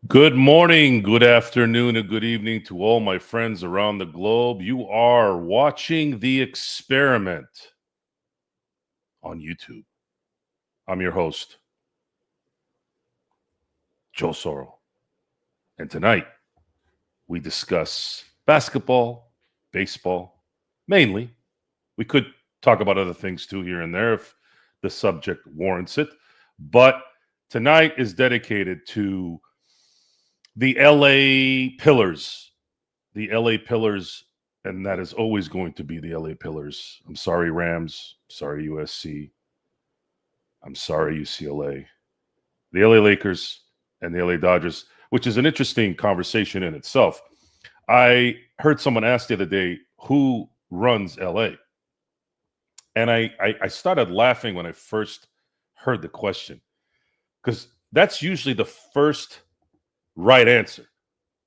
Good morning, good afternoon, and good evening to all my friends around the globe. You are watching The Experiment on YouTube. I'm your host, Joe Sorrell. And tonight, we discuss basketball, baseball, mainly. We could talk about other things too here and there if the subject warrants it. But tonight is dedicated to the LA Pillars. The LA Pillars, and that is always going to be the LA Pillars. I'm sorry, Rams. Sorry, USC. I'm sorry, UCLA. The LA Lakers and the LA Dodgers, which is an interesting conversation in itself. I heard someone ask the other day, who runs LA? And I started laughing when I first heard the question because that's usually the first right answer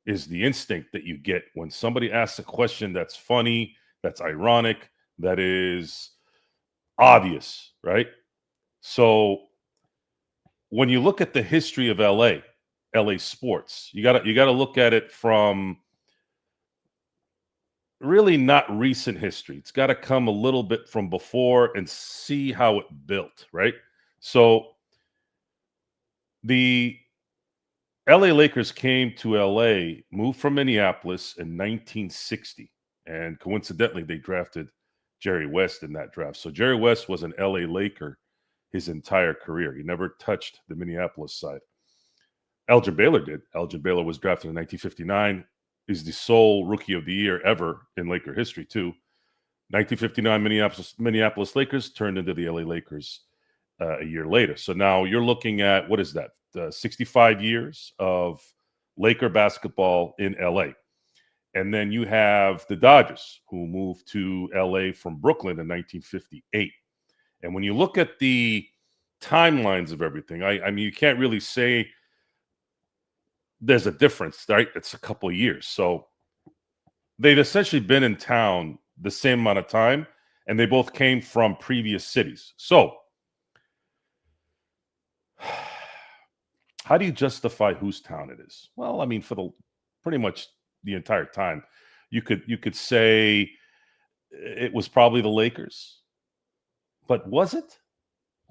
is the instinct that you get when somebody asks a question that's funny, that's ironic, that is obvious, right? So when you look at the history of LA sports, you gotta look at it from really not recent history. It's got to come a little bit from before and see how it built, right? So the LA Lakers came to LA, moved from Minneapolis in 1960. And coincidentally, they drafted Jerry West in that draft. So Jerry West was an LA Laker his entire career. He never touched the Minneapolis side. Elgin Baylor did. Elgin Baylor was drafted in 1959. He's the sole rookie of the year ever in Laker history, too. 1959 Minneapolis Lakers turned into the LA Lakers a year later. So now you're looking at, what is that? 65 years of Laker basketball in LA. And then you have the Dodgers, who moved to LA from Brooklyn in 1958. And when you look at the timelines of everything, I mean, you can't really say there's a difference, right? It's a couple of years. So they've essentially been in town the same amount of time, and they both came from previous cities. So how do you justify whose town it is? Well, I mean, for the pretty much the entire time, you could say it was probably the Lakers, but was it?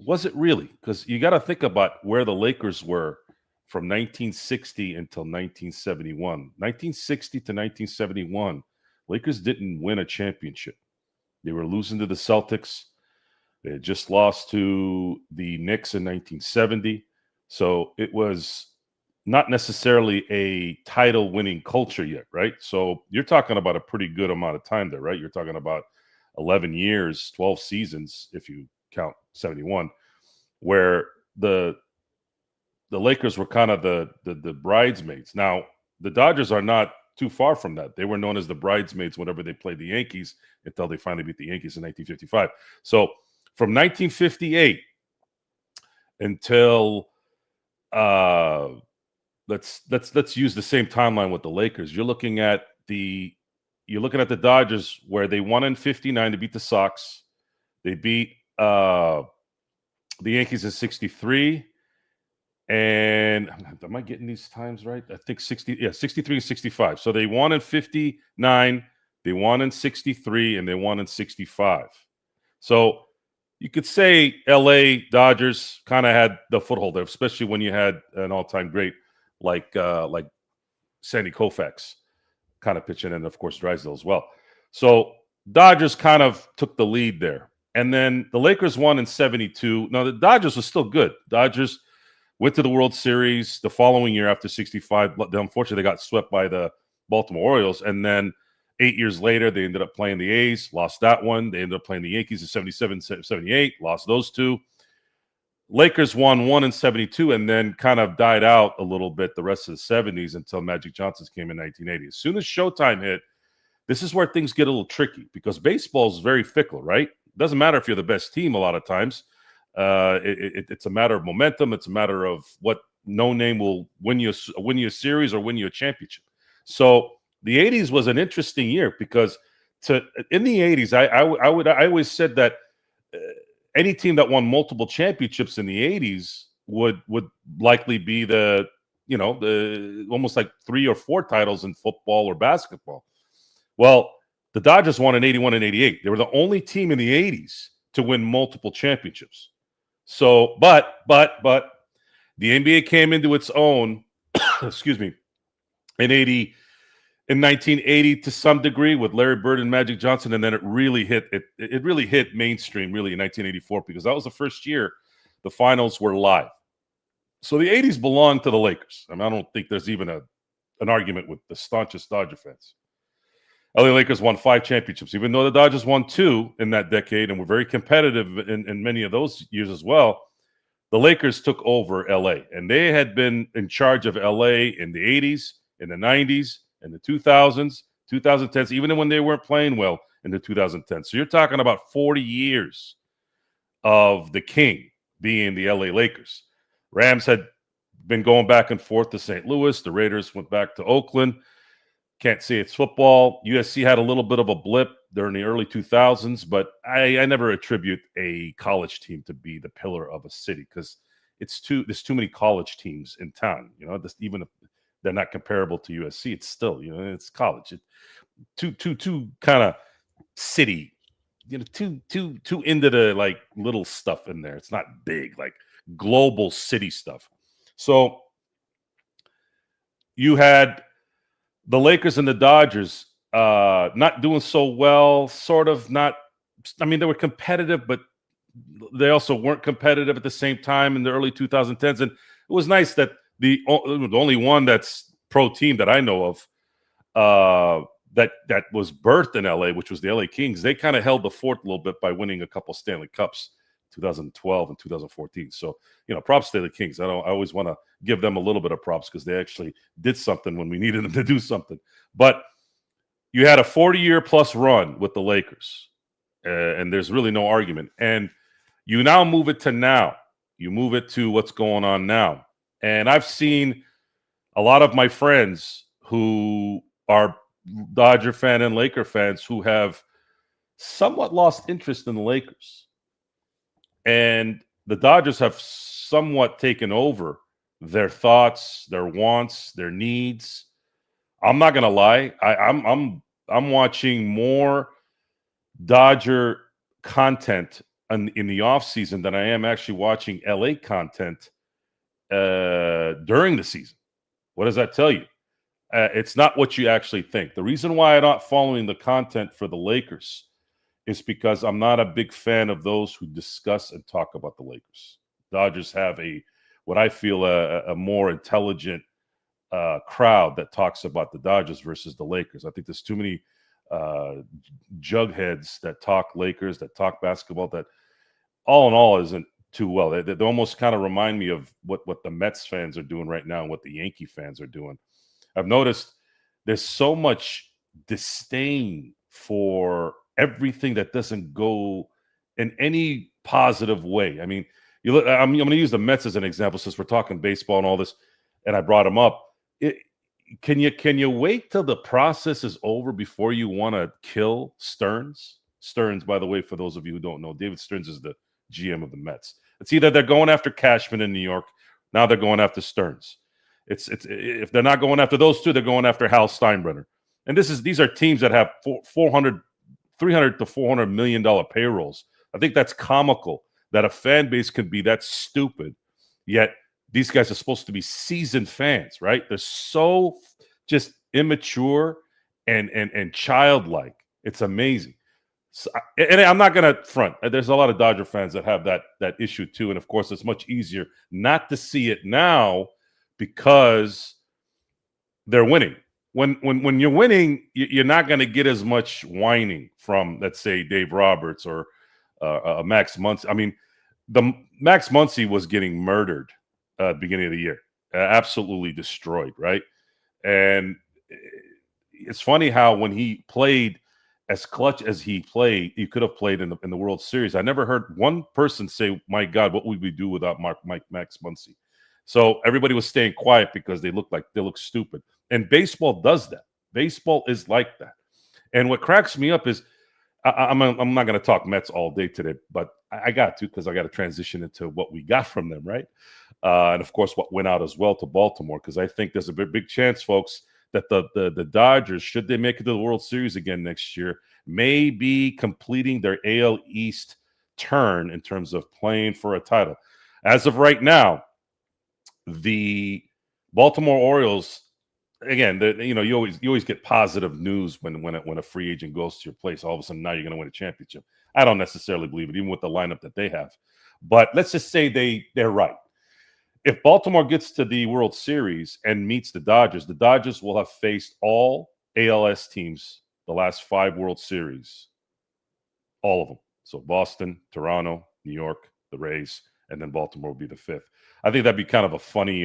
Was it really? Because you got to think about where the Lakers were from 1960 until 1971. 1960 to 1971, Lakers didn't win a championship. They were losing to the Celtics. They had just lost to the Knicks in 1970. So it was not necessarily a title winning culture yet, right? So you're talking about a pretty good amount of time there, right? You're talking about 11 years, 12 seasons, if you count 71, where the Lakers were kind of the bridesmaids. Now, the Dodgers are not too far from that. They were known as the bridesmaids whenever they played the Yankees until they finally beat the Yankees in 1955. So from 1958 until let's use the same timeline with the Lakers. You're looking at the Dodgers where they won in 59 to beat the Sox. They beat the Yankees in 63. And am I getting these times right? I think 63 and 65. So they won in 59, they won in 63, and they won in 65. So you could say LA Dodgers kind of had the foothold there, especially when you had an all-time great like Sandy Koufax kind of pitching, and of course Drysdale as well. So Dodgers kind of took the lead there. And then the Lakers won in 72. Now the Dodgers was still good. Dodgers went to the World Series the following year after 65. Unfortunately, they got swept by the Baltimore Orioles. And then 8 years later, they ended up playing the A's, lost that one. They ended up playing the Yankees in 77, 78, lost those two. Lakers won one in 72 and then kind of died out a little bit the rest of the 70s until Magic Johnson came in 1980. As soon as Showtime hit, this is where things get a little tricky because baseball is very fickle, right? It doesn't matter if you're the best team a lot of times. It's a matter of momentum. It's a matter of what no name will win you a series or win you a championship. So the 80s was an interesting year because in the 80s, I always said that any team that won multiple championships in the 80s would likely be the almost like 3 or 4 titles in football or basketball. Well, the Dodgers won in 81 and 88. They were the only team in the 80s to win multiple championships. So, but the NBA came into its own, excuse me, in 1980 to some degree with Larry Bird and Magic Johnson, and then it really hit really hit mainstream really in 1984 because that was the first year the finals were live. So the 80s belonged to the Lakers. I mean, I don't think there's even an argument with the staunchest Dodger fans. LA Lakers won 5 championships, even though the Dodgers won 2 in that decade and were very competitive in many of those years as well. The Lakers took over LA, and they had been in charge of LA in the 80s, in the 90s, in the 2000s, 2010s, even when they weren't playing well in the 2010s. So you're talking about 40 years of the king being the LA Lakers. Rams had been going back and forth to St. Louis. The Raiders went back to Oakland. Can't say it's football. USC had a little bit of a blip during the early 2000s, but I never attribute a college team to be the pillar of a city because there's too many college teams in town. Even if they're not comparable to USC, it's still, it's college. Too kind of city, too into the like little stuff in there. It's not big, like global city stuff. So you had the Lakers and the Dodgers not doing so well, sort of not. I mean, they were competitive, but they also weren't competitive at the same time in the early 2010s. And it was nice that the only one that's pro team that I know of that was birthed in LA, which was the LA Kings, they kind of held the fort a little bit by winning a couple Stanley Cups, 2012 and 2014. So, props to the Kings. I always want to give them a little bit of props because they actually did something when we needed them to do something. But you had a 40-year plus run with the Lakers, and there's really no argument. And you now move it to now. You move it to what's going on now. And I've seen a lot of my friends who are Dodger fan and Laker fans who have somewhat lost interest in the Lakers. And the Dodgers have somewhat taken over their thoughts, their wants, their needs. I'm not gonna lie. I'm watching more Dodger content in the offseason than I am actually watching LA content during the season. What does that tell you? It's not what you actually think. The reason why I'm not following the content for the Lakers is because I'm not a big fan of those who discuss and talk about the Lakers. Dodgers have what I feel a more intelligent crowd that talks about the Dodgers versus the Lakers. I think there's too many jugheads that talk Lakers, that talk basketball, that all in all isn't too well. They almost kind of remind me of what the Mets fans are doing right now and what the Yankee fans are doing. I've noticed there's so much disdain for everything that doesn't go in any positive way. I mean, I'm going to use the Mets as an example since we're talking baseball and all this, and I brought them up. Can you wait till the process is over before you want to kill Stearns? Stearns, by the way, for those of you who don't know, David Stearns is the GM of the Mets. It's either they're going after Cashman in New York, now they're going after Stearns. It's if they're not going after those two, they're going after Hal Steinbrenner. And these are teams that have 300 to $400 million payrolls. I think that's comical that a fan base can be that stupid, yet these guys are supposed to be seasoned fans, right? They're so just immature and childlike. It's amazing. So, and I'm not going to front. There's a lot of Dodger fans that have that issue too. And of course, it's much easier not to see it now because they're winning. When you're winning, you're not going to get as much whining from, let's say, Dave Roberts or Max Muncy. I mean, the Max Muncy was getting murdered at the beginning of the year, absolutely destroyed, right? And it's funny how when he played as clutch as he played, he could have played in the World Series. I never heard one person say, "My God, what would we do without Max Muncy?" So everybody was staying quiet because they look stupid. And baseball does that. Baseball is like that. And what cracks me up is I'm not going to talk Mets all day today, but I got to because I got to transition into what we got from them, right? And of course, what went out as well to Baltimore, because I think there's a big chance, folks, that the Dodgers, should they make it to the World Series again next year, may be completing their AL East turn in terms of playing for a title. As of right now, the Baltimore Orioles, again, you always get positive news when a free agent goes to your place. All of a sudden, now you're going to win a championship. I don't necessarily believe it, even with the lineup that they have. But let's just say they're right. If Baltimore gets to the World Series and meets the Dodgers will have faced all ALS teams the last 5 World Series, all of them. So Boston, Toronto, New York, the Rays, and then Baltimore will be the 5th. I think that'd be kind of a funny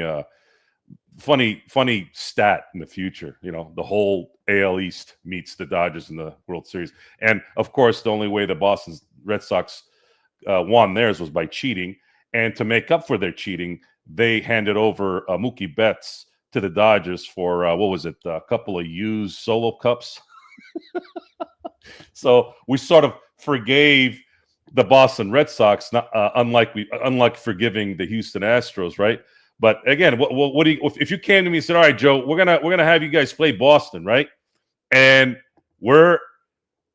stat in the future. The whole AL East meets the Dodgers in the World Series. And of course, the only way the Boston Red Sox won theirs was by cheating. And to make up for their cheating, they handed over Mookie Betts to the Dodgers for, a couple of used solo cups. So we sort of forgave the Boston Red Sox, unlike forgiving the Houston Astros, right? But again, what do you, if you came to me and said, "All right, Joe, we're gonna have you guys play Boston, right? And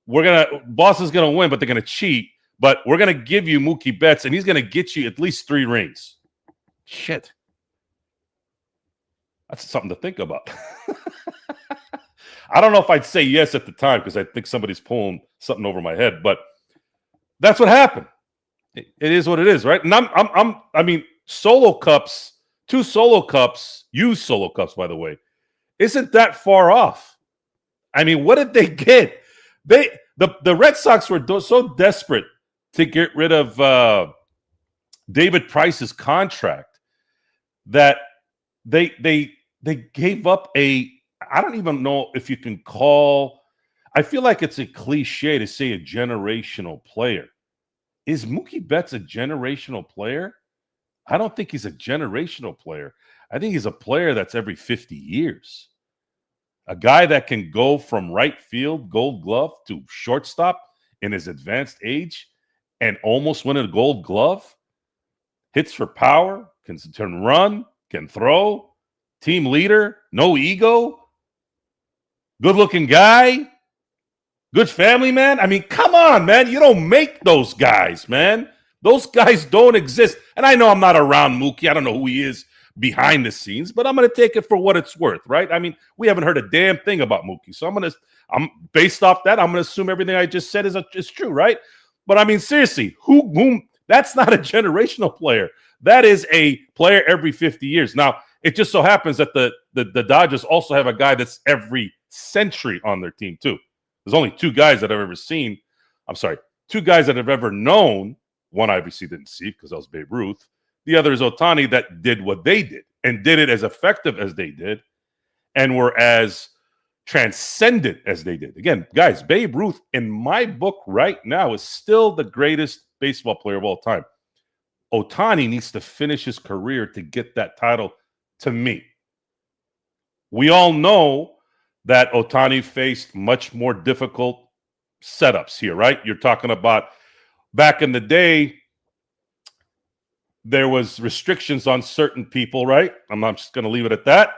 Boston's gonna win, but they're gonna cheat. But we're gonna give you Mookie Betts, and he's gonna get you at least 3 rings." Shit, that's something to think about. I don't know if I'd say yes at the time because I think somebody's pulling something over my head, but that's what happened. It is what it is, right? And I mean, solo cups, 2 solo cups, used solo cups, by the way, isn't that far off. I mean, what did they get? The Red Sox were so desperate to get rid of David Price's contract that they gave up I don't even know if you can call. I feel like it's a cliche to say a generational player. Is Mookie Betts a generational player? I don't think he's a generational player. I think he's a player that's every 50 years. A guy that can go from right field, Gold Glove, to shortstop in his advanced age and almost win a Gold Glove. Hits for power, can run, can throw, team leader, no ego, good-looking guy, good family man. I mean, come on, man. You don't make those guys, man. Those guys don't exist. And I know I'm not around Mookie. I don't know who he is behind the scenes, but I'm going to take it for what it's worth, right? I mean, we haven't heard a damn thing about Mookie. So I'm based off that, I'm going to assume everything I just said is true, right? But I mean, seriously, whom that's not a generational player. That is a player every 50 years. Now, it just so happens that the Dodgers also have a guy that's every century on their team, too. There's only 2 guys that I've ever seen. I'm sorry, 2 guys that I've ever known. One I obviously didn't see because that was Babe Ruth. The other is Ohtani, that did what they did and did it as effective as they did and were as transcendent as they did. Again, guys, Babe Ruth, in my book right now, is still the greatest baseball player of all time. Ohtani needs to finish his career to get that title, to me. We all know that Ohtani faced much more difficult setups here, right? You're talking about back in the day, there was restrictions on certain people, right? I'm just going to leave it at that.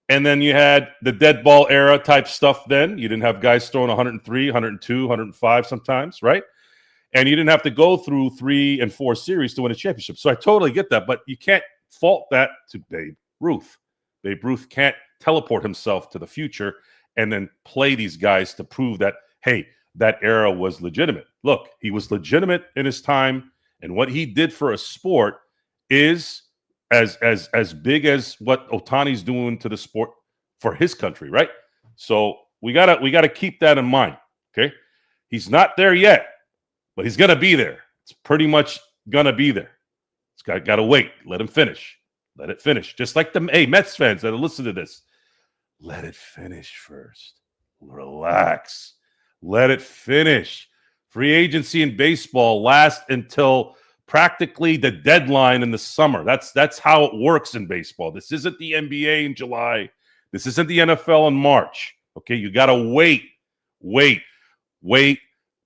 And then you had the dead ball era type stuff then. You didn't have guys throwing 103, 102, 105 sometimes, right? And you didn't have to go through 3 and 4 series to win a championship. So I totally get that, but you can't fault that to Babe Ruth. Babe Ruth can't teleport himself to the future and then play these guys to prove that, hey, that era was legitimate. Look, he was legitimate in his time, and what he did for a sport is as big as what Ohtani's doing to the sport for his country, right? So we gotta keep that in mind. Okay, he's not there yet, but he's gonna be there. It's pretty much gonna be there. It's gotta wait. Let him finish. Let it finish. Just like the Mets fans that listen to this. Let it finish first. Relax. Let it finish. Free agency in baseball lasts until practically the deadline in the summer. That's how it works in baseball. This isn't the NBA in July. This isn't the NFL in March. Okay, you got to wait.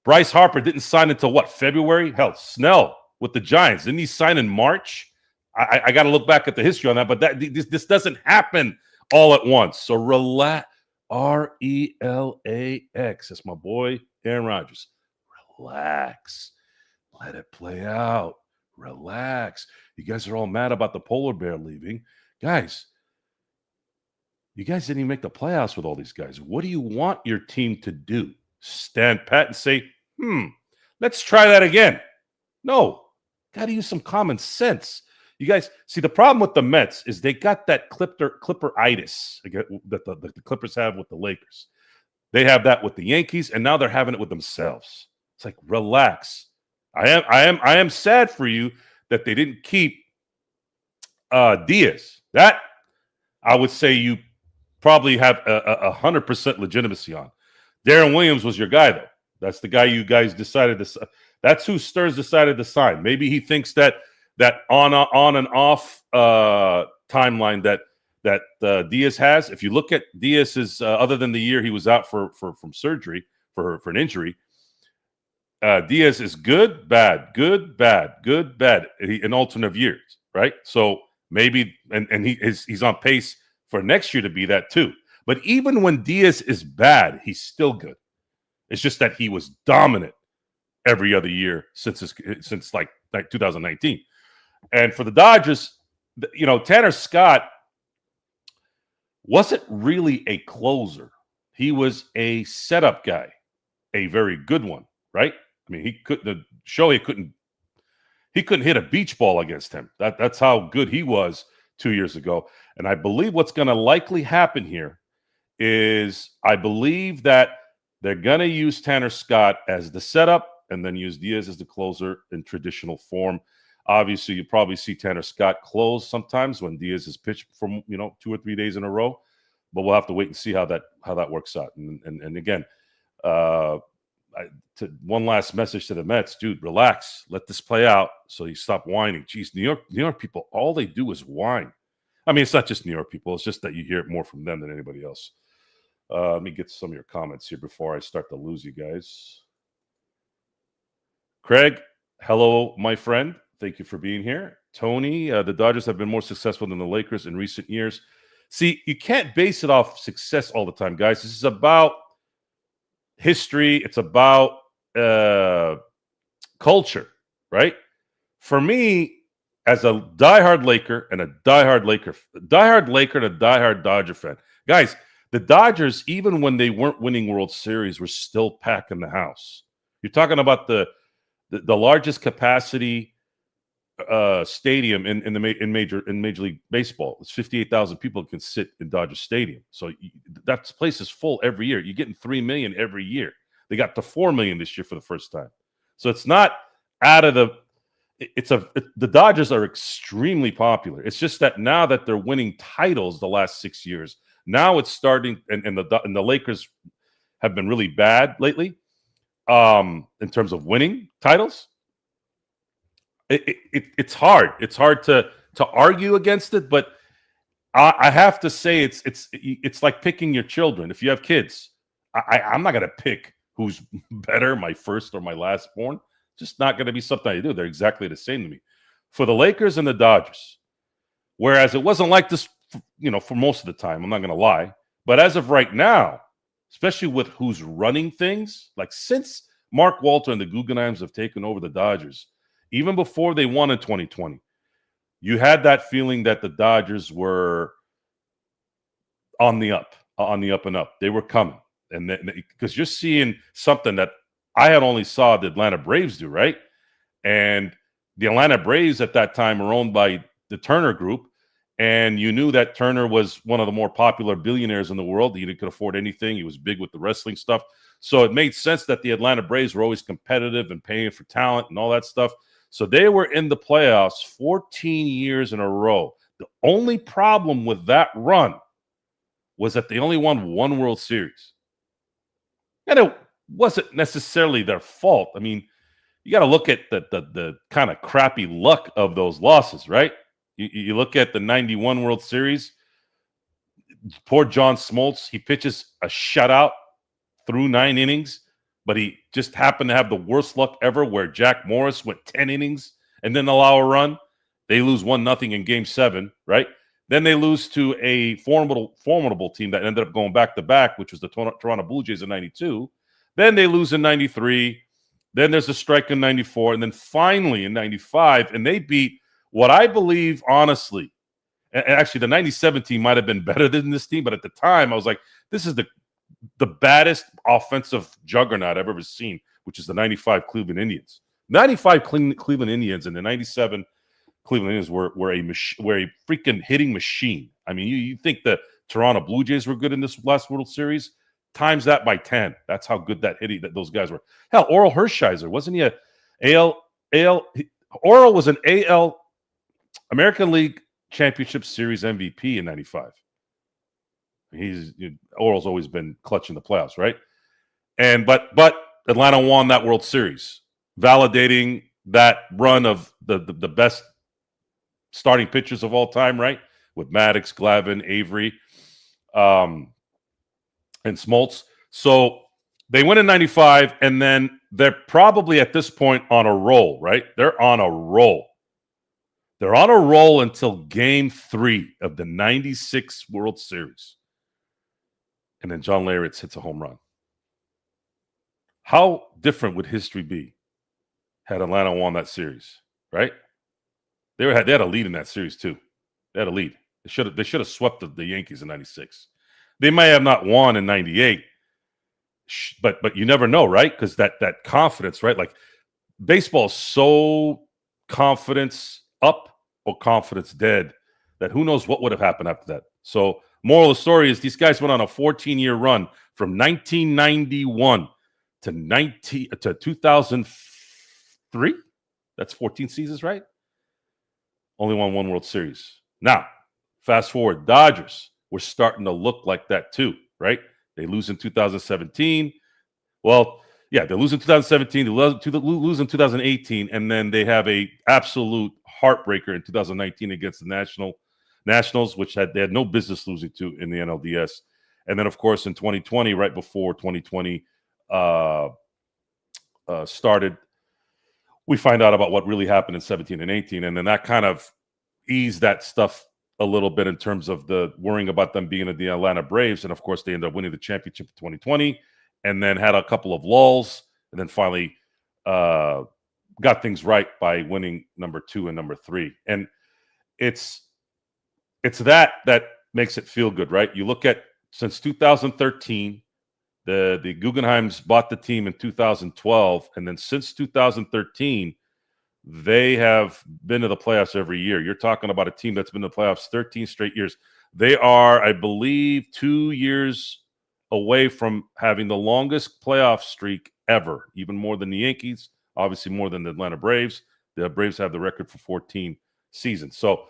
Bryce Harper didn't sign until what, February? Hell, Snell with the Giants. Didn't he sign in March? I got to look back at the history on that, but this doesn't happen all at once. So relax. RELAX. That's my boy Aaron Rodgers. Relax. Let it play out. Relax. You guys are all mad about the polar bear leaving. Guys, you guys didn't even make the playoffs with all these guys. What do you want your team to do? Stand pat and say, let's try that again. No, got to use some common sense. You guys see the problem with the Mets is they got that Clipperitis that the Clippers have with the Lakers. They have that with the Yankees, and now they're having it with themselves. It's like, relax. I am sad for you that they didn't keep Diaz. That I would say you probably have 100% legitimacy on. Darren Williams was your guy, though. That's the guy you guys decided to. That's who Sturz decided to sign. Maybe he thinks that on and off timeline that Diaz has. If you look at Diaz's, other than the year he was out from surgery for an injury, Diaz is good, bad, good, bad, good, bad in alternate years, right? So maybe and he's on pace for next year to be that too. But even when Diaz is bad, he's still good. It's just that he was dominant every other year since like 2019. And for the Dodgers, Tanner Scott wasn't really a closer. He was a setup guy, a very good one, right? I mean, he couldn't hit a beach ball against him. That's how good he was 2 years ago. And I believe what's going to likely happen here is I believe that they're going to use Tanner Scott as the setup and then use Diaz as the closer in traditional form. Obviously, you probably see Tanner Scott close sometimes when Diaz is pitched for 2 or 3 days in a row, but we'll have to wait and see how that works out. And again, one last message to the Mets, dude, relax, let this play out, so you stop whining. Geez, New York people, all they do is whine. I mean, it's not just New York people; it's just that you hear it more from them than anybody else. Let me get some of your comments here before I start to lose you guys. Craig, hello, my friend. Thank you for being here. Tony, the Dodgers have been more successful than the Lakers in recent years. See, you can't base it off success all the time, guys. This is about history. It's about culture, right? For me, as a diehard Laker and a diehard Laker and a diehard Dodger fan, guys, the Dodgers, even when they weren't winning World Series, were still packing the house. You're talking about the largest capacity stadium in Major League Baseball. It's 58,000 people can sit in Dodger Stadium. So that place is full every year. You're getting 3 million every year. They got to 4 million this year for the first time. So it's not out of the. The Dodgers are extremely popular. It's just that now that they're winning titles the last 6 years, now it's starting, and the Lakers have been really bad lately in terms of winning titles. It's hard. It's hard to argue against it, but I have to say it's like picking your children. If you have kids, I'm not going to pick who's better, my first or my last born. Just not going to be something I do. They're exactly the same to me. For the Lakers and the Dodgers, whereas it wasn't like this, for most of the time, I'm not going to lie. But as of right now, especially with who's running things, like since Mark Walter and the Guggenheims have taken over the Dodgers, even before they won in 2020, you had that feeling that the Dodgers were on the up and up. They were coming. And because you're seeing something that I had only saw the Atlanta Braves do, right? And the Atlanta Braves at that time were owned by the Turner Group. And you knew that Turner was one of the more popular billionaires in the world. He could afford anything. He was big with the wrestling stuff. So it made sense that the Atlanta Braves were always competitive and paying for talent and all that stuff. So they were in the playoffs 14 years in a row. The only problem with that run was that they only won one World Series. And it wasn't necessarily their fault. I mean, you got to look at the kind of crappy luck of those losses, right? You look at the 91 World Series, poor John Smoltz, he pitches a shutout through 9 innings, but he just happened to have the worst luck ever where Jack Morris went 10 innings and didn't allow a run. They lose 1-0 in Game 7, right? Then they lose to a formidable team that ended up going back-to-back, which was the Toronto Blue Jays in 92. Then they lose in 93. Then there's a strike in 94. And then finally in 95, and they beat what I believe, honestly, and actually the 97 team might have been better than this team, but at the time I was like, this is the baddest offensive juggernaut I've ever seen, which is the 95 Cleveland Indians. 95 Cleveland Indians and the 97 Cleveland Indians were a freaking hitting machine. I mean, you think the Toronto Blue Jays were good in this last World Series? Times that by 10. That's how good that those guys were. Hell, Oral Hershiser, wasn't he Oral was an AL American League Championship Series MVP in 95. Oral's always been clutch in the playoffs, right? But Atlanta won that World Series, validating that run of the best starting pitchers of all time, right? With Maddox, Glavine, Avery, and Smoltz. So they win in 95, and then they're probably at this point on a roll, right? They're on a roll. They're on a roll until Game 3 of the 96 World Series. And then John Leyritz hits a home run. How different would history be had Atlanta won that series, right? They had a lead in that series too. They had a lead. They should have swept the Yankees in 96. They may have not won in 98, but you never know, right? Because that confidence, right? Like baseball is so confidence up or confidence dead that who knows what would have happened after that. So moral of the story is these guys went on a 14-year run from 1991 to 2003. That's 14 seasons, right? Only won one World Series. Now, fast forward, Dodgers were starting to look like that too, right? They lose in 2017. Well, yeah, they lose in 2017. They lose in 2018, and then they have a absolute heartbreaker in 2019 against the Nationals, which they had no business losing to in the NLDS. And then, of course, in 2020, right before 2020 started, we find out about what really happened in 17 and 18. And then that kind of eased that stuff a little bit in terms of the worrying about them being at the Atlanta Braves. And of course, they ended up winning the championship in 2020 and then had a couple of lulls and then finally got things right by winning number 2 and number 3. And it's that makes it feel good, right? You look at since 2013, the Guggenheims bought the team in 2012, and then since 2013, they have been to the playoffs every year. You're talking about a team that's been to the playoffs 13 straight years. They are, I believe, 2 years away from having the longest playoff streak ever, even more than the Yankees, obviously more than the Atlanta Braves. The Braves have the record for 14 seasons. So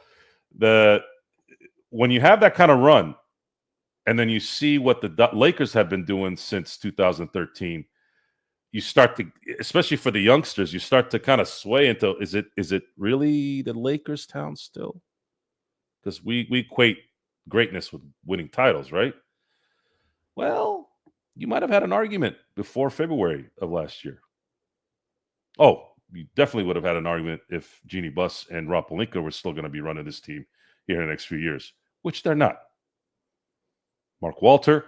when you have that kind of run, and then you see what the Lakers have been doing since 2013, you start to, especially for the youngsters, you start to kind of sway into, is it really the Lakers town still? Because we equate greatness with winning titles, right? Well, you might have had an argument before February of last year. Oh, you definitely would have had an argument if Jeannie Buss and Rob Pelinka were still going to be running this team here in the next few years, which they're not. Mark Walter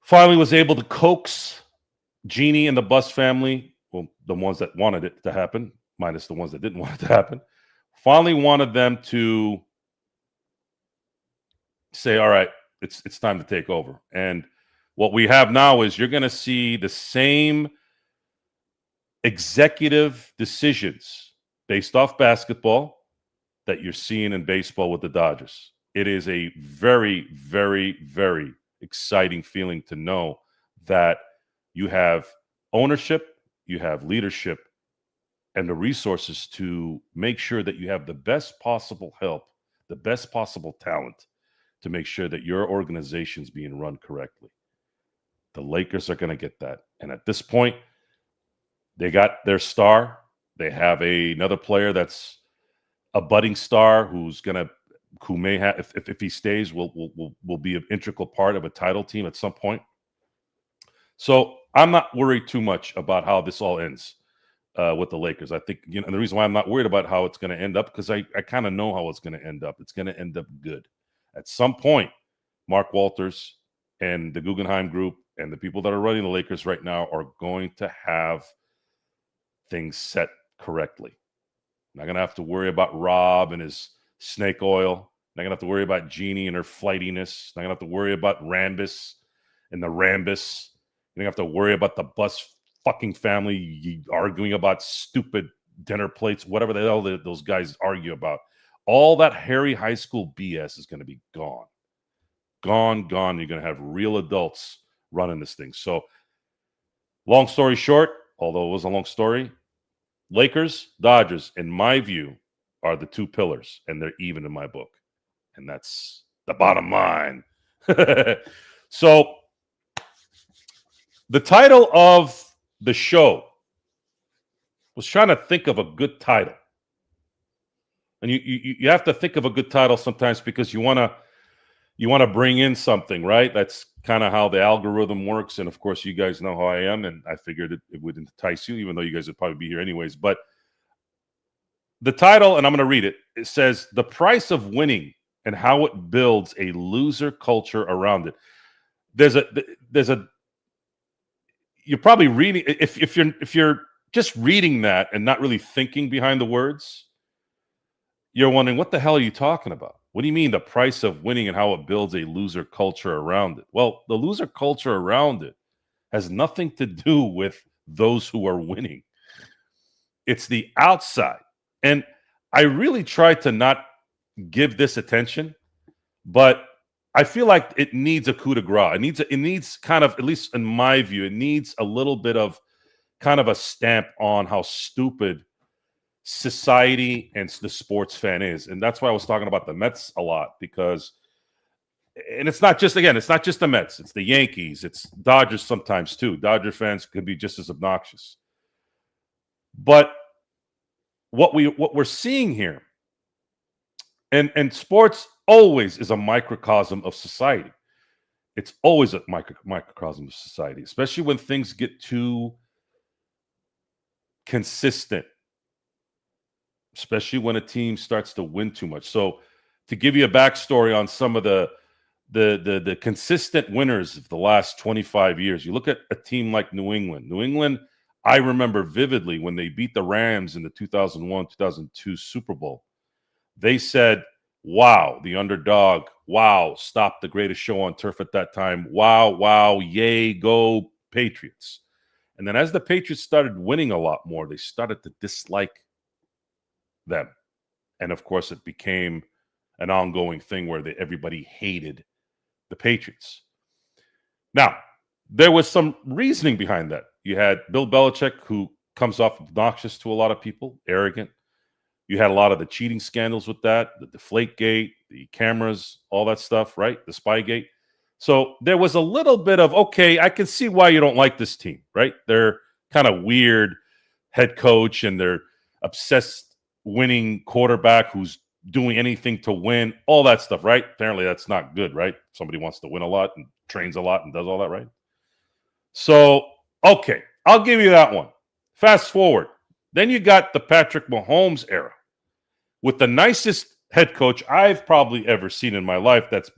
finally was able to coax Jeannie and the Buss family, well, the ones that wanted it to happen, minus the ones that didn't want it to happen, finally wanted them to say, all right, it's time to take over. And what we have now is you're going to see the same executive decisions based off basketball that you're seeing in baseball with the Dodgers. It is a very, very, very exciting feeling to know that you have ownership, you have leadership, and the resources to make sure that you have the best possible help, the best possible talent to make sure that your organization is being run correctly. The Lakers are going to get that. And at this point, they got their star. They have another player that's a budding star who may have, if he stays, will be an integral part of a title team at some point. So I'm not worried too much about how this all ends. with the Lakers. I think, and the reason why I'm not worried about how it's going to end up, because I kind of know how it's going to end up. It's going to end up good. At some point, Mark Walters and the Guggenheim Group and the people that are running the Lakers right now are going to have things set correctly. Not going to have to worry about Rob and his snake oil. Not going to have to worry about Jeannie and her flightiness. Not going to have to worry about Rambus and the Rambus. You're going to have to worry about the bus fucking family arguing about stupid dinner plates, whatever the hell those guys argue about. All that hairy high school BS is going to be gone. Gone. You're going to have real adults running this thing. So, long story short, although it was a long story, Lakers, Dodgers, in my view, are the two pillars, and they're even in my book. And that's the bottom line. So, the title of the show was trying to think of a good title. And you have to think of a good title sometimes because you want to bring in something, right? That's kind of how the algorithm works. And of course, you guys know how I am, and I figured it would entice you, even though you guys would probably be here anyways. But the title, and I'm going to read it, it says, "The Price of Winning and How It Builds a Loser Culture Around It." There's a you're probably reading, if you're just reading that and not really thinking behind the words, you're wondering, what the hell are you talking about? What do you mean the price of winning and how it builds a loser culture around it? Well, the loser culture around it has nothing to do with those who are winning. It's the outside. And I really try to not give this attention, but I feel like it needs a coup de grace. It needs kind of, at least in my view, it needs a little bit of kind of a stamp on how stupid society and the sports fan is. And that's why I was talking about the Mets a lot, because, and it's not just the Mets, it's the Yankees, it's Dodgers sometimes too. Dodger fans can be just as obnoxious. But what we're seeing here, and sports always is a microcosm of society. It's always a microcosm of society, especially when things get too consistent, especially when a team starts to win too much. So, to give you a backstory on some of the consistent winners of the last 25 years, you look at a team like New England. New England, I remember vividly when they beat the Rams in the 2001-2002 Super Bowl. They said, "Wow, the underdog. Wow, stop the greatest show on turf at that time. Wow, yay, go Patriots." And then as the Patriots started winning a lot more, they started to dislike them. And of course, it became an ongoing thing where everybody hated the Patriots. Now, there was some reasoning behind that. You had Bill Belichick, who comes off obnoxious to a lot of people, arrogant. You had a lot of the cheating scandals with that, the Deflategate, the cameras, all that stuff, right? The Spygate. So there was a little bit of, okay, I can see why you don't like this team, right? They're kind of weird head coach and they're obsessed winning quarterback who's doing anything to win, all that stuff, right? Apparently that's not good, right? Somebody wants to win a lot and trains a lot and does all that, right? So, okay, I'll give you that one. Fast forward. Then you got the Patrick Mahomes era with the nicest head coach I've probably ever seen in my life. That's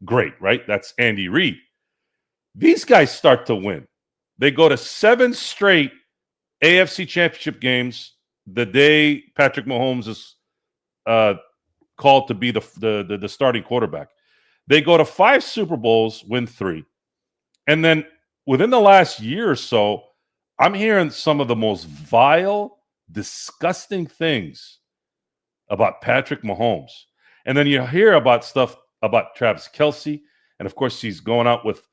great, right? That's Andy Reid. These guys start to win. They go to 7 straight AFC Championship games the day Patrick Mahomes is called to be the starting quarterback. They go to 5 Super Bowls, win 3. And then within the last year or so, I'm hearing some of the most vile, disgusting things about Patrick Mahomes. And then you hear about stuff about Travis Kelce. And of course, he's going out with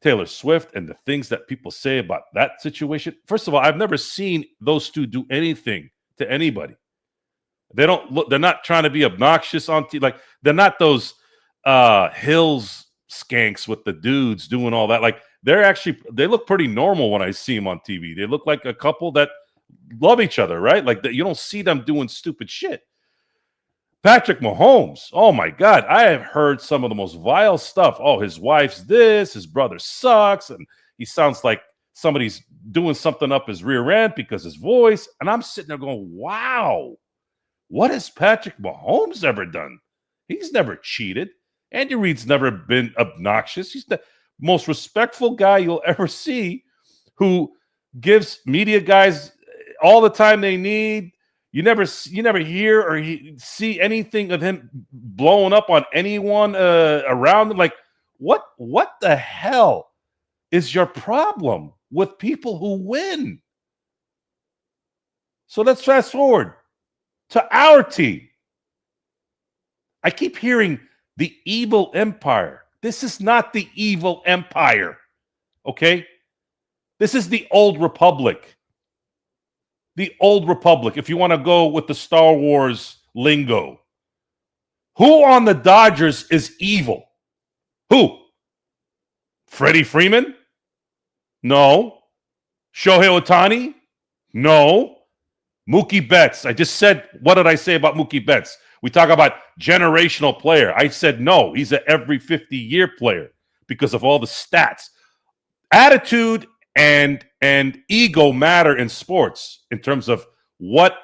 Taylor Swift and the things that people say about that situation. First of all, I've never seen those two do anything to anybody. They're not trying to be obnoxious on TV. Like, they're not those Hills skanks with the dudes doing all that. Like, they look pretty normal when I see them on TV. They look like a couple that love each other, right? Like, you don't see them doing stupid shit. Patrick Mahomes, oh my God, I have heard some of the most vile stuff. Oh, his wife's this, his brother sucks, and he sounds like somebody's doing something up his rear end because his voice. And I'm sitting there going, wow, what has Patrick Mahomes ever done? He's never cheated. Andy Reid's never been obnoxious. He's the most respectful guy you'll ever see, who gives media guys all the time they need. You never hear or see anything of him blowing up on anyone around him. Like, what the hell is your problem with people who win? So let's fast forward to our team. I keep hearing the evil empire. This is not the evil empire, okay? This is the old republic. The old republic, if you want to go with the Star Wars lingo. Who on the Dodgers is evil? Who? Freddie Freeman? No. Shohei Ohtani? No. Mookie Betts. I just said, what did I say about Mookie Betts? We talk about generational player. I said no. He's an every 50-year player because of all the stats. Attitude and ego matter in sports in terms of what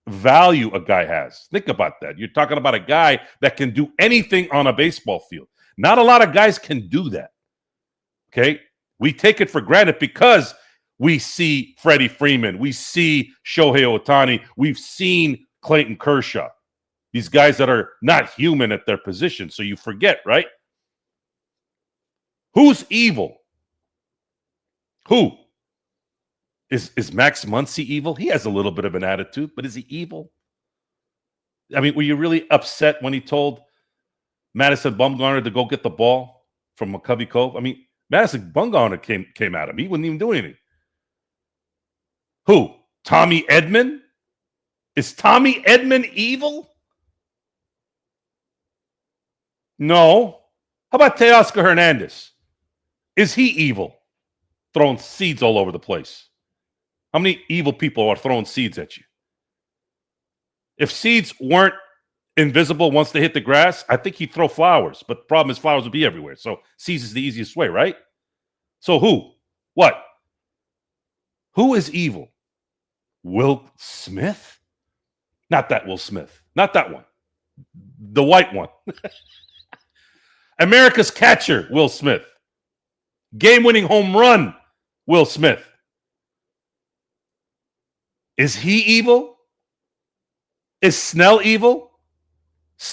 value a guy has. Think about that. You're talking about a guy that can do anything on a baseball field. Not a lot of guys can do that. Okay? We take it for granted because we see Freddie Freeman. We see Shohei Ohtani. We've seen Clayton Kershaw. These guys that are not human at their position. So you forget, right? Who's evil? Who? Is Max Muncy evil? He has a little bit of an attitude, but is he evil? I mean, were you really upset when he told Madison Bumgarner to go get the ball from McCovey Cove? I mean, Madison Bumgarner came at him. He wouldn't even do anything. Who? Tommy Edman? Is Tommy Edman evil? No. How about Teoscar Hernandez? Is he evil? Throwing seeds all over the place. How many evil people are throwing seeds at you? If seeds weren't invisible once they hit the grass, I think he'd throw flowers. But the problem is flowers would be everywhere. So seeds is the easiest way, right? So who? What? Who is evil? Will Smith? Not that Will Smith. Not that one. The white one. America's catcher, Will Smith. Game-winning home run, Will Smith. Is he evil? Is Snell evil?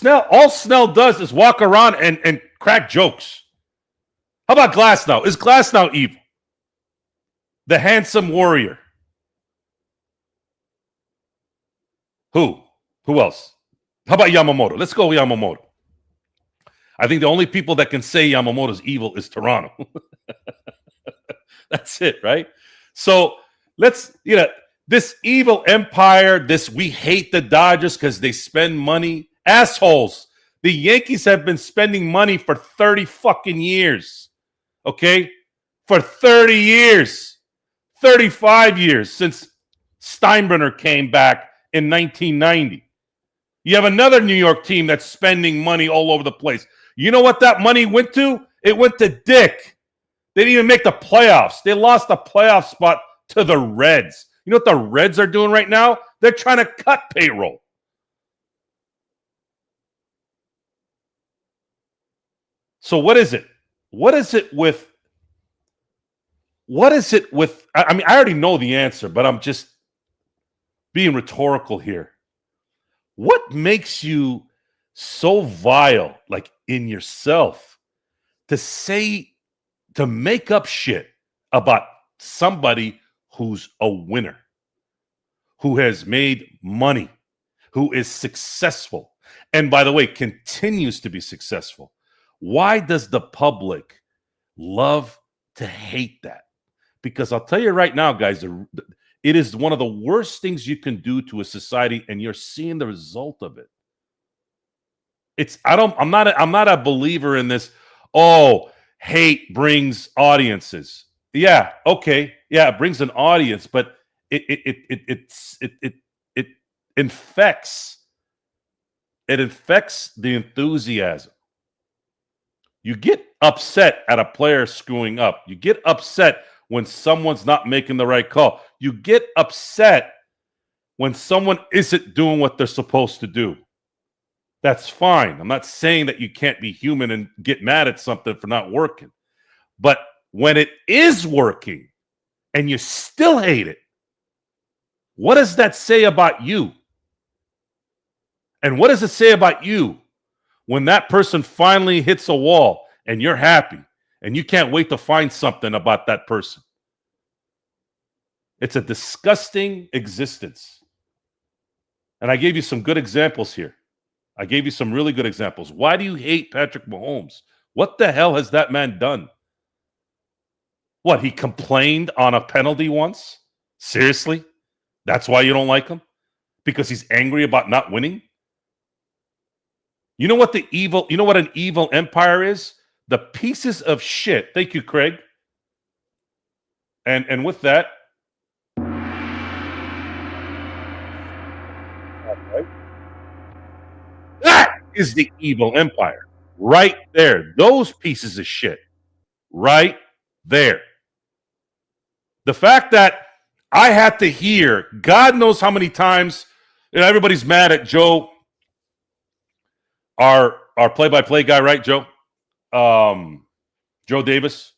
All Snell does is walk around and crack jokes. How about Glasnow? Is Glasnow evil? The handsome warrior. Who? Who else? How about Yamamoto? Let's go with Yamamoto. I think the only people that can say Yamamoto's evil is Toronto. That's it, right? So let's, this evil empire, we hate the Dodgers because they spend money. Assholes. The Yankees have been spending money for 30 fucking years. Okay? For 30 years. 35 years since Steinbrenner came back in 1990. You have another New York team that's spending money all over the place. You know what that money went to? It went to Dick. They didn't even make the playoffs. They lost the playoff spot to the Reds. You know what the Reds are doing right now? They're trying to cut payroll. So what is it? What is it with, I mean, I already know the answer, but I'm just being rhetorical here. What makes you so vile, like in yourself, to make up shit about somebody who's a winner, who has made money, who is successful, and by the way, continues to be successful? Why does the public love to hate that? Because I'll tell you right now, guys, it is one of the worst things you can do to a society, and you're seeing the result of it. I'm not a believer in this. Oh, hate brings audiences. Yeah, okay, yeah, it brings an audience, but it infects. It infects the enthusiasm. You get upset at a player screwing up. You get upset when someone's not making the right call. You get upset when someone isn't doing what they're supposed to do. That's fine. I'm not saying that you can't be human and get mad at something for not working. But when it is working and you still hate it, what does that say about you? And what does it say about you when that person finally hits a wall and you're happy and you can't wait to find something about that person? It's a disgusting existence. And I gave you some good examples here. I gave you some really good examples. Why do you hate Patrick Mahomes? What the hell has that man done? What, he complained on a penalty once? Seriously? That's why you don't like him? Because he's angry about not winning? You know what an evil empire is? The pieces of shit. Thank you, Craig. And with that, that is the evil empire. Right there. Those pieces of shit. Right there. The fact that I had to hear, God knows how many times, everybody's mad at Joe, our play-by-play guy, right, Joe? Joe Davis.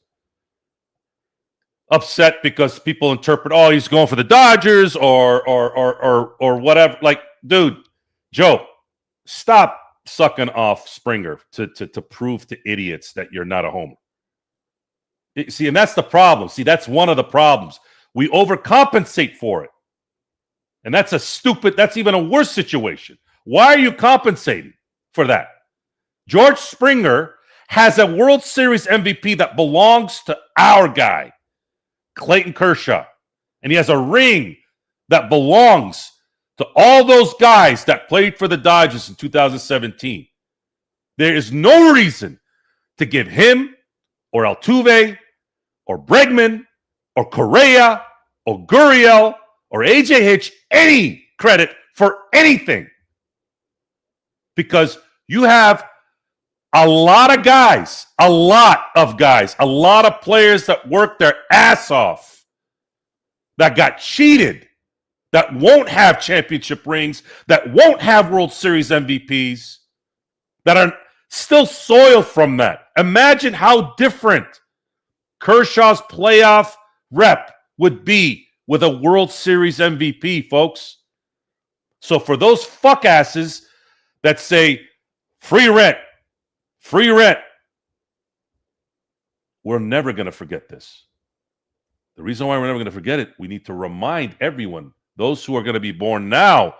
Upset because people interpret, oh, he's going for the Dodgers or whatever. Like, dude, Joe, stop sucking off Springer to prove to idiots that you're not a homer. See, and that's the problem. See, that's one of the problems. We overcompensate for it. And that's even a worse situation. Why are you compensating for that? George Springer has a World Series MVP that belongs to our guy, Clayton Kershaw. And he has a ring that belongs to all those guys that played for the Dodgers in 2017. There is no reason to give him or Altuve or Bregman or Correa or Gurriel or AJ Hitch any credit for anything. Because you have a lot of guys, a lot of players that worked their ass off that got cheated, that won't have championship rings, that won't have World Series MVPs, that are still soiled from that. Imagine how different Kershaw's playoff rep would be with a World Series MVP, folks. So for those fuckasses that say free rent, we're never going to forget this. The reason why we're never going to forget it, we need to remind everyone, those who are going to be born now,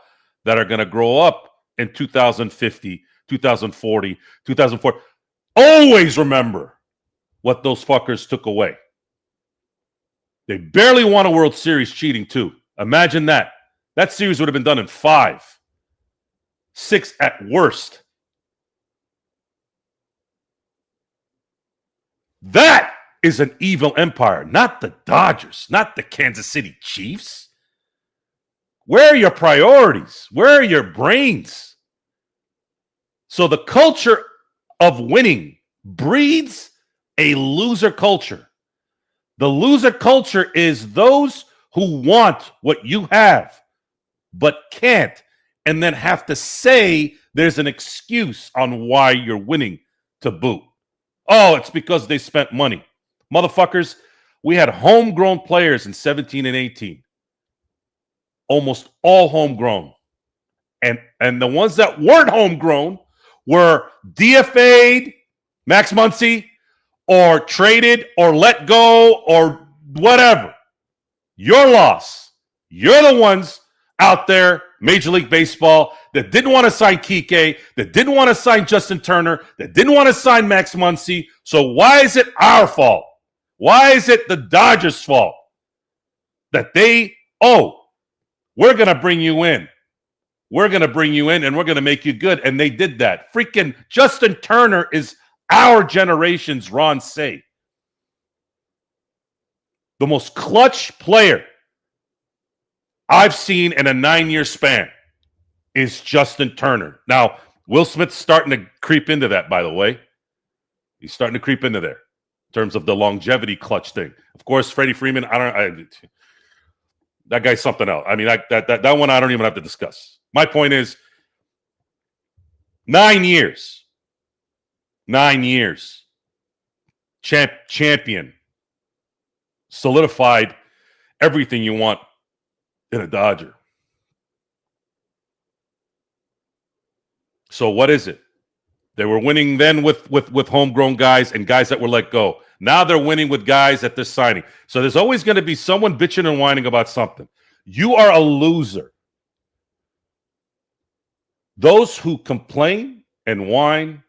that are going to grow up in 2050, 2040, 2040. Always remember what those fuckers took away. They barely won a World Series cheating too. Imagine that. That series would have been done in 5, 6 at worst. That is an evil empire, not the Dodgers, not the Kansas City Chiefs. Where are your priorities? Where are your brains? So the culture of winning breeds a loser culture. The loser culture is those who want what you have, but can't, and then have to say there's an excuse on why you're winning to boot. Oh, it's because they spent money. Motherfuckers, we had homegrown players in 17 and 18. Almost all homegrown. And the ones that weren't homegrown were DFA'd, Max Muncy, or traded or let go or whatever. Your loss. You're the ones out there, Major League Baseball, that didn't want to sign Kike, that didn't want to sign Justin Turner, that didn't want to sign Max Muncy. So why is it our fault? Why is it the Dodgers' fault that we're going to bring you in. We're going to bring you in and we're going to make you good. And they did that. Freaking Justin Turner is our generation's Ron Say. The most clutch player I've seen in a 9-year span is Justin Turner. Now, Will Smith's starting to creep into that, by the way. He's starting to creep into there. terms of the longevity clutch thing. Of course, Freddie Freeman, that guy's something else. I mean, that one I don't even have to discuss. My point is 9 years. 9 years. Champion. Solidified everything you want in a Dodger. So what is it? They were winning then with homegrown guys and guys that were let go. Now they're winning with guys that they're signing. So there's always going to be someone bitching and whining about something. You are a loser. Those who complain and whine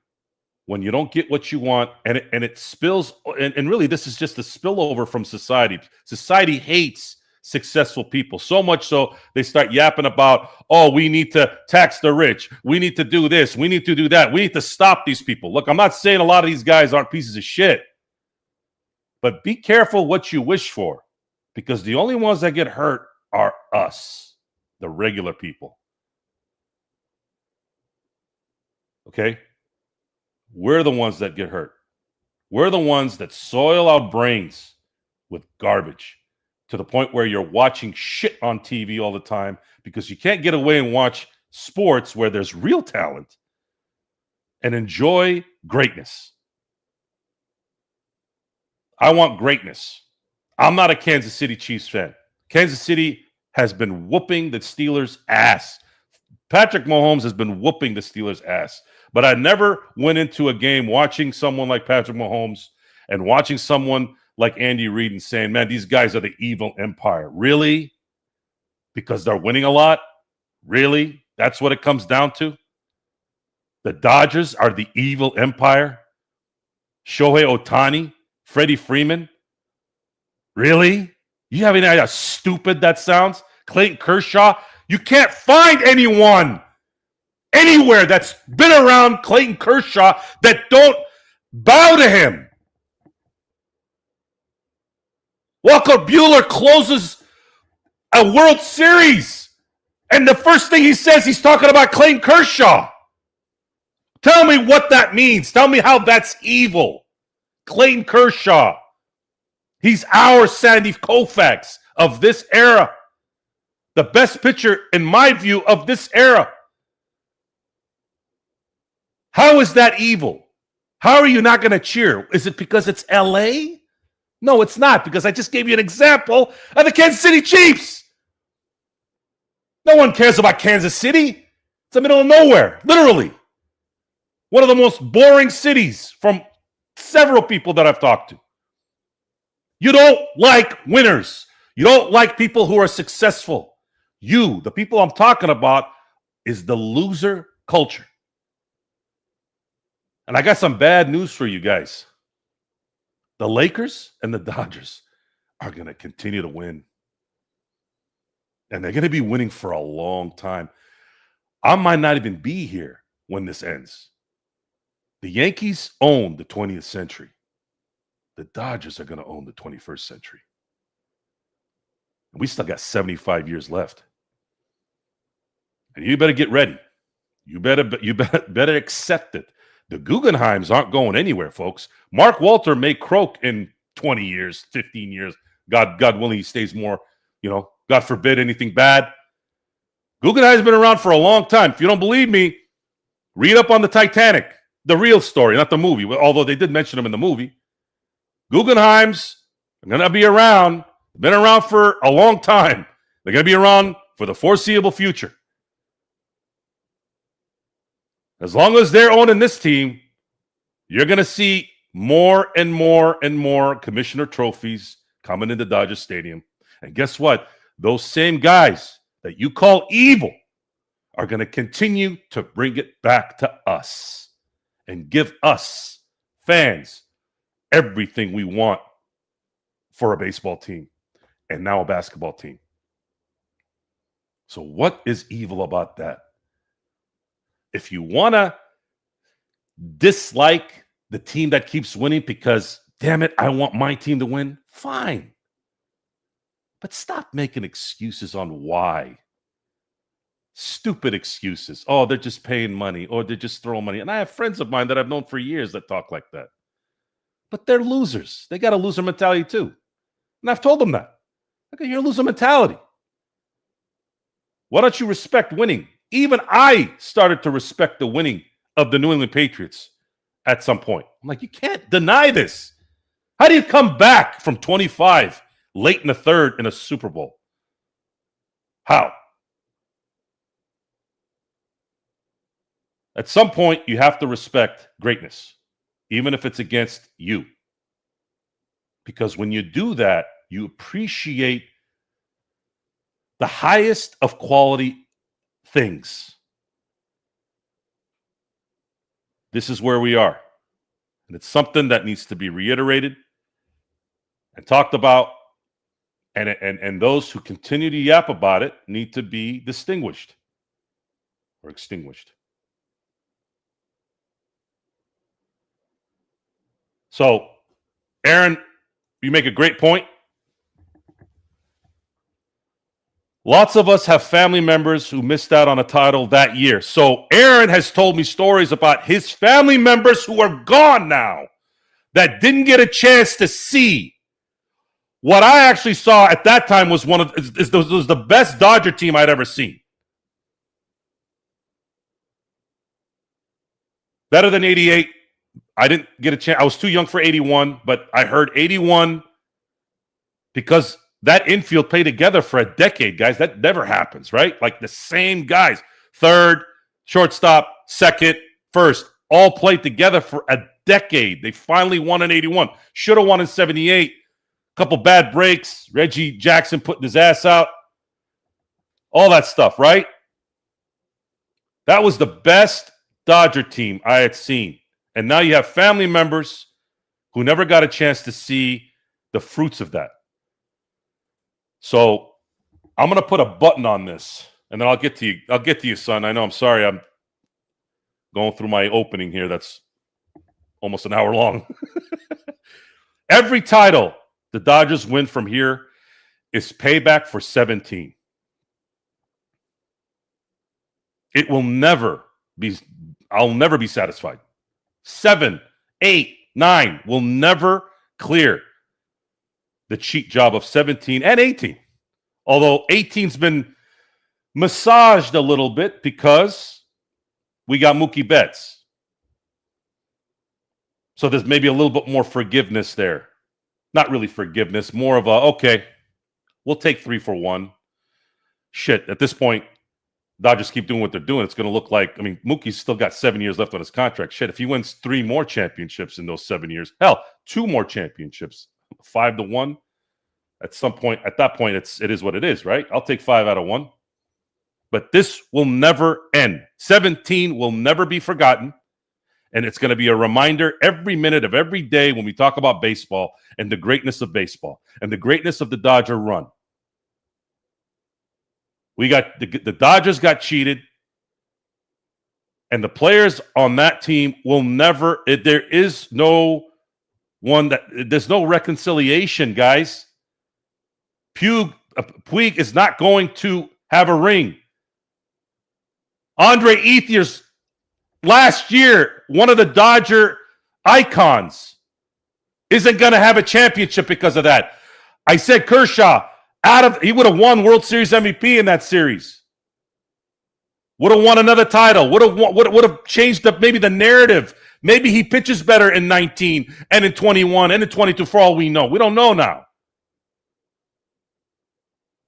when you don't get what you want, and it spills, and really this is just a spillover from society. Society hates successful people so much so they start yapping about, oh, we need to tax the rich, we need to do this, we need to do that, we need to stop these people. Look, I'm not saying a lot of these guys aren't pieces of shit, but be careful what you wish for, because the only ones that get hurt are us, the regular people. Okay? We're the ones that get hurt. We're the ones that soil our brains with garbage to the point where you're watching shit on TV all the time because you can't get away and watch sports where there's real talent and enjoy greatness. I want greatness. I'm not a Kansas City Chiefs fan. Kansas City has been whooping the Steelers' ass. Patrick Mahomes has been whooping the Steelers' ass. But I never went into a game watching someone like Patrick Mahomes and watching someone like Andy Reid and saying, man, these guys are the evil empire. Really? Because they're winning a lot? Really? That's what it comes down to? The Dodgers are the evil empire? Shohei Ohtani? Freddie Freeman? Really? You have any idea how stupid that sounds? Clayton Kershaw? You can't find anyone anywhere that's been around Clayton Kershaw that don't bow to him. Walker Buehler closes a World Series, and the first thing he says, he's talking about Clayton Kershaw. Tell me what that means. Tell me how that's evil. Clayton Kershaw. He's our Sandy Koufax of this era. The best pitcher, in my view, of this era. How is that evil? How are you not going to cheer? Is it because it's LA? No, it's not, because I just gave you an example of the Kansas City Chiefs. No one cares about Kansas City. It's the middle of nowhere, literally. One of the most boring cities from several people that I've talked to. You don't like winners. You don't like people who are successful. You, the people I'm talking about, is the loser culture. And I got some bad news for you guys. The Lakers and the Dodgers are going to continue to win. And they're going to be winning for a long time. I might not even be here when this ends. The Yankees own the 20th century. The Dodgers are going to own the 21st century. And we still got 75 years left. And you better get ready. You better accept it. The Guggenheims aren't going anywhere, folks. Mark Walter may croak in 20 years, 15 years. God willing, he stays more, God forbid anything bad. Guggenheim's been around for a long time. If you don't believe me, read up on the Titanic, the real story, not the movie, although they did mention them in the movie. Guggenheims are going to be around. They've been around for a long time. They're going to be around for the foreseeable future. As long as they're owning this team, you're going to see more and more and more commissioner trophies coming into Dodger Stadium. And guess what? Those same guys that you call evil are going to continue to bring it back to us and give us, fans, everything we want for a baseball team and now a basketball team. So what is evil about that? If you want to dislike the team that keeps winning because, damn it, I want my team to win, fine. But stop making excuses on why. Stupid excuses. Oh, they're just paying money, or they're just throwing money. And I have friends of mine that I've known for years that talk like that. but they're losers. They got a loser mentality too. And I've told them that. Okay, you're a loser mentality. Why don't you respect winning? Even I started to respect the winning of the New England Patriots at some point. I'm like, you can't deny this. How do you come back from 25 late in the third in a Super Bowl? How? At some point, you have to respect greatness, even if it's against you. Because when you do that, you appreciate the highest of quality things. This is where we are. And it's something that needs to be reiterated and talked about. And those who continue to yap about it need to be distinguished or extinguished. So, Aaron, you make a great point. Lots of us have family members who missed out on a title that year. So Aaron has told me stories about his family members who are gone now that didn't get a chance to see what I actually saw at that time was was the best Dodger team I'd ever seen. Better than 88. I didn't get a chance. I was too young for 81, but I heard 81 because that infield played together for a decade, guys. That never happens, right? Like the same guys. Third, shortstop, second, first, all played together for a decade. They finally won in 81. Should have won in 78. Couple bad breaks. Reggie Jackson putting his ass out. All that stuff, right? That was the best Dodger team I had seen. And now you have family members who never got a chance to see the fruits of that. So I'm going to put a button on this, and then I'll get to you. I'll get to you, son. I know. I'm sorry. I'm going through my opening here. That's almost an hour long. Every title the Dodgers win from here is payback for 17. It will never be. I'll never be satisfied. 7, 8, 9 will never clear the cheat job of 17 and 18. Although 18's been massaged a little bit because we got Mookie Betts. So there's maybe a little bit more forgiveness there. Not really forgiveness, more of a, okay, we'll take 3 for 1. Shit, at this point, Dodgers keep doing what they're doing. It's going to look like, I mean, Mookie's still got 7 years left on his contract. Shit, if he wins 3 more championships in those 7 years, hell, 2 more championships, 5-1. At some point, at that point, it is what it is, right? I'll take 5 out of 1. But this will never end. 17 will never be forgotten. And it's going to be a reminder every minute of every day when we talk about baseball and the greatness of baseball and the greatness of the Dodger run. We got the Dodgers got cheated, and the players on that team will never. There is no one that there's no reconciliation, guys. Puig is not going to have a ring. Andre Ethiers, last year, one of the Dodger icons, isn't going to have a championship because of that. I said Kershaw, he would have won World Series MVP in that series. Would have won another title. Would have changed maybe the narrative. Maybe he pitches better in 19 and in 21 and in 22 for all we know. We don't know now.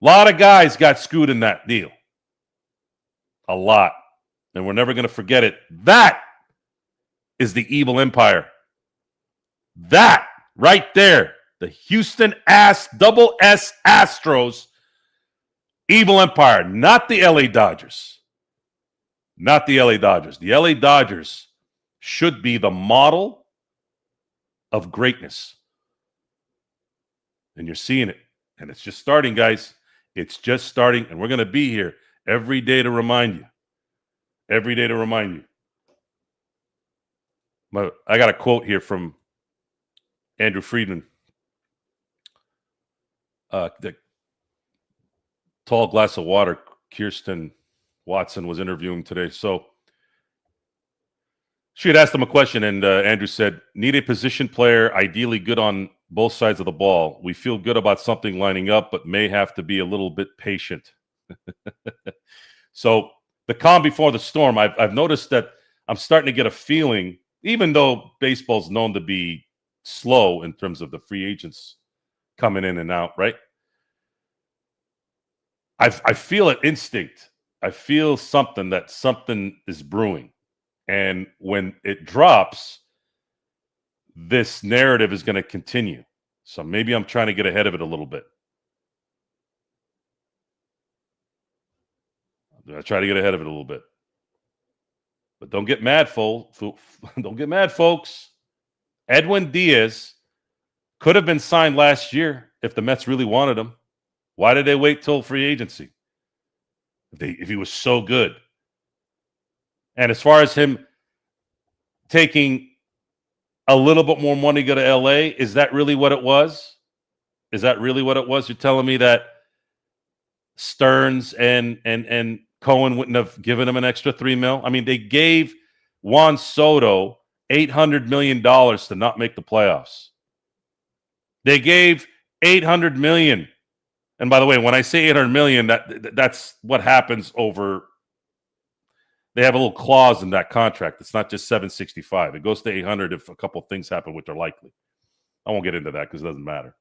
A lot of guys got screwed in that deal. A lot. And we're never going to forget it. That is the evil empire. That right there. The Houston double S Astros evil empire. Not the LA Dodgers. Not the LA Dodgers. The LA Dodgers should be the model of greatness. And you're seeing it. And it's just starting, guys. It's just starting, and we're going to be here every day to remind you. Every day to remind you. I got a quote here from Andrew Friedman. The tall glass of water, Kirsten Watson was interviewing today. So She had asked him a question, and Andrew said, need a position player, ideally good on both sides of the ball. We feel good about something lining up, but may have to be a little bit patient. So the calm before the storm, I've noticed that I'm starting to get a feeling, even though baseball's known to be slow in terms of the free agents coming in and out, right? I feel an instinct. I feel something is brewing. And when it drops, this narrative is going to continue. So maybe I'm trying to get ahead of it a little bit. I try to get ahead of it a little bit. But don't get mad, folks. Don't get mad, folks. Edwin Diaz could have been signed last year if the Mets really wanted him. Why did they wait till free agency? If he was so good. And as far as him taking a little bit more money to go to LA, is that really what it was? Is that really what it was? You're telling me that Stearns and Cohen wouldn't have given him an extra $3 million? I mean, they gave Juan Soto $800 million to not make the playoffs. They gave $800 million. And by the way, when I say $800 million, that's what happens over. They have a little clause in that contract. It's not just $765. It goes to $800 if a couple of things happen, which are likely. I won't get into that because it doesn't matter.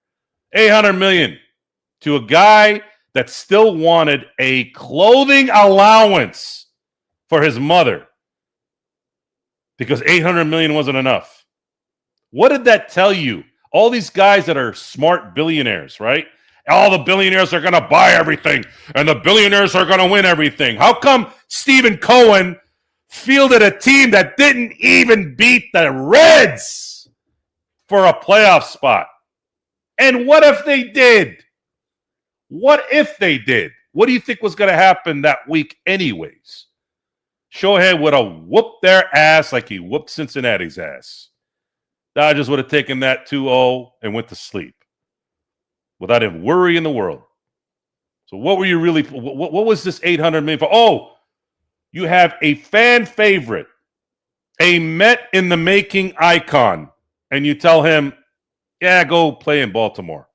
$800 million to a guy that still wanted a clothing allowance for his mother because $800 million wasn't enough. What did that tell you? All these guys that are smart billionaires, right? All the billionaires are going to buy everything, and the billionaires are going to win everything. How come Stephen Cohen fielded a team that didn't even beat the Reds for a playoff spot? And what if they did? What if they did? What do you think was going to happen that week anyways? Shohei would have whooped their ass like he whooped Cincinnati's ass. Dodgers would have taken that 2-0 and went to sleep without a worry in the world. So what were you really, what was this $800 million for? Oh, you have a fan favorite, a Met in the making icon, and you tell him, yeah, go play in Baltimore.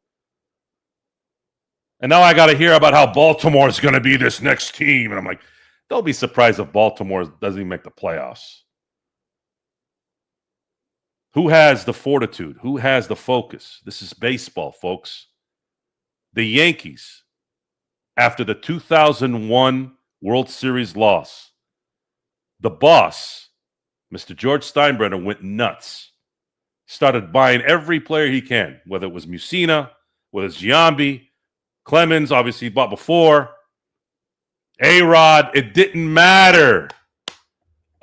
And now I got to hear about how Baltimore is going to be this next team. And I'm like, don't be surprised if Baltimore doesn't even make the playoffs. Who has the fortitude? Who has the focus? This is baseball, folks. The Yankees, after the 2001 World Series loss, the boss, Mr. George Steinbrenner, went nuts. Started buying every player he can, whether it was Mussina, whether it's Giambi, Clemens, obviously he bought before, A-Rod, it didn't matter.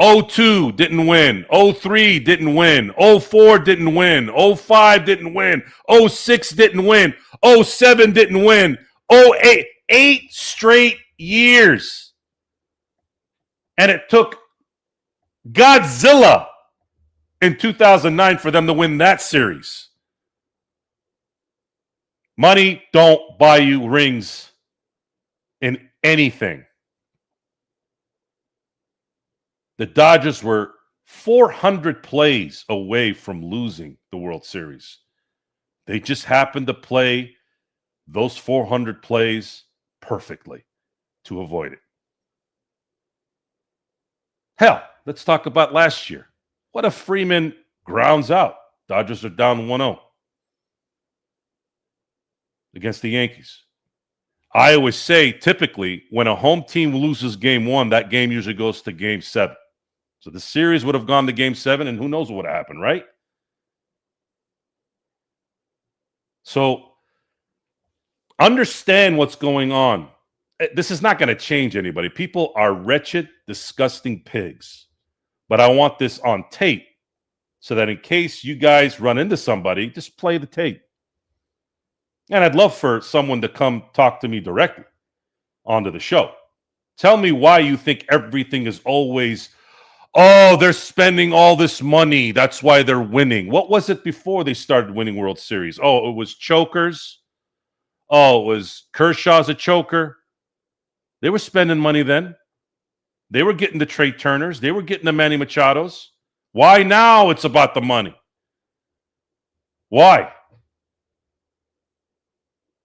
02 didn't win. 03 didn't win. 04 didn't win. 05 didn't win. 06 didn't win. 07 didn't win. 08, 8 straight years. And it took Godzilla in 2009 for them to win that series. Money don't buy you rings in anything. The Dodgers were 400 plays away from losing the World Series. They just happened to play those 400 plays perfectly to avoid it. Hell, let's talk about last year. What if Freeman grounds out? Dodgers are down 1-0 against the Yankees. I always say, typically, when a home team loses game 1, that game usually goes to game 7. So the series would have gone to game 7, and who knows what would have happened, right? So understand what's going on. This is not going to change anybody. People are wretched, disgusting pigs. But I want this on tape so that in case you guys run into somebody, just play the tape. And I'd love for someone to come talk to me directly onto the show. Tell me why you think everything is always, oh, they're spending all this money. That's why they're winning. What was it before they started winning World Series? Oh, it was chokers. Oh, it was Kershaw's a choker. They were spending money then. They were getting the Trey Turners. They were getting the Manny Machados. Why now it's about the money? Why?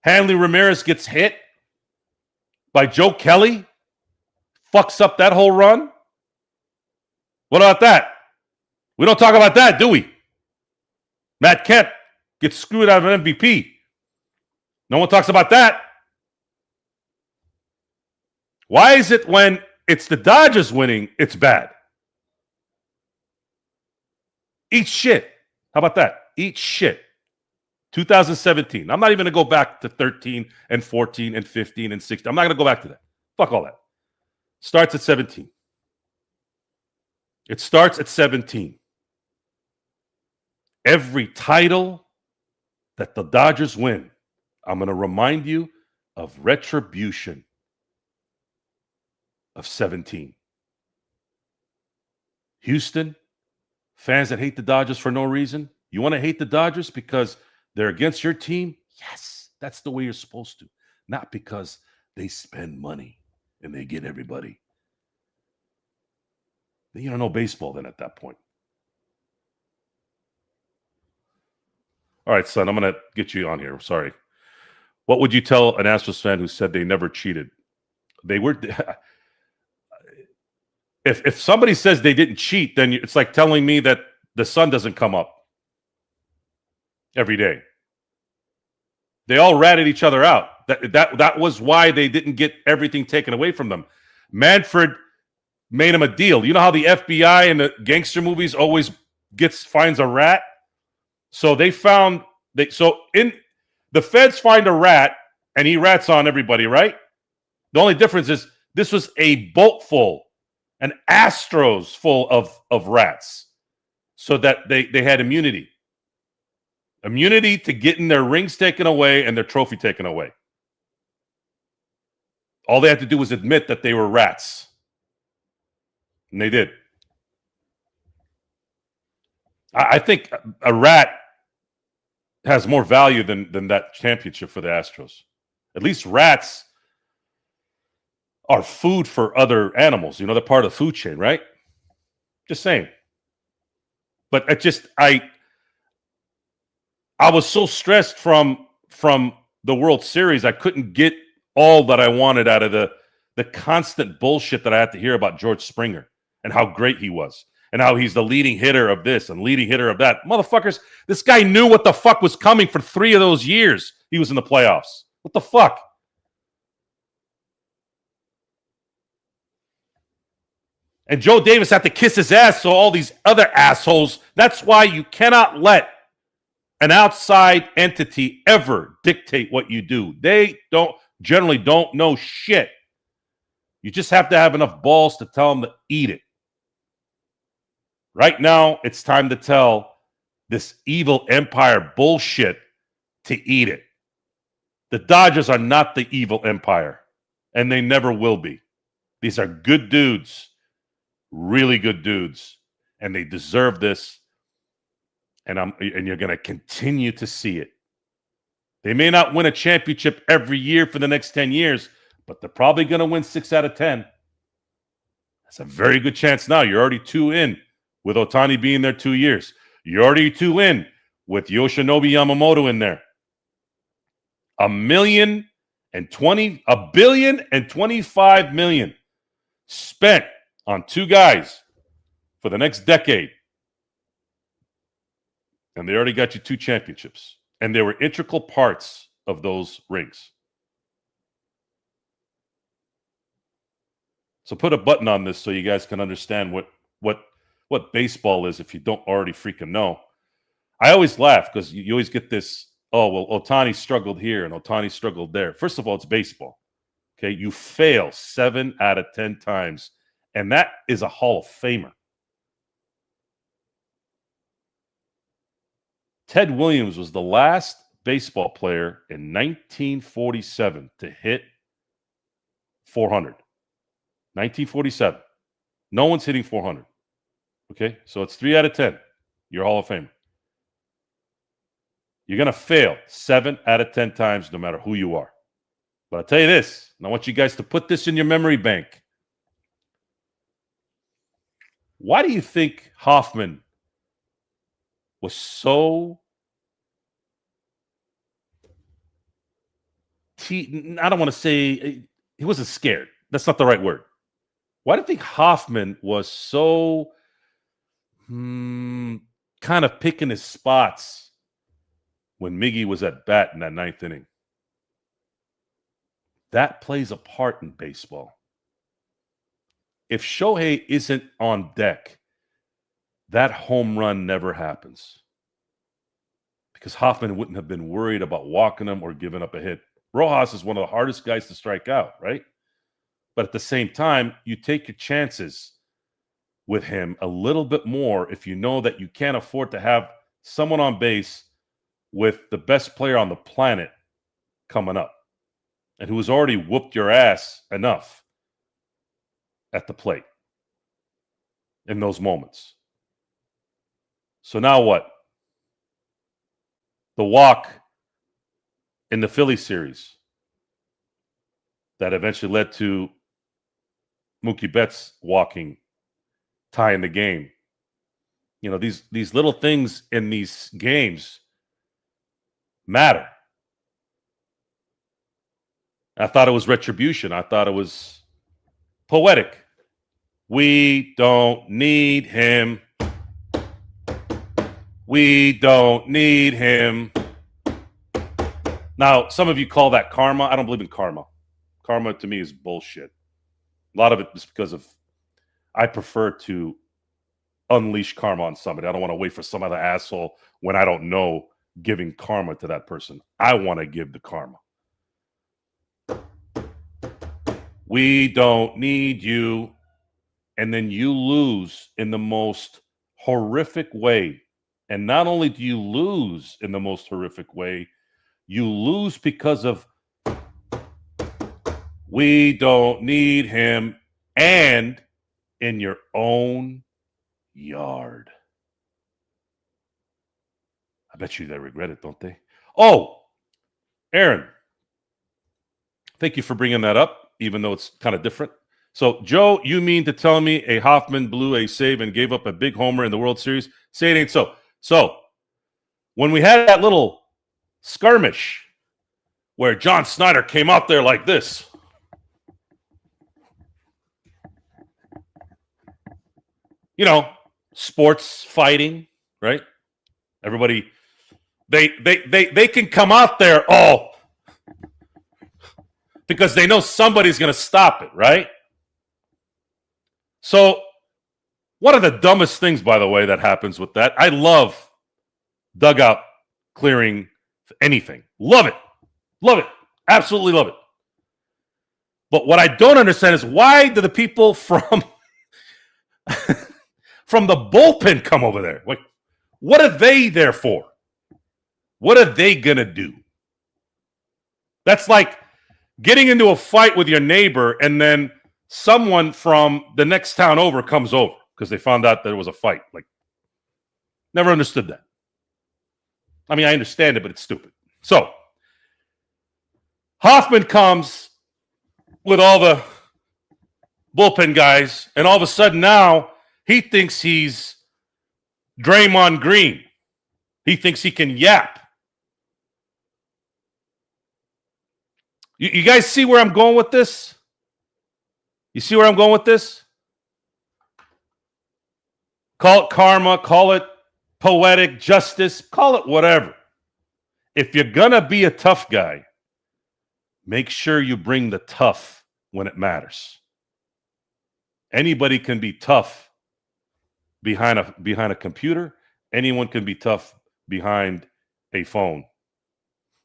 Hanley Ramirez gets hit by Joe Kelly, fucks up that whole run. What about that? We don't talk about that, do we? Matt Kemp gets screwed out of an MVP. No one talks about that. Why is it when it's the Dodgers winning, it's bad? Eat shit. How about that? Eat shit. 2017. I'm not even going to go back to 13 and 14 and 15 and 16. I'm not going to go back to that. Fuck all that. Starts at 17. It starts at 17. Every title that the Dodgers win, I'm going to remind you of retribution of 17. Houston, fans that hate the Dodgers for no reason, you want to hate the Dodgers because they're against your team? Yes, that's the way you're supposed to. Not because they spend money and they get everybody. Then you don't know baseball then at that point. All right, son, I'm going to get you on here. Sorry. What would you tell an Astros fan who said they never cheated? They were... If somebody says they didn't cheat, then it's like telling me that the sun doesn't come up every day. They all ratted each other out. That was why they didn't get everything taken away from them. Manfred made him a deal. You know how the FBI and the gangster movies always finds a rat? So the feds find a rat and he rats on everybody, right? The only difference is this was a boat full, an Astros full of rats, so that they had immunity. Immunity to getting their rings taken away and their trophy taken away. All they had to do was admit that they were rats. And they did. I think a rat has more value than that championship for the Astros. At least rats are food for other animals. You know, they're part of the food chain, right? Just saying. But I was so stressed from the World Series, I couldn't get all that I wanted out of the constant bullshit that I had to hear about George Springer and how great he was and how he's the leading hitter of this and leading hitter of that. Motherfuckers, this guy knew what the fuck was coming for 3 of those years he was in the playoffs. What the fuck? And Joe Davis had to kiss his ass, so all these other assholes. That's why you cannot let an outside entity ever dictate what you do. They generally don't know shit. You just have to have enough balls to tell them to eat it. Right now, it's time to tell this evil empire bullshit to eat it. The Dodgers are not the evil empire, and they never will be. These are good dudes. Really good dudes, and they deserve this. And you're going to continue to see it. They may not win a championship every year for the next 10 years, but they're probably going to win 6 out of 10. That's a very good chance now. You're already 2 in with Ohtani being there 2 years. You're already 2 in with Yoshinobu Yamamoto in there. $1.025 billion spent on 2 guys for the next decade. And they already got you 2 championships. And they were integral parts of those rings. So put a button on this so you guys can understand what baseball is if you don't already freaking know. I always laugh because you always get this, oh, well, Ohtani struggled here and Ohtani struggled there. First of all, it's baseball. Okay, you fail 7 out of 10 times. And that is a Hall of Famer. Ted Williams was the last baseball player in 1947 to hit 400. 1947. No one's hitting 400. Okay, so it's 3 out of 10. You're a Hall of Famer. You're going to fail 7 out of 10 times no matter who you are. But I'll tell you this, and I want you guys to put this in your memory bank. Why do you think Hoffman was so I don't want to say he wasn't scared. That's not the right word. Why do you think Hoffman was so kind of picking his spots when Miggy was at bat in that ninth inning? That plays a part in baseball. If Shohei isn't on deck, that home run never happens. Because Hoffman wouldn't have been worried about walking him or giving up a hit. Rojas is one of the hardest guys to strike out, right? But at the same time, you take your chances with him a little bit more if you know that you can't afford to have someone on base with the best player on the planet coming up and who has already whooped your ass enough at the plate in those moments. So now what? The walk in the Philly series that eventually led to Mookie Betts walking, tying the game. You know, these little things in these games matter. I thought it was retribution. I thought it was poetic. We don't need him. We don't need him. Now, some of you call that karma. I don't believe in karma. Karma to me is bullshit. A lot of it is because of I prefer to unleash karma on somebody. I don't want to wait for some other asshole when I don't know giving karma to that person. I want to give the karma. We don't need you. And then you lose in the most horrific way. And not only do you lose in the most horrific way, you lose because of we don't need him and in your own yard. I bet you they regret it, don't they? Oh, Aaron, thank you for bringing that up, even though it's kind of different. So, Joe, you mean to tell me a Hoffman blew a save and gave up a big homer in the World Series? Say it ain't so. So, when we had that little skirmish where John Snyder came out there like this, you know, sports fighting, right? Everybody, they can come out there because they know somebody's going to stop it, right? So, one of the dumbest things, by the way, that happens with that, I love dugout clearing anything. Love it. Love it. Absolutely love it. But what I don't understand is why do the people from from the bullpen come over there? Like, what are they there for? What are they going to do? That's like getting into a fight with your neighbor and then someone from the next town over comes over because they found out there was a fight. Like, never understood that. I mean, I understand it, but it's stupid. So, Hoffman comes with all the bullpen guys, and all of a sudden now he thinks he's Draymond Green. He thinks he can yap. You guys see where I'm going with this? You see where I'm going with this? Call it karma, call it poetic justice, call it whatever. If you're going to be a tough guy, make sure you bring the tough when it matters. Anybody can be tough behind a computer. Anyone can be tough behind a phone.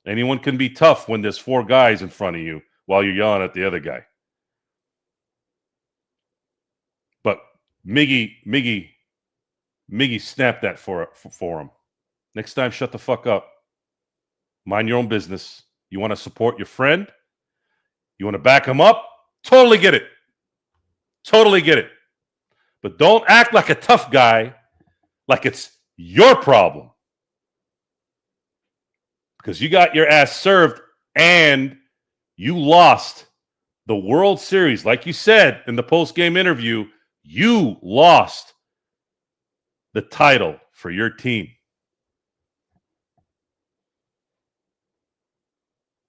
Anyone can be tough when there's 4 guys in front of you while you're yelling at the other guy. But Miggy snapped that for him. Next time, shut the fuck up. Mind your own business. You want to support your friend? You want to back him up? Totally get it. Totally get it. But don't act like a tough guy like it's your problem. Because you got your ass served and you lost the World Series. Like you said in the post-game interview, you lost the title for your team.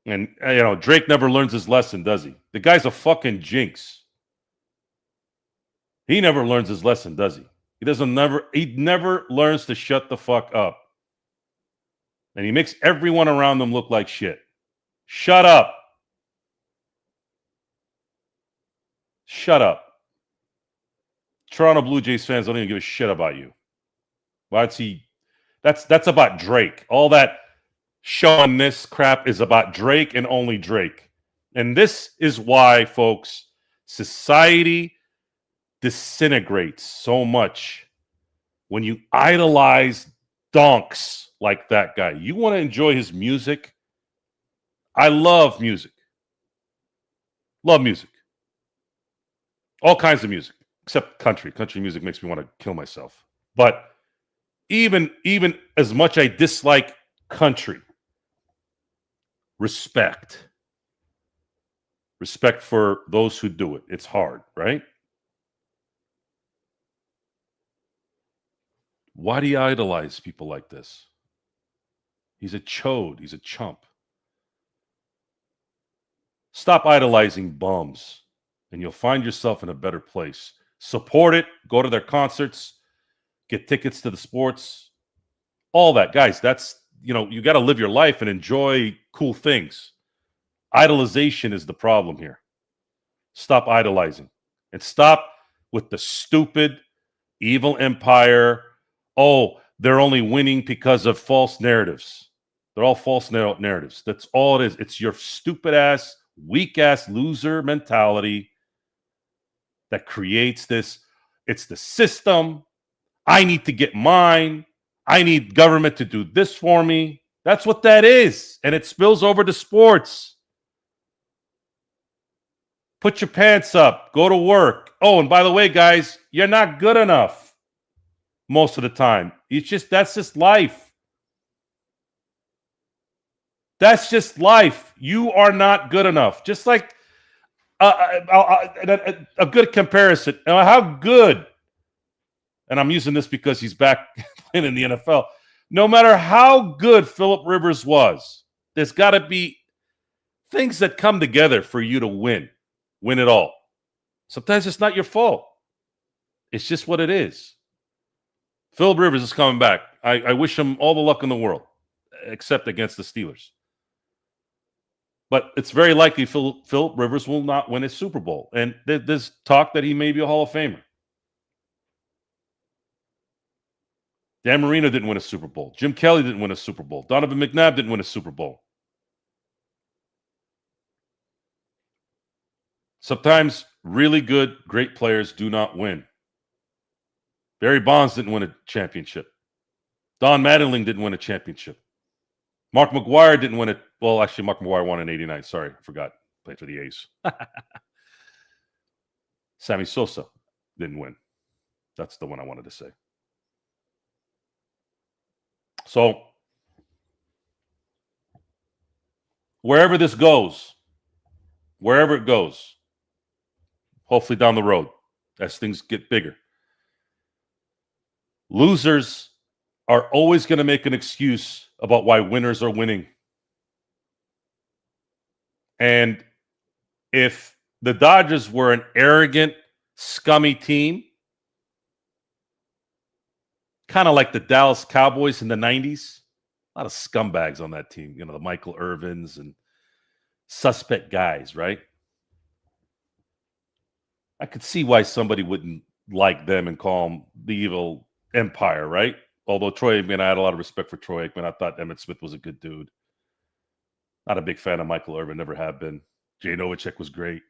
And, Drake never learns his lesson, does he? The guy's a fucking jinx. He never learns his lesson, does he? He never learns to shut the fuck up. And he makes everyone around them look like shit. Shut up. Shut up. Toronto Blue Jays fans don't even give a shit about you. That's about Drake. All that showing this crap is about Drake and only Drake. And this is why, folks, society disintegrates so much when you idolize donks like that guy. You want to enjoy his music? I love music. Love music. All kinds of music, except country. Country music makes me want to kill myself. But even as much I dislike country, respect for those who do it. It's hard, right? Why do you idolize people like this? He's a chode. He's a chump. Stop idolizing bums, and you'll find yourself in a better place. Support it. Go to their concerts. Get tickets to the sports. All that. Guys, that's, you got to live your life and enjoy cool things. Idolization is the problem here. Stop idolizing. And stop with the stupid, evil empire. Oh, they're only winning because of false narratives. They're all false narratives. That's all it is. It's your stupid ass, weak ass loser mentality that creates this. It's the system. I need to get mine. I need government to do this for me. That's what that is. And it spills over to sports. Put your pants up. Go to work. Oh, and by the way, guys, you're not good enough most of the time. That's just life. That's just life. You are not good enough. Just like a good comparison. How good, and I'm using this because he's back playing in the NFL. No matter how good Phillip Rivers was, there's got to be things that come together for you to win it all. Sometimes it's not your fault. It's just what it is. Phillip Rivers is coming back. I wish him all the luck in the world, except against the Steelers. But it's very likely Phillip Rivers will not win a Super Bowl. And there's talk that he may be a Hall of Famer. Dan Marino didn't win a Super Bowl. Jim Kelly didn't win a Super Bowl. Donovan McNabb didn't win a Super Bowl. Sometimes really good, great players do not win. Barry Bonds didn't win a championship. Don Mattingly didn't win a championship. Mark McGwire didn't win it. Well, actually, Mark McGwire won in '89. Sorry, I forgot. Played for the A's. Sammy Sosa didn't win. That's the one I wanted to say. So, wherever it goes, hopefully down the road, as things get bigger, losers are always going to make an excuse about why winners are winning. And if the Dodgers were an arrogant, scummy team, kind of like the Dallas Cowboys in the 90s, a lot of scumbags on that team, the Michael Irvins and suspect guys, right? I could see why somebody wouldn't like them and call them the evil empire, right? Although Troy Aikman, I had a lot of respect for Troy Aikman. I thought Emmitt Smith was a good dude. Not a big fan of Michael Irvin, never have been. Jay Novacek was great.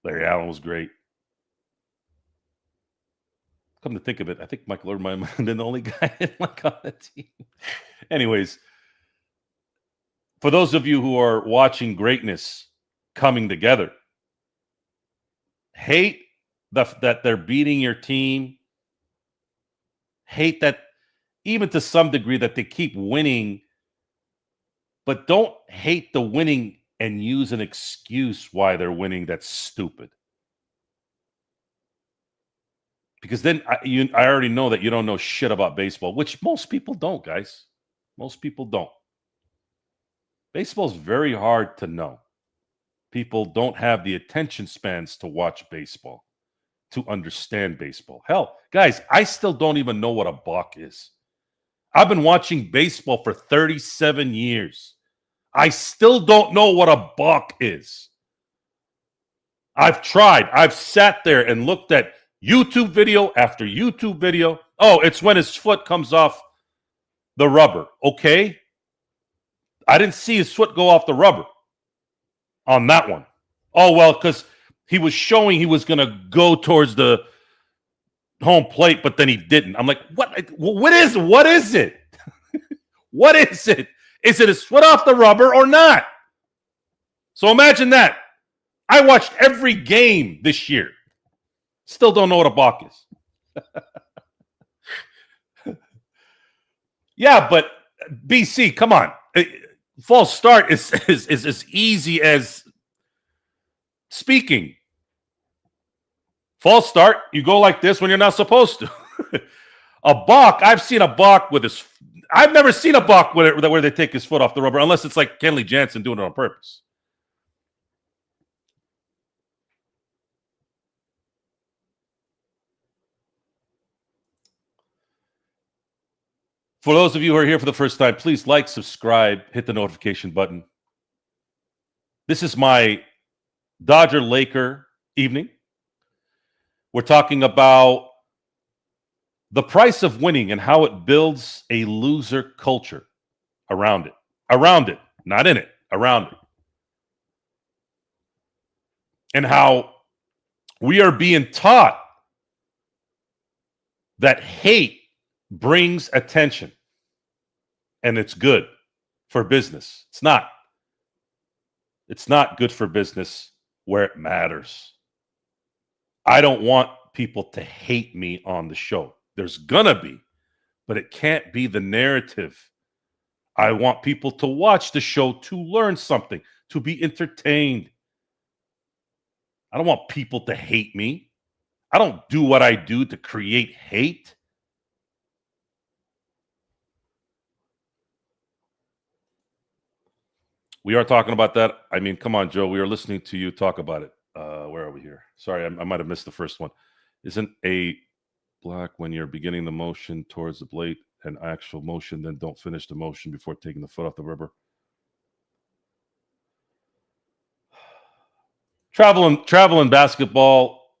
Larry Allen was great. Come to think of it, I think Michael Irvin might have been the only guy on the team. Anyways, for those of you who are watching greatness coming together, hate that they're beating your team. Hate that, even to some degree, that they keep winning. But don't hate the winning and use an excuse why they're winning. That's stupid. Because then I already know that you don't know shit about baseball, which most people don't, guys. Most people don't. Baseball is very hard to know. People don't have the attention spans to watch baseball, to understand baseball. Hell, guys, I still don't even know what a balk is. I've been watching baseball for 37 years. I still don't know what a balk is. I've tried. I've sat there and looked at YouTube video after YouTube video. Oh, it's when his foot comes off the rubber. Okay. I didn't see his foot go off the rubber on that one. Oh, well, because he was showing he was going to go towards the home plate, but then he didn't. I'm like, what is it? What is it? What is it? Is it his foot off the rubber or not? So imagine that. I watched every game this year. Still don't know what a balk is. Yeah, but BC, come on. False start is as easy as speaking. False start, you go like this when you're not supposed to. A balk, I've seen a balk with his. I've never seen a balk where they take his foot off the rubber, unless it's like Kenley Jansen doing it on purpose. For those of you who are here for the first time, please like, subscribe, hit the notification button. This is my Dodger Laker evening. We're talking about the price of winning and how it builds a loser culture around it. Around it, not in it, around it. And how we are being taught that hate brings attention and it's good for business. It's not. It's not good for business where it matters. I don't want people to hate me on the show. There's gonna be, but it can't be the narrative. I want people to watch the show to learn something, to be entertained. I don't want people to hate me. I don't do what I do to create hate. We are talking about that. I mean, come on, Joe. We are listening to you talk about it. Where are we here? Sorry, I might have missed the first one. Isn't a block when you're beginning the motion towards the blade an actual motion, then don't finish the motion before taking the foot off the rubber? Traveling basketball.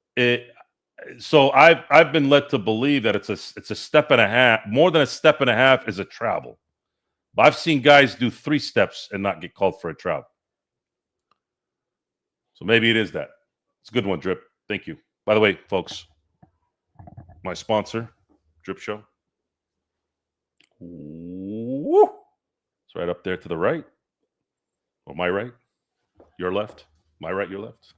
So I've been led to believe that it's a step and a half. More than a step and a half is a travel. But I've seen guys do 3 steps and not get called for a travel. So maybe it is that. It's a good one, Drip. Thank you. By the way, folks, my sponsor, Drip Show. Woo! It's right up there to the right. Or my right, your left. My right, your left.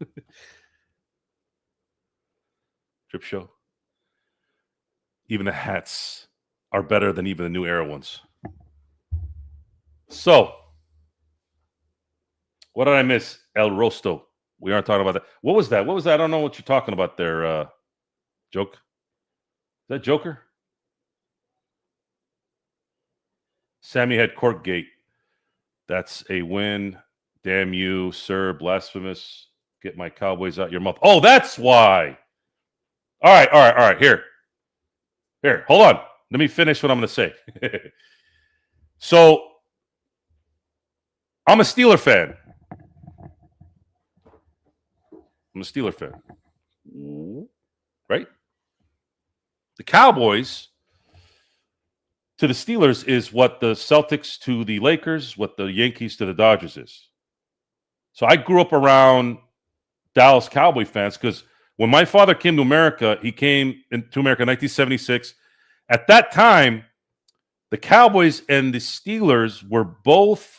Drip Show. Even the hats are better than even the New Era ones. So, what did I miss? El Rosto. We aren't talking about that. What was that? What was that? I don't know what you're talking about there, Joke. Is that Joker? Sammy had Cork Gate. That's a win. Damn you, sir. Blasphemous. Get my Cowboys out your mouth. Oh, that's why. All right. Here, hold on. Let me finish what I'm going to say. So, I'm a Steeler fan. Right? The Cowboys to the Steelers is what the Celtics to the Lakers, what the Yankees to the Dodgers is. So I grew up around Dallas Cowboy fans because when my father came to America, he came to America in 1976. At that time, the Cowboys and the Steelers were both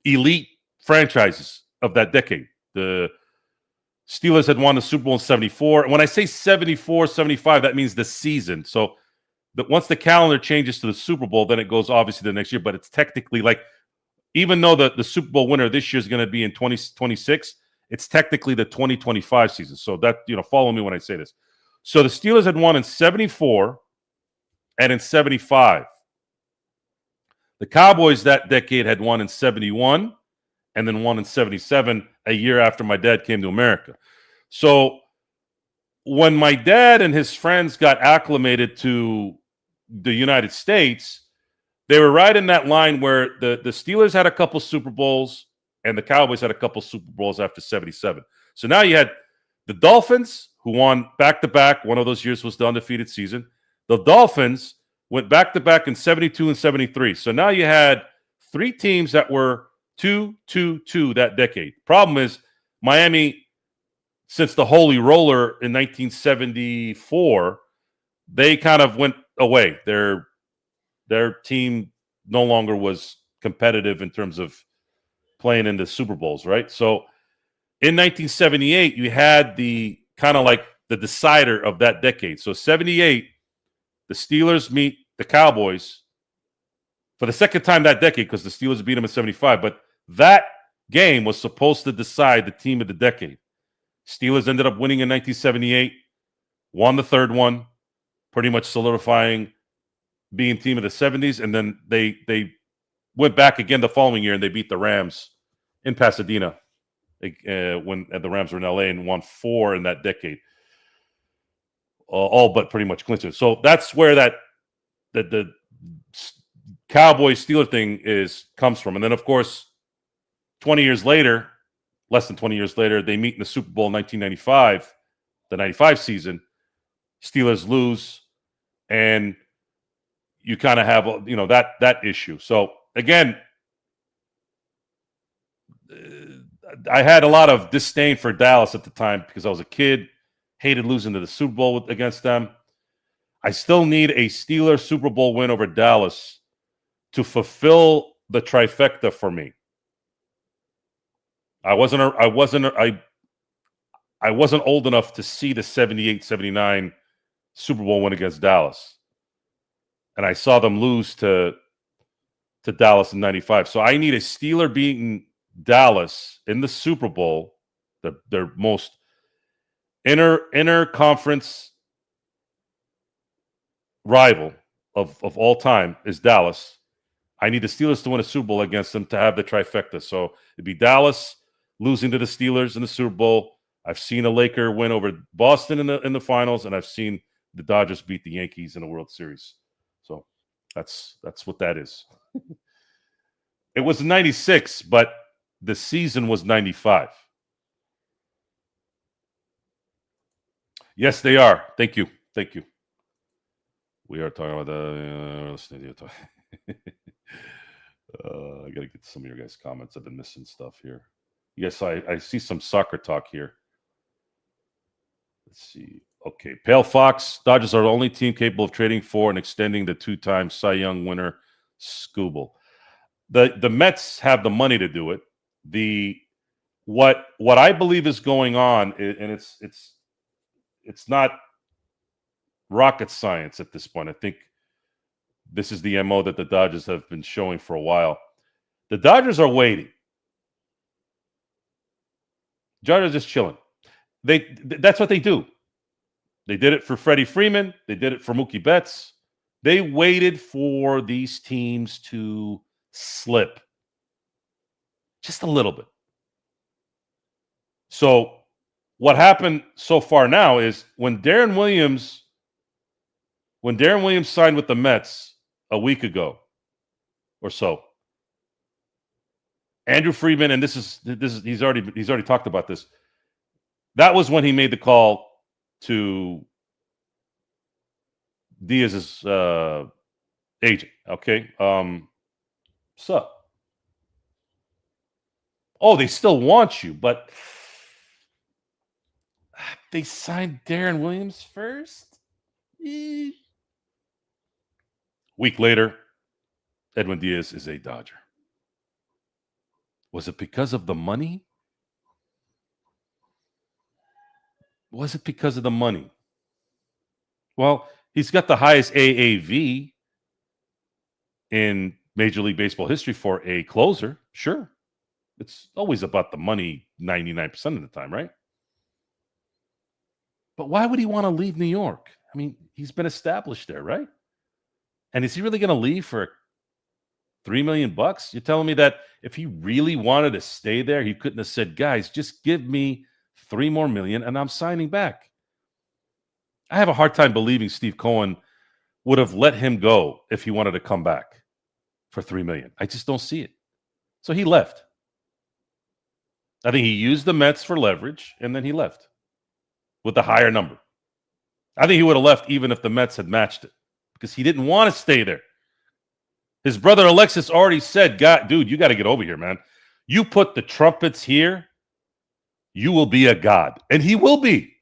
elite franchises of that decade. The Steelers had won the Super Bowl in 74. And when I say 74, 75, that means the season. So once the calendar changes to the Super Bowl, then it goes obviously the next year. But it's technically like, even though the Super Bowl winner this year is going to be in 2026, it's technically the 2025 season. So that, follow me when I say this. So the Steelers had won in 74 and in 75. The Cowboys that decade had won in 71 and then won in 77, a year after my dad came to America. So when my dad and his friends got acclimated to the United States, they were right in that line where the Steelers had a couple Super Bowls and the Cowboys had a couple Super Bowls after 77. So now you had the Dolphins, who won back-to-back. One of those years was the undefeated season. The Dolphins went back-to-back in 72 and 73. So now you had three teams that were 2-2-2 that decade. Problem is, Miami, since the Holy Roller in 1974, they kind of went away. Their team no longer was competitive in terms of playing in the Super Bowls, right? So in 1978, you had the kind of like the decider of that decade. So 78, the Steelers meet the Cowboys for the second time that decade because the Steelers beat them in 75. But that game was supposed to decide the team of the decade. Steelers ended up winning in 1978, won the third one, pretty much solidifying being team of the 70s. And then they went back again the following year and they beat the Rams in Pasadena when the Rams were in LA and won 4 in that decade. All but pretty much clinched it. So that's where the Cowboys-Steeler thing comes from. And then, of course, 20 years later, less than 20 years later, they meet in the Super Bowl in 1995, the 95 season. Steelers lose, and you kind of have, that issue. So, again, I had a lot of disdain for Dallas at the time because I was a kid, hated losing to the Super Bowl against them. I still need a Steelers Super Bowl win over Dallas to fulfill the trifecta for me. I wasn't old enough to see the 78-79 Super Bowl win against Dallas. And I saw them lose to Dallas in 95. So I need a Steeler beating Dallas in the Super Bowl, their most inner conference rival of all time is Dallas. I need the Steelers to win a Super Bowl against them to have the trifecta. So it'd be Dallas losing to the Steelers in the Super Bowl. I've seen a Laker win over Boston in the finals, and I've seen the Dodgers beat the Yankees in the World Series. So that's what that is. It was 96, but the season was 95. Yes, they are. Thank you. We are talking about the. I got to get some of your guys' comments. I've been missing stuff here. Yes, I see some soccer talk here. Let's see. Okay, Pale Fox. Dodgers are the only team capable of trading for and extending the 2-time Cy Young winner, Skubal. The Mets have the money to do it. What I believe is going on, and it's not rocket science at this point. I think this is the MO that the Dodgers have been showing for a while. The Dodgers are waiting. Dodgers are just chilling. That's what they do. They did it for Freddie Freeman. They did it for Mookie Betts. They waited for these teams to slip just a little bit. So what happened so far now is when Darren Williams signed with the Mets a week ago or so, Andrew Friedman, and this is he's already talked about this. That was when he made the call to Diaz's agent. Okay, so they still want you, but they signed Darren Williams first. Week later, Edwin Diaz is a Dodger. Was it because of the money? Was it because of the money? Well, he's got the highest AAV in Major League Baseball history for a closer. Sure. It's always about the money 99% of the time, right? But why would he want to leave New York? I mean, he's been established there, right? And is he really going to leave for $3 million? You're telling me that if he really wanted to stay there, he couldn't have said, guys, just give me $3 more million and I'm signing back. I have a hard time believing Steve Cohen would have let him go if he wanted to come back for $3 million. I just don't see it. So he left. I think he used the Mets for leverage and then he left with the higher number. I think he would have left even if the Mets had matched it because he didn't want to stay there. His brother Alexis already said, God, dude, you got to get over here, man. You put the trumpets here, you will be a god. And he will be.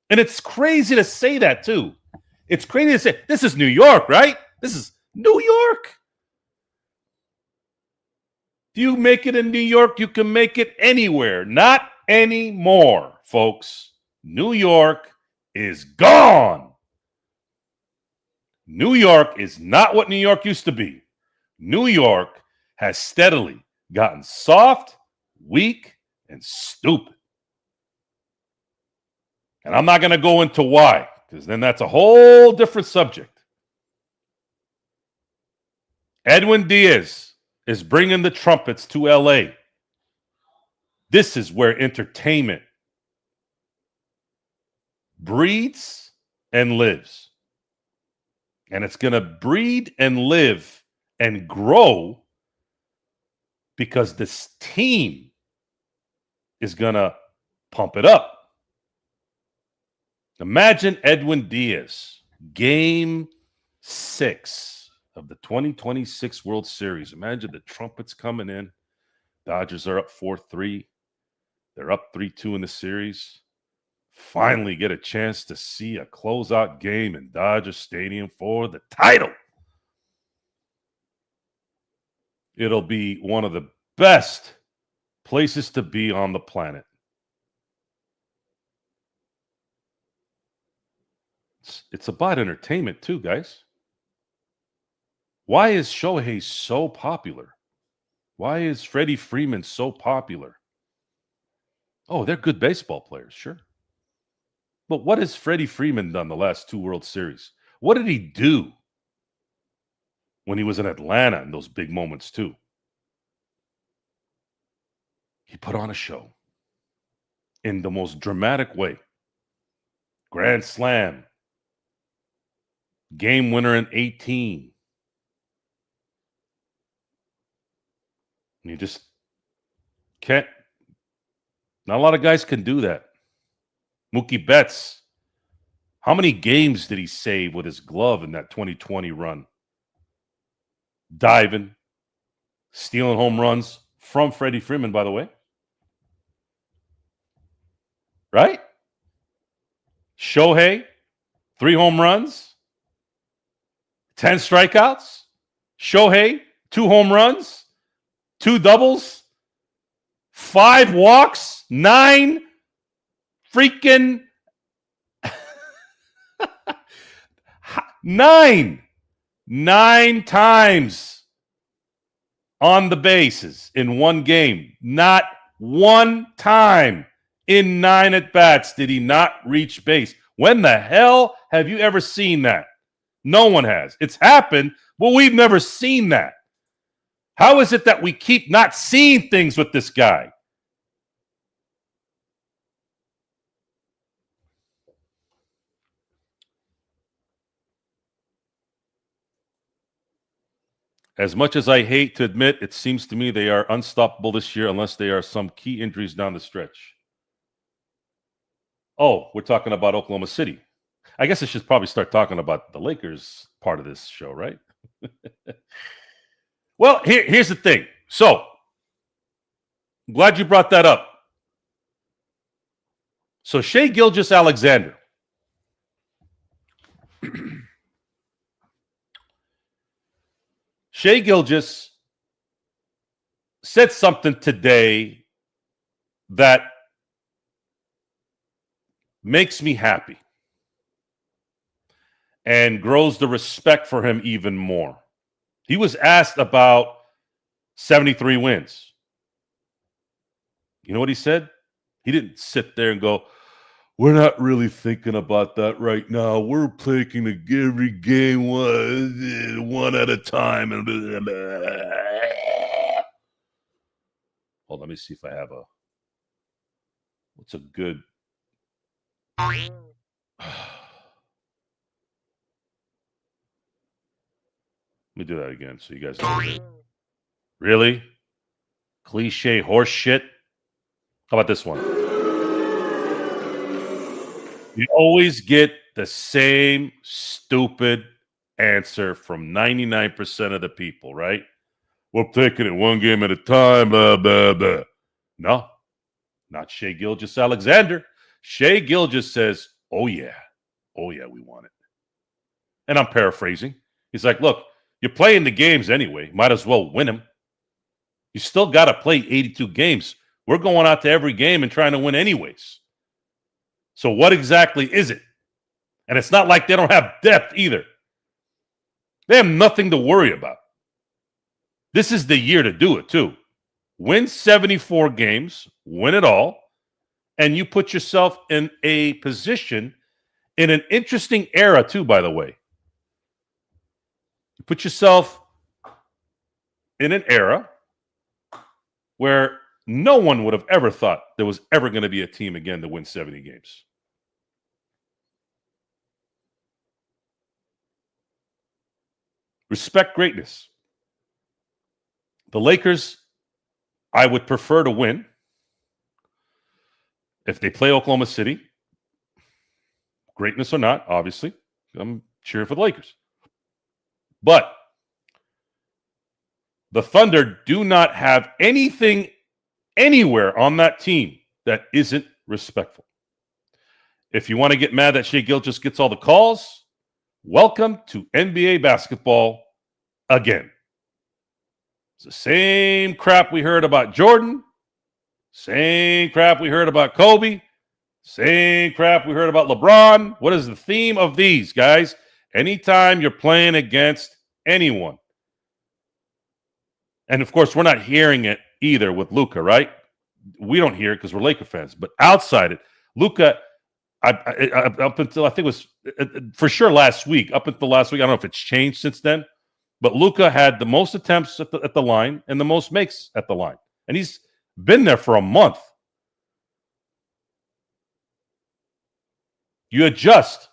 And it's crazy to say that, too. It's crazy to say, this is New York, right? This is New York. If you make it in New York, you can make it anywhere. Not anymore, folks. New York is gone. New York is not what New York used to be. New York has steadily gotten soft, weak, and stupid. And I'm not going to go into why, because then that's a whole different subject. Edwin Diaz is bringing the trumpets to LA. This is where entertainment breeds and lives. And it's going to breed and live and grow because this team is going to pump it up. Imagine Edwin Diaz, Game 6 of the 2026 World Series. Imagine the trumpets coming in. Dodgers are up 4-3. They're up 3-2 in the series. Finally get a chance to see a closeout game in Dodger Stadium for the title. It'll be one of the best places to be on the planet. It's about entertainment too, guys. Why is Shohei so popular? Why is Freddie Freeman so popular? Oh, they're good baseball players, sure. But what has Freddie Freeman done the last 2 World Series? What did he do when he was in Atlanta in those big moments too? He put on a show in the most dramatic way. Grand slam. Game winner in 18. You just can't. Not a lot of guys can do that. Mookie Betts. How many games did he save with his glove in that 2020 run? Diving, stealing home runs from Freddie Freeman, by the way. Right? Shohei, 3 home runs, 10 strikeouts. Shohei, 2 home runs, 2 doubles, 5 walks, 9 freaking 9 times on the bases in one game. Not one time in 9 at-bats did he not reach base. When the hell have you ever seen that? No one has. It's happened, but we've never seen that. How is it that we keep not seeing things with this guy? As much as I hate to admit, it seems to me they are unstoppable this year unless there are some key injuries down the stretch. Oh, we're talking about Oklahoma City. I guess I should probably start talking about the Lakers part of this show, right? Well, here's the thing. So, I'm glad you brought that up. So, Shai Gilgeous-Alexander. Shai Gilgeous said something today that makes me happy and grows the respect for him even more. He was asked about 73 wins. You know what he said? He didn't sit there and go, we're not really thinking about that right now. We're taking every game one at a time. And hold on, let me see if I have what's a good. Let me do that again so you guys know. Really? Cliche horse shit? How about this one? You always get the same stupid answer from 99% of the people, right? We're taking it one game at a time, blah, blah, blah. No, not Shea Gilgeous-Alexander. Shea Gilgeous says, oh, yeah, we want it. And I'm paraphrasing. He's like, look, you're playing the games anyway. Might as well win them. You still got to play 82 games. We're going out to every game and trying to win anyways. So what exactly is it? And it's not like they don't have depth either. They have nothing to worry about. This is the year to do it, too. Win 74 games, win it all, and you put yourself in a position in an interesting era, too, by the way. You put yourself in an era where no one would have ever thought there was ever going to be a team again to win 70 games. Respect greatness. The Lakers, I would prefer to win if they play Oklahoma City. Greatness or not, obviously. I'm cheering for the Lakers. But the Thunder do not have anything anywhere on that team that isn't respectful. If you want to get mad that Shea Gilgeous gets all the calls, welcome to NBA basketball again. It's the same crap we heard about Jordan, same crap we heard about Kobe, same crap we heard about LeBron. What is the theme of these, guys? Anytime you're playing against anyone. And, of course, we're not hearing it either with Luka, right? We don't hear it because we're Laker fans. But outside it, Luka, up until I think it was for sure last week, up until last week, I don't know if it's changed since then, but Luka had the most attempts at the line and the most makes at the line. And he's been there for a month. You adjust.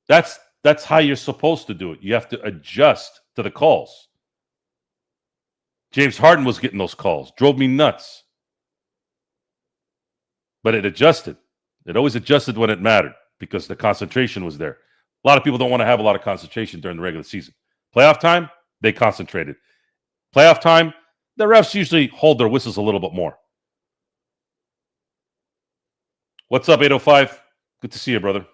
That's how you're supposed to do it. You have to adjust to the calls. James Harden was getting those calls. Drove me nuts. But it adjusted. It always adjusted when it mattered because the concentration was there. A lot of people don't want to have a lot of concentration during the regular season. Playoff time, they concentrated. Playoff time, the refs usually hold their whistles a little bit more. What's up, 805? Good to see you, brother.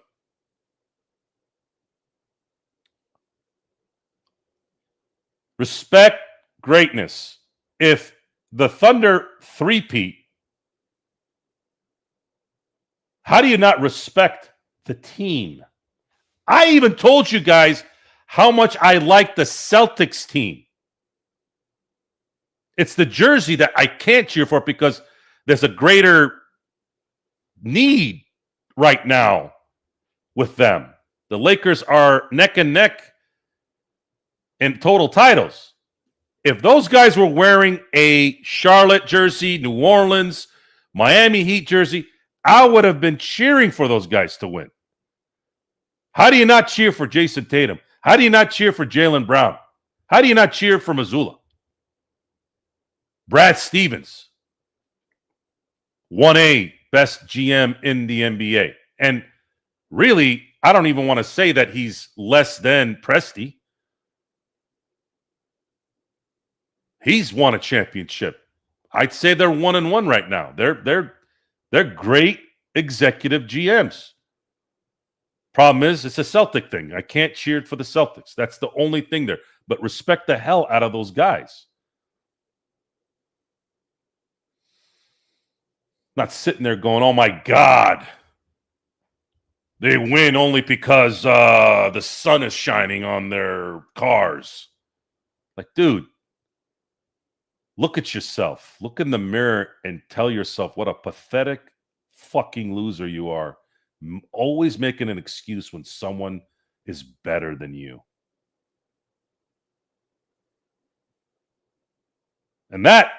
Respect greatness. If the Thunder three-peat, how do you not respect the team? I even told you guys how much I like the Celtics team. It's the jersey that I can't cheer for because there's a greater need right now with them. The Lakers are neck and neck in total titles. If those guys were wearing a Charlotte jersey, New Orleans, Miami Heat jersey, I would have been cheering for those guys to win. How do you not cheer for Jason Tatum? How do you not cheer for Jaylen Brown? How do you not cheer for Mazzulla? Brad Stevens, 1A, best GM in the NBA. And really, I don't even want to say that he's less than Presti. He's won a championship. I'd say they're 1-1 right now. They're great executive GMs. Problem is, it's a Celtic thing. I can't cheer for the Celtics. That's the only thing there. But respect the hell out of those guys. Not sitting there going, oh my God. They win only because the sun is shining on their cars. Like, dude, look at yourself. Look in the mirror and tell yourself what a pathetic fucking loser you are. Always making an excuse when someone is better than you. And that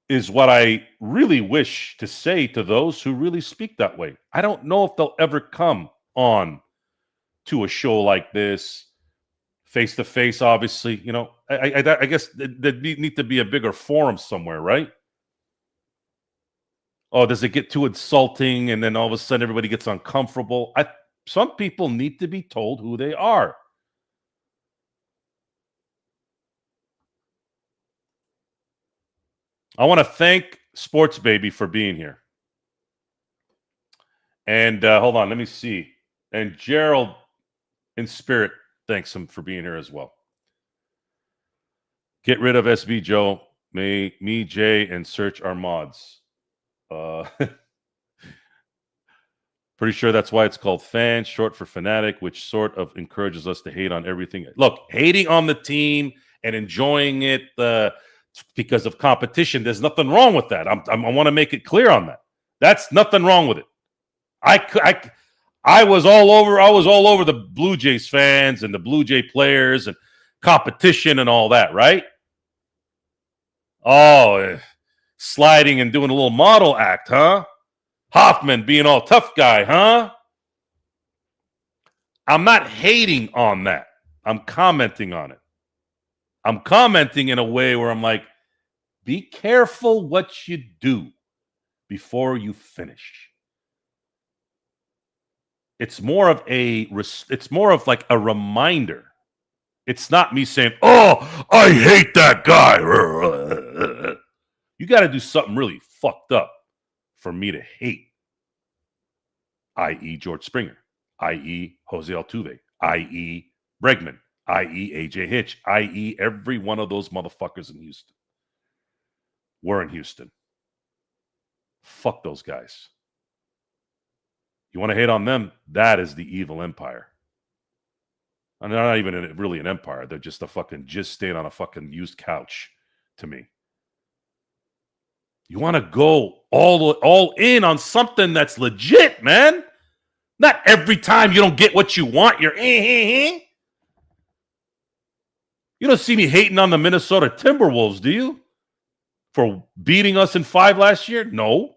is what I really wish to say to those who really speak that way. I don't know if they'll ever come on to a show like this, face to face, obviously. You know, I guess there need to be a bigger forum somewhere, right? Oh, does it get too insulting and then all of a sudden everybody gets uncomfortable? Some people need to be told who they are. I want to thank Sports Baby for being here. And hold on, let me see. And Gerald in spirit thanks him for being here as well. Get rid of SB Joe. Me, Jay, and search our mods. Pretty sure that's why it's called fan, short for fanatic, which sort of encourages us to hate on everything. Look, hating on the team and enjoying it because of competition, there's nothing wrong with that. I want to make it clear on that. That's nothing wrong with it. I was all over the Blue Jays fans and the Blue Jay players and competition and all that, right? Oh, sliding and doing a little model act, huh? Hoffman being all tough guy, huh? I'm not hating on that. I'm commenting on it. I'm commenting in a way where I'm like, be careful what you do before you finish. It's more of like a reminder. It's not me saying, "Oh, I hate that guy." You got to do something really fucked up for me to hate, i.e. George Springer, i.e. Jose Altuve, i.e. Bregman, i.e. AJ Hitch, i.e. every one of those motherfuckers in Houston. We're in Houston. Fuck those guys. You want to hate on them? That is the evil empire. And they're not even really an empire. They're just a fucking staying on a fucking used couch to me. You want to go all in on something that's legit, man. Not every time you don't get what you want, you're You don't see me hating on the Minnesota Timberwolves, do you? For beating us in 5 last year? No.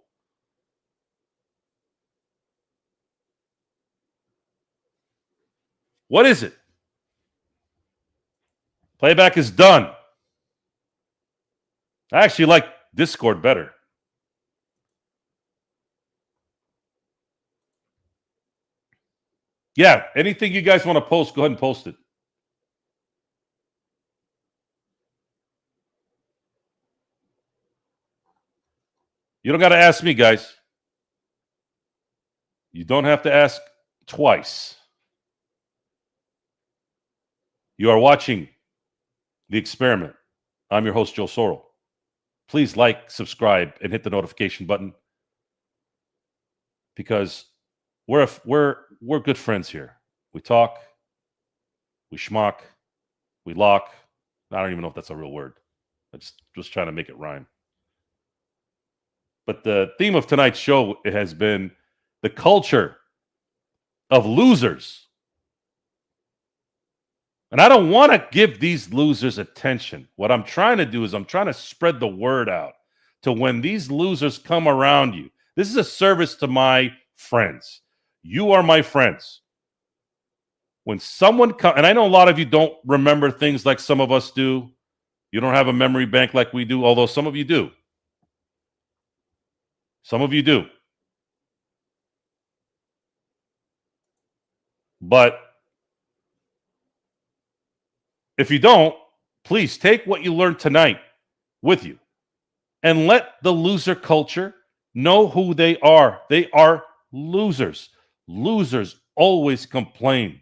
What is it? Playback is done. I actually like Discord better. Yeah, anything you guys want to post, go ahead and post it. You don't got to ask me, guys. You don't have to ask twice. You are watching The Experiment. I'm your host, Joe Sorrell. Please like, subscribe, and hit the notification button because we're good friends here. We talk, we schmuck, we lock. I don't even know if that's a real word. I'm just trying to make it rhyme. But the theme of tonight's show has been the culture of losers. And I don't want to give these losers attention. What I'm trying to do is I'm trying to spread the word out to when these losers come around you. This is a service to my friends. You are my friends. When someone comes, and I know a lot of you don't remember things like some of us do. You don't have a memory bank like we do, although some of you do. Some of you do. But if you don't, please take what you learned tonight with you and let the loser culture know who they are. They are losers. Losers always complain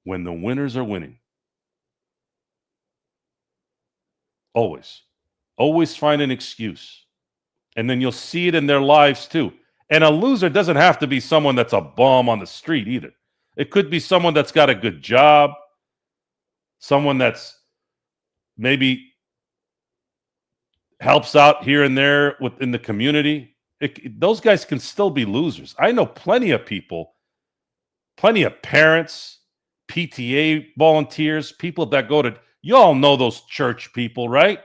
when the winners are winning. Always. Always find an excuse. And then you'll see it in their lives too. And a loser doesn't have to be someone that's a bum on the street either. It could be someone that's got a good job, someone that's maybe helps out here and there within the community. Those guys can still be losers. I know plenty of people, plenty of parents, PTA volunteers, people that go to, you all know those church people, right?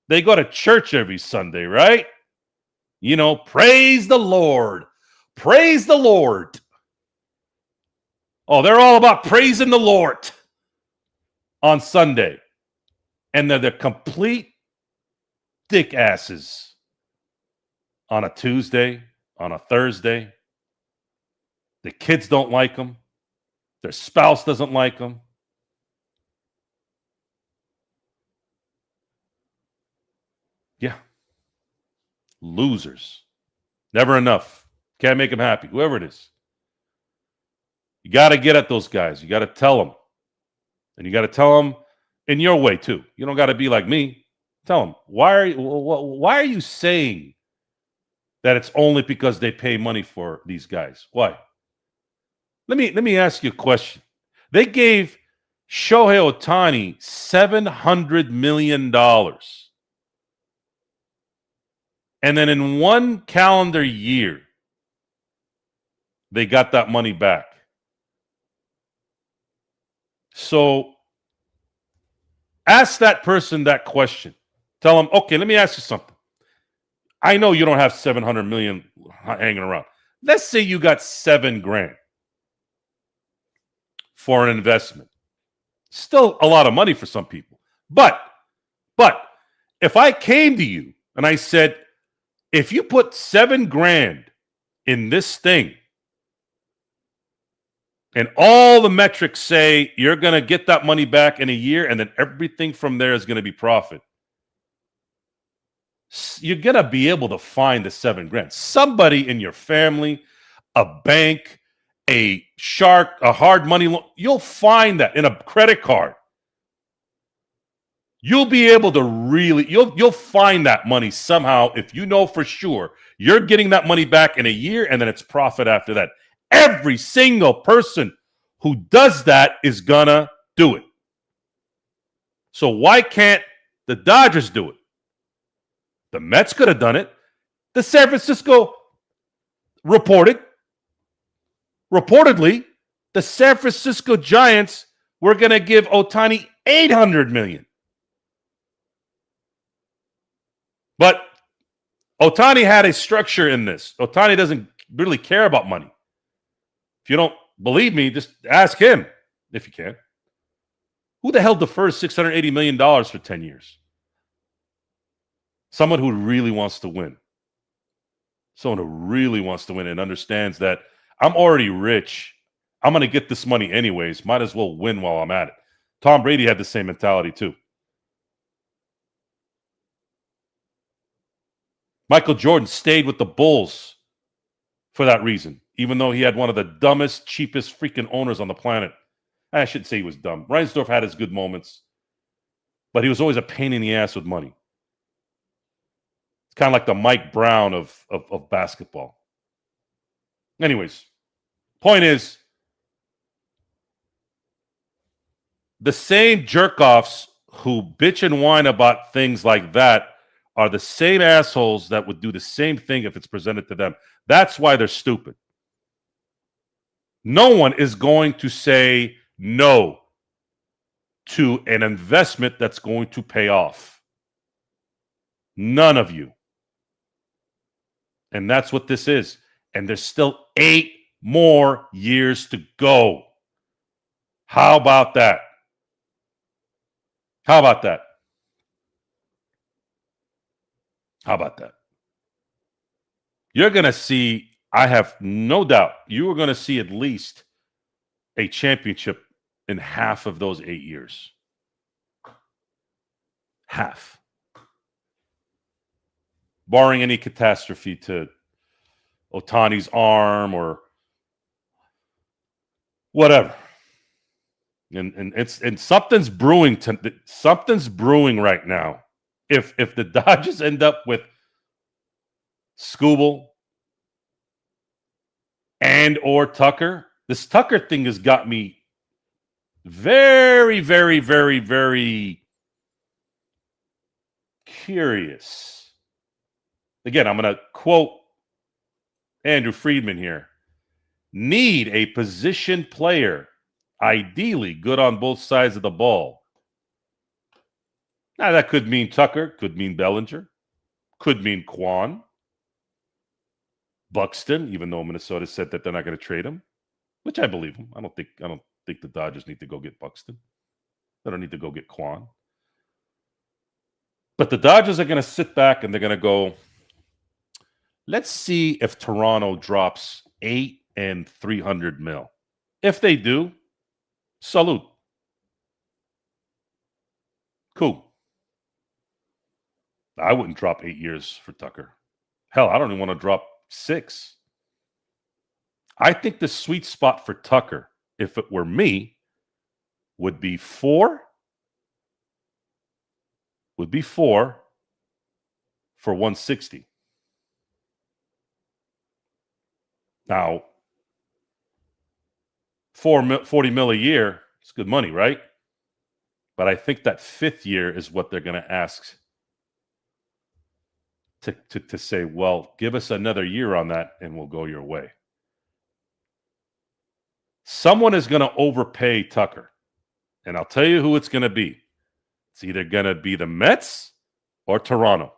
They go to church every Sunday, right? You know, praise the Lord. Praise the Lord. Oh, they're all about praising the Lord on Sunday. And they're the complete dick asses on a Tuesday, on a Thursday. The kids don't like them. Their spouse doesn't like them. Yeah. Losers. Never enough. Can't make them happy. Whoever it is. You got to get at those guys. You got to tell them. And you got to tell them in your way, too. You don't got to be like me. Tell them, why are you saying that it's only because they pay money for these guys? Why? Let me ask you a question. They gave Shohei Ohtani $700 million. And then in one calendar year, they got that money back. So ask that person that question. Tell them, okay, let me ask you something. I know you don't have 700 million hanging around. Let's say you got $7,000 for an investment. Still a lot of money for some people. But if I came to you and I said, if you put $7,000 in this thing, and all the metrics say you're going to get that money back in a year, and then everything from there is going to be profit, you're going to be able to find the $7,000. Somebody in your family, a bank, a shark, a hard money loan, you'll find that in a credit card. You'll be able to really, you'll find that money somehow if you know for sure you're getting that money back in a year and then it's profit after that. Every single person who does that is gonna do it. So why can't the Dodgers do it? The Mets could have done it. The San Francisco reportedly, the San Francisco Giants were going to give Ohtani $800 million. But Ohtani had a structure in this. Ohtani doesn't really care about money. If you don't believe me, just ask him if you can. Who the hell defers $680 million for 10 years? Someone who really wants to win. Someone who really wants to win and understands that I'm already rich. I'm going to get this money anyways. Might as well win while I'm at it. Tom Brady had the same mentality too. Michael Jordan stayed with the Bulls for that reason, even though he had one of the dumbest, cheapest freaking owners on the planet. I shouldn't say he was dumb. Reinsdorf had his good moments, but he was always a pain in the ass with money. It's kind of like the Mike Brown of basketball. Anyways, point is, the same jerk-offs who bitch and whine about things like that are the same assholes that would do the same thing if it's presented to them. That's why they're stupid. No one is going to say no to an investment that's going to pay off. None of you. And that's what this is. And there's still 8 more years to go. How about that? How about that? How about that? You're going to see, I have no doubt, you are going to see at least a championship in half of those 8 years. Half. Barring any catastrophe to Ohtani's arm or whatever. And something's brewing. Something's brewing right now. If the Dodgers end up with Skubal and or Tucker, this Tucker thing has got me very, very, very, very curious. Again, I'm going to quote Andrew Friedman here. Need a position player, ideally good on both sides of the ball. Now, that could mean Tucker, could mean Bellinger, could mean Quan, Buxton, even though Minnesota said that they're not going to trade him, which I believe him. I don't think the Dodgers need to go get Buxton. They don't need to go get Quan. But the Dodgers are going to sit back and they're going to go, let's see if Toronto drops $8 and $300 million. If they do, salute. Cool. I wouldn't drop 8 years for Tucker. Hell, I don't even want to drop 6. I think the sweet spot for Tucker, if it were me, would be 4. Would be 4 for 160. Now, 40 mil a year, it's good money, right? But I think that 5th year is what they're going to ask to say, well, give us another year on that and we'll go your way. Someone is going to overpay Tucker. And I'll tell you who it's going to be. It's either going to be the Mets or Toronto.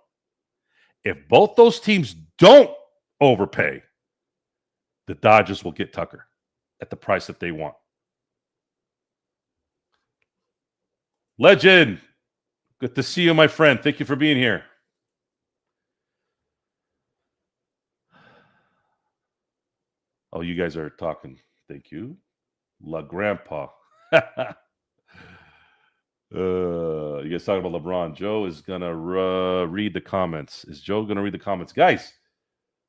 If both those teams don't overpay, the Dodgers will get Tucker at the price that they want. Legend, good to see you, my friend. Thank you for being here. Oh, you guys are talking. Thank you. La Grandpa. You guys talking about LeBron. Joe is going to read the comments. Is Joe going to read the comments? Guys,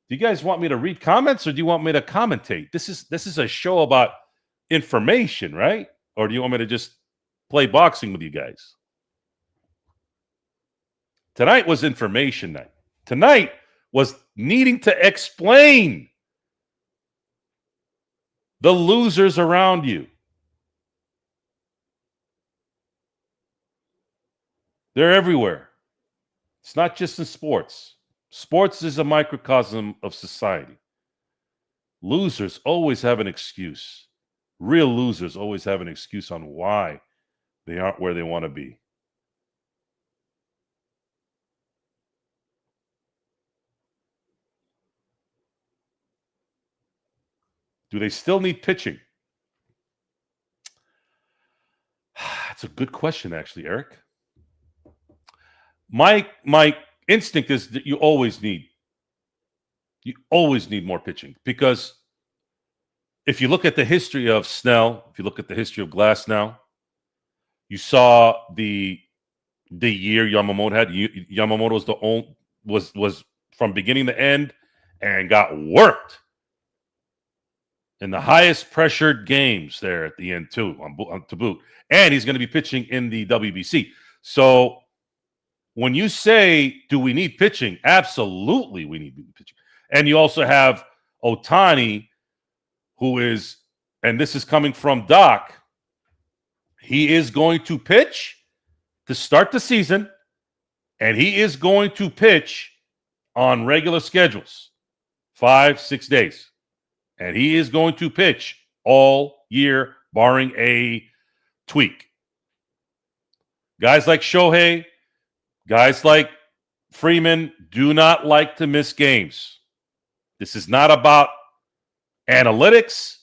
do you guys want me to read comments or do you want me to commentate? This is a show about information, right? Or do you want me to just play boxing with you guys? Tonight was information night. Tonight was needing to explain the losers around you. They're everywhere. It's not just in sports. Sports is a microcosm of society. Losers always have an excuse. Real losers always have an excuse on why they aren't where they want to be. Do they still need pitching? That's a good question, actually, Eric. My instinct is that you always need more pitching, because if you look at the history of Snell, if you look at the history of Glasnow, you saw the year Yamamoto had. Yamamoto was the only was from beginning to end and got worked in the highest pressured games there at the end too, to boot. And he's going to be pitching in the WBC. So when you say, do we need pitching? Absolutely, we need pitching. And you also have Ohtani, who is, and this is coming from Doc, he is going to pitch to start the season, and he is going to pitch on regular schedules, 5-6 days. And he is going to pitch all year, barring a tweak. Guys like Shohei, guys like Freeman do not like to miss games. This is not about analytics,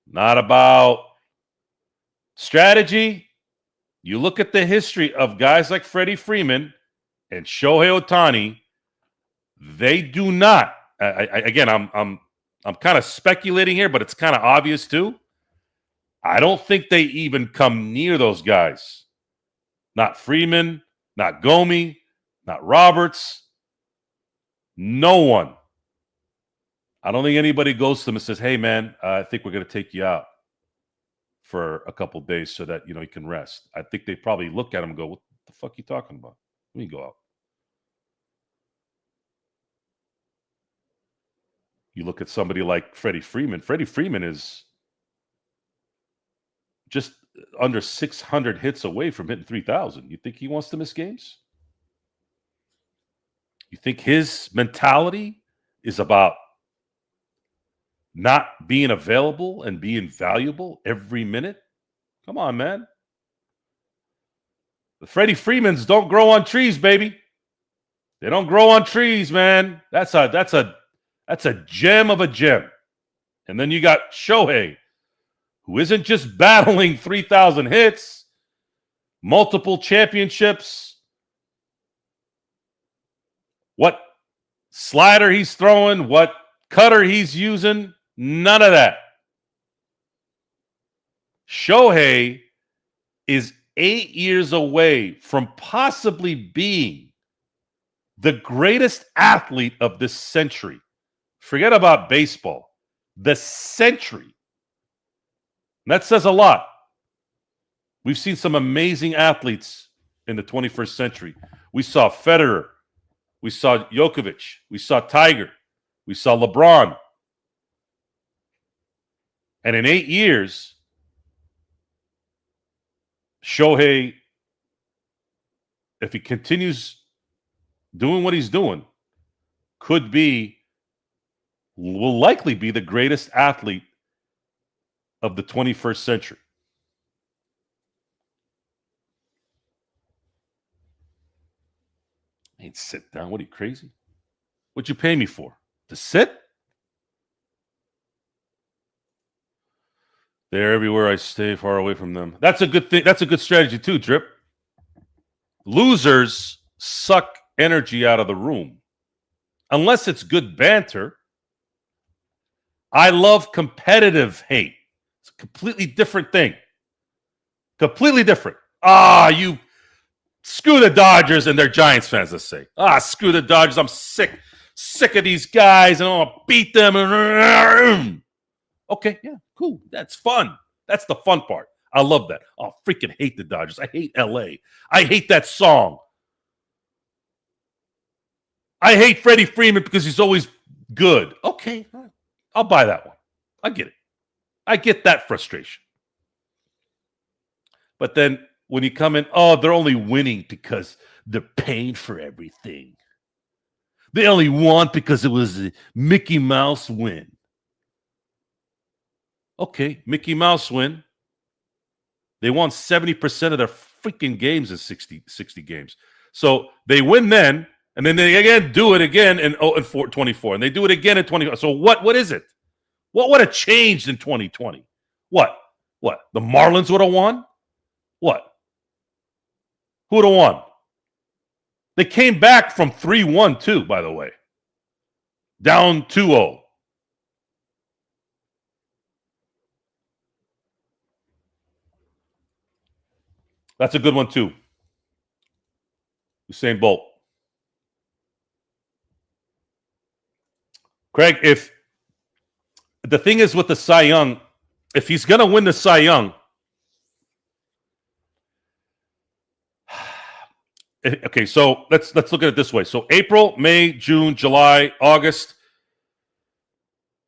not about strategy. You look at the history of guys like Freddie Freeman and Shohei Ohtani, they do not. I'm kind of speculating here, but it's kind of obvious too. I don't think they even come near those guys. Not Freeman, not Gomi, not Roberts. No one. I don't think anybody goes to them and says, hey, man, I think we're going to take you out for a couple days so that, you can rest. I think they probably look at him and go, what the fuck are you talking about? Let me go out. You look at somebody like Freddie Freeman. Freddie Freeman is just under 600 hits away from hitting 3,000. You think he wants to miss games? You think his mentality is about not being available and being valuable every minute? Come on, man. The Freddie Freemans don't grow on trees, baby. They don't grow on trees, man. That's a gem of a gem. And then you got Shohei, who isn't just battling 3,000 hits, multiple championships. What slider he's throwing, what cutter he's using, none of that. Shohei is 8 years away from possibly being the greatest athlete of this century. Forget about baseball. The century. And that says a lot. We've seen some amazing athletes in the 21st century. We saw Federer. We saw Djokovic. We saw Tiger. We saw LeBron. And in 8 years, Shohei, if he continues doing what he's doing, will likely be the greatest athlete of the 21st century. I ain't sit down. What are you, crazy? What'd you pay me for? To sit? They're everywhere I stay, far away from them. That's a good thing. That's a good strategy too, Drip. Losers suck energy out of the room. Unless it's good banter. I love competitive hate. It's a completely different thing. Completely different. You screw the Dodgers and they're Giants fans, let's say. Screw the Dodgers. I'm sick of these guys and I'm going to beat them. Okay, yeah, cool. That's fun. That's the fun part. I love that. I freaking hate the Dodgers. I hate LA. I hate that song. I hate Freddie Freeman because he's always good. Okay, I'll buy that one. I get it. I get that frustration. But then when you come in, they're only winning because they're paying for everything. They only won because it was a Mickey Mouse win. Okay, Mickey Mouse win. They won 70% of their freaking games in 60 games. So they win then, and then they again do it again in 24, and they do it again in 20. So what is it? What would have changed in 2020? What? The Marlins would have won? What? Who would have won? They came back from 3-1 too, by the way. Down 2-0. That's a good one too. Usain Bolt. Craig, if the thing is with the Cy Young, if he's going to win the Cy Young, okay, so let's look at it this way. So April, May, June, July, August,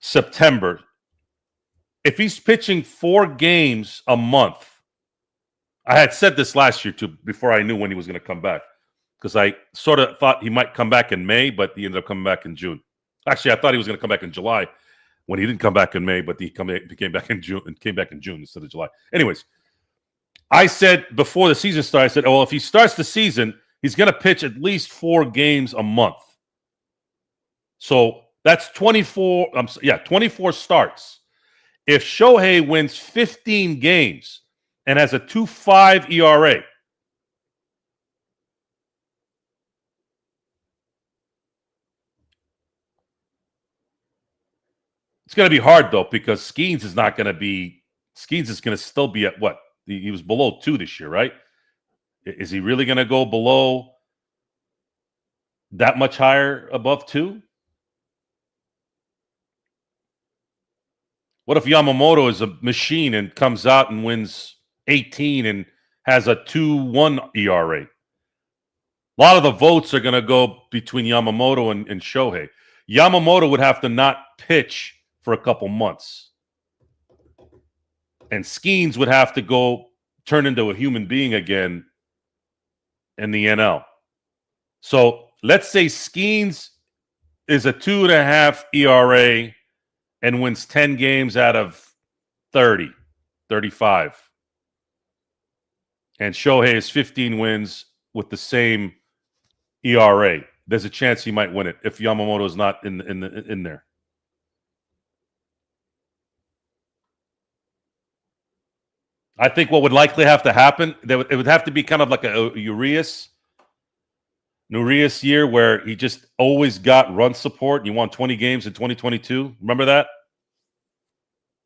September. If he's pitching 4 games a month, I had said this last year too, before I knew when he was going to come back, because I sort of thought he might come back in May, but he ended up coming back in June. Actually, I thought he was going to come back in July when he didn't come back in May, but he came back in June and came back in June instead of July. Anyways, I said before the season started, I said, well, if he starts the season, he's going to pitch at least 4 games a month. So that's 24. 24 starts. If Shohei wins 15 games and has a 2.5 ERA, it's going to be hard though, because Skeens is not going to be. Skeens is going to still be at what? He was below 2 this year, right? Is he really going to go below that much higher above 2? What if Yamamoto is a machine and comes out and wins 18 and has a 2.1 ERA? A lot of the votes are going to go between Yamamoto and Shohei. Yamamoto would have to not pitch for a couple months. And Skeens would have to go turn into a human being again in the NL. So let's say Skeens is a 2.5 ERA and wins 10 games out of 30, 35. And Shohei has 15 wins with the same ERA. There's a chance he might win it if Yamamoto's not in there. I think what would likely have to happen, it would have to be kind of like a Urias year where he just always got run support and he won 20 games in 2022. Remember that?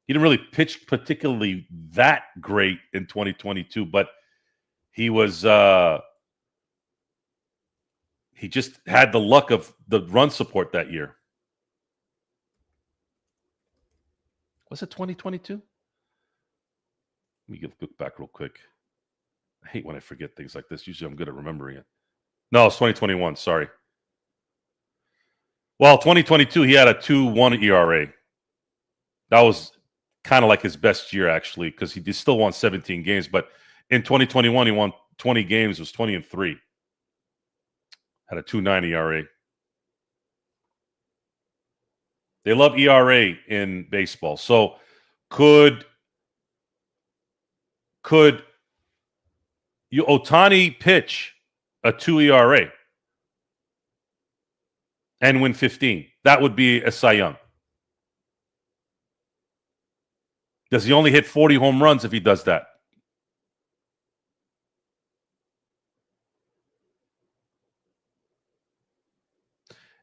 He didn't really pitch particularly that great in 2022, but he was he just had the luck of the run support that year. Was it 2022? Let me look back real quick. I hate when I forget things like this. Usually I'm good at remembering it. No, it's 2021. Sorry. Well, 2022, he had a 2.1 ERA. That was kind of like his best year, actually, because he still won 17 games. But in 2021, he won 20 games, was 20-3. Had a 2.9 ERA. They love ERA in baseball. So could Ohtani pitch a 2 ERA and win 15? That would be a Cy Young. Does he only hit 40 home runs if he does that?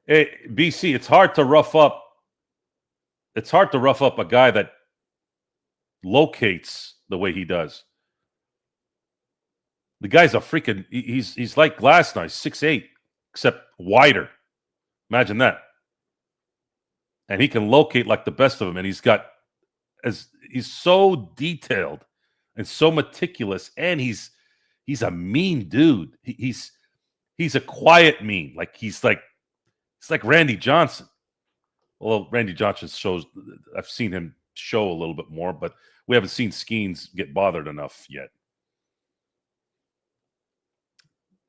Hey, BC, it's hard to rough up. It's hard to rough up a guy that locates the way he does. The guy's a freaking. He's like Glasnow, 6'8", except wider. Imagine that. And he can locate like the best of them. And he's so detailed and so meticulous. And he's a mean dude. He's a quiet mean. It's like Randy Johnson. Although Randy Johnson shows, I've seen him show a little bit more, but we haven't seen Skeens get bothered enough yet.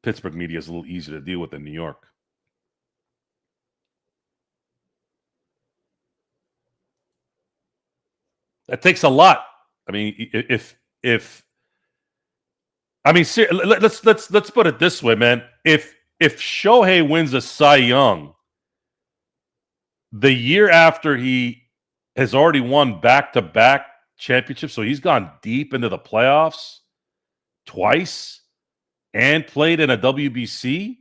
Pittsburgh media is a little easier to deal with than New York. That takes a lot. I mean, let's put it this way, man. If Shohei wins a Cy Young the year after he has already won back-to-back championships, so he's gone deep into the playoffs twice and played in a WBC,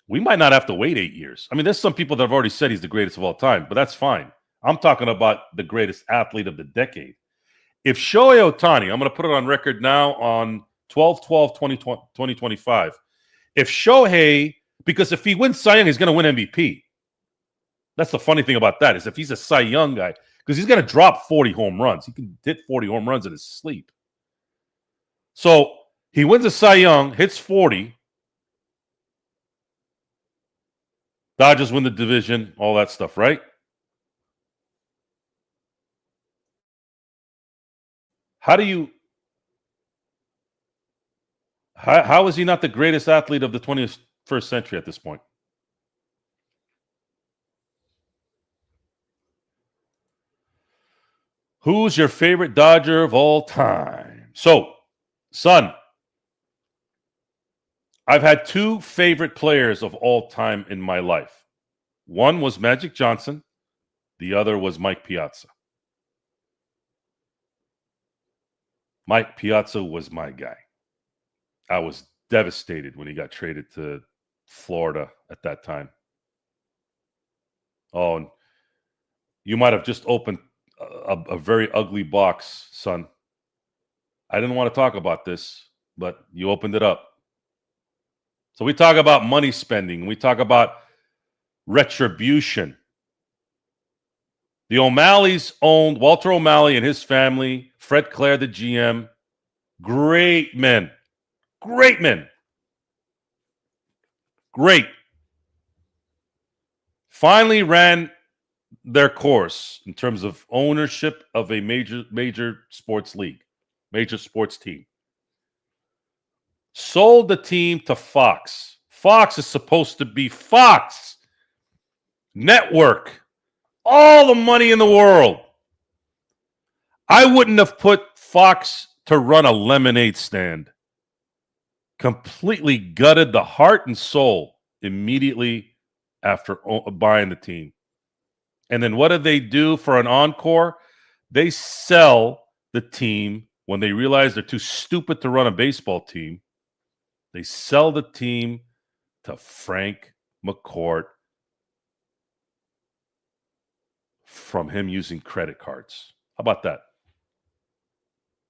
we might not have to wait 8 years. I mean, there's some people that have already said he's the greatest of all time, but that's fine. I'm talking about the greatest athlete of the decade. If Shohei Ohtani, I'm going to put it on record now on 12/12/2025. If Shohei, because if he wins Cy Young, he's going to win MVP. That's the funny thing about that, is if he's a Cy Young guy, because he's going to drop 40 home runs. He can hit 40 home runs in his sleep. So he wins a Cy Young, hits 40. Dodgers win the division, all that stuff, right? How is he not the greatest athlete of the 21st century at this point? Who's your favorite Dodger of all time? So, son, I've had two favorite players of all time in my life. One was Magic Johnson. The other was Mike Piazza. Mike Piazza was my guy. I was devastated when he got traded to Florida at that time. Oh, and you might have just opened a very ugly box, son. I didn't want to talk about this, but you opened it up. So we talk about money spending. We talk about retribution. The O'Malleys owned Walter O'Malley and his family, Fred Clare, the GM. Great men. Great men. Great. Finally ran their course in terms of ownership of a major sports league, major sports team. Sold the team to Fox. Fox is supposed to be Fox Network. All the money in the world. I wouldn't have put Fox to run a lemonade stand. Completely gutted the heart and soul immediately after buying the team. And then what do they do for an encore? They sell the team when they realize they're too stupid to run a baseball team. They sell the team to Frank McCourt from him using credit cards. How about that?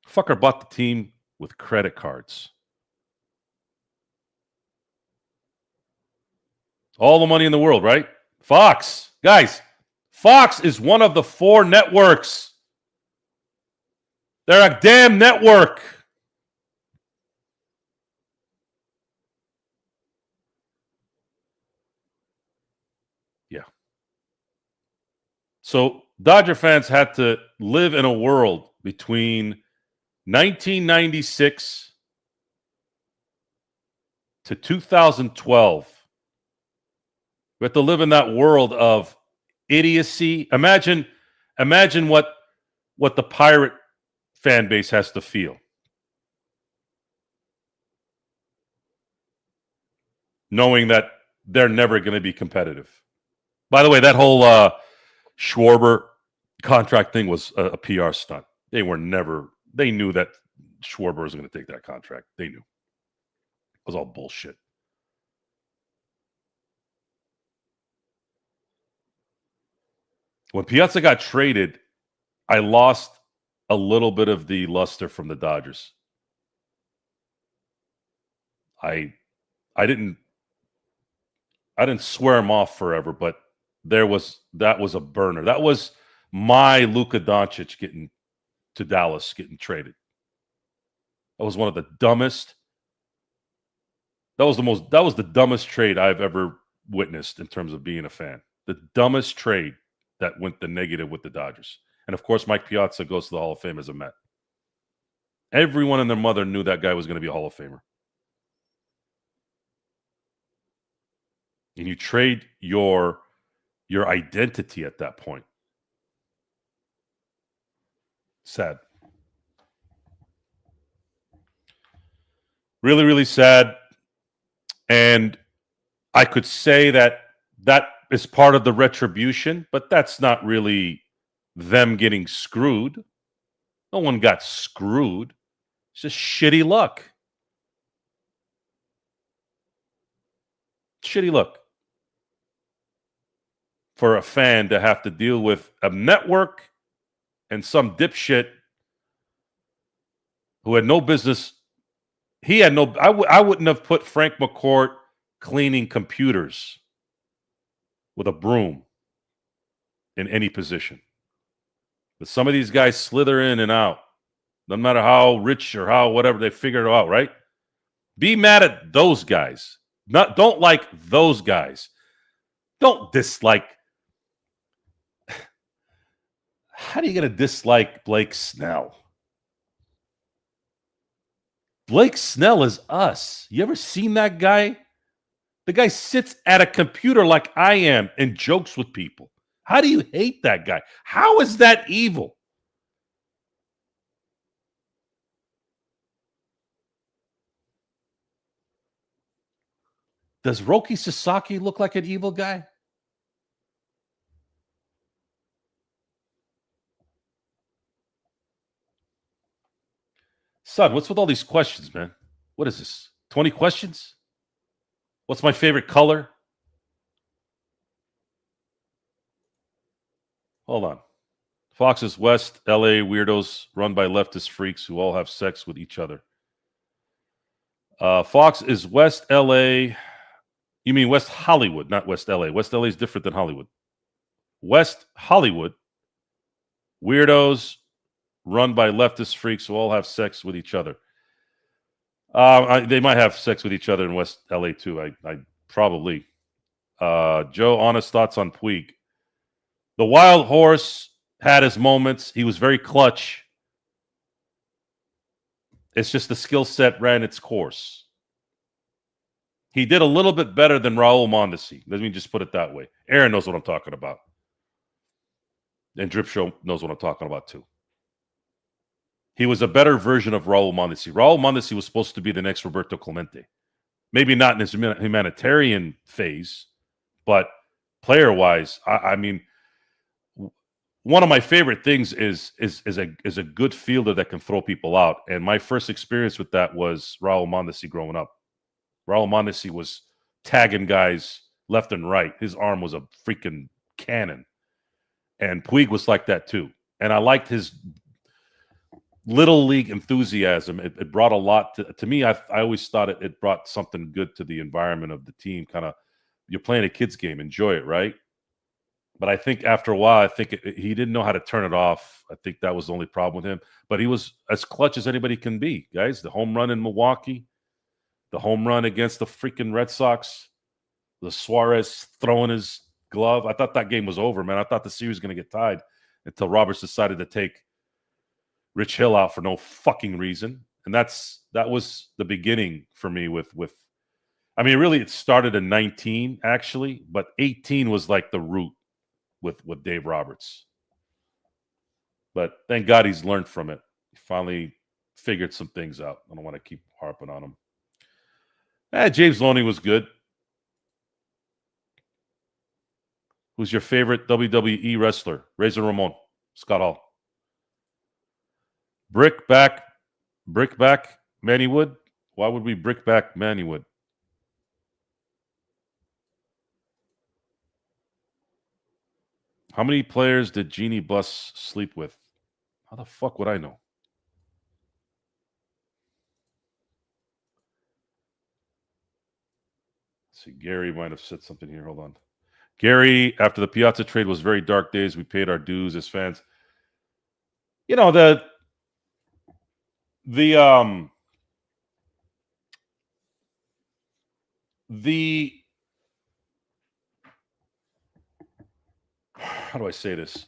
Fucker bought the team with credit cards. All the money in the world, right? Fox. Guys, Fox is one of the 4 networks. They're a damn network. Yeah. So Dodger fans had to live in a world between 1996 to 2012. We have to live in that world of idiocy. Imagine what the Pirate fan base has to feel. Knowing that they're never going to be competitive. By the way, that whole Schwarber contract thing was a PR stunt. They knew that Schwarber was going to take that contract. They knew. It was all bullshit. When Piazza got traded, I lost a little bit of the luster from the Dodgers. I didn't swear him off forever, but that was a burner. That was my Luka Doncic getting to Dallas, getting traded. That was one of the dumbest. That was the dumbest trade I've ever witnessed in terms of being a fan. The dumbest trade that went the negative with the Dodgers. And of course, Mike Piazza goes to the Hall of Fame as a Met. Everyone and their mother knew that guy was going to be a Hall of Famer. And you trade your identity at that point. Sad. Really, really sad. And I could say that is part of the retribution, but that's not really them getting screwed. No one got screwed. It's just shitty luck. Shitty luck for a fan to have to deal with a network and some dipshit who had no business. He had no. I wouldn't have put Frank McCourt cleaning computers with a broom in any position. But some of these guys slither in and out. No matter how rich or how whatever, they figure it out, right? Be mad at those guys. Don't like those guys. Don't dislike. How are you going to dislike Blake Snell? Blake Snell is us. You ever seen that guy? The guy sits at a computer like I am and jokes with people. How do you hate that guy? How is that evil? Does Roki Sasaki look like an evil guy? Son, what's with all these questions, man? What is this? 20 questions? What's my favorite color? Hold on. Fox is West LA weirdos run by leftist freaks who all have sex with each other. Fox is West LA. You mean West Hollywood, not West LA. West LA is different than Hollywood. West Hollywood weirdos run by leftist freaks who all have sex with each other. They might have sex with each other in West LA too. I probably. Joe, honest thoughts on Puig. The wild horse had his moments. He was very clutch. It's just the skill set ran its course. He did a little bit better than Raul Mondesi. Let me just put it that way. Aaron knows what I'm talking about. And Drip Show knows what I'm talking about too. He was a better version of Raul Mondesi. Raul Mondesi was supposed to be the next Roberto Clemente. Maybe not in his humanitarian phase, but player-wise, I mean, one of my favorite things is a good fielder that can throw people out. And my first experience with that was Raul Mondesi growing up. Raul Mondesi was tagging guys left and right. His arm was a freaking cannon. And Puig was like that too. And I liked his little league enthusiasm. It brought a lot to me. I always thought it brought something good to the environment of the team. Kind of, you're playing a kid's game, enjoy it, right? But I think after a while, he didn't know how to turn it off. I think that was the only problem with him. But he was as clutch as anybody can be, guys. The home run in Milwaukee, the home run against the freaking Red Sox, the Suarez throwing his glove. I thought that game was over, man. I thought the series was going to get tied until Roberts decided to take Rich Hill out for no fucking reason. And that was the beginning for me with I mean, really it started in 19 actually, but 18 was like the root with Dave Roberts. But thank God he's learned from it. He finally figured some things out. I don't want to keep harping on him. James Loney was good. Who's your favorite WWE wrestler? Razor Ramon, Scott Hall. Brickback, Manny Wood. Why would we brickback Manny Wood? How many players did Jeannie Buss sleep with? How the fuck would I know? Let's see, Gary might have said something here. Hold on. Gary, after the Piazza trade was very dark days. We paid our dues as fans. You know, the how do I say this?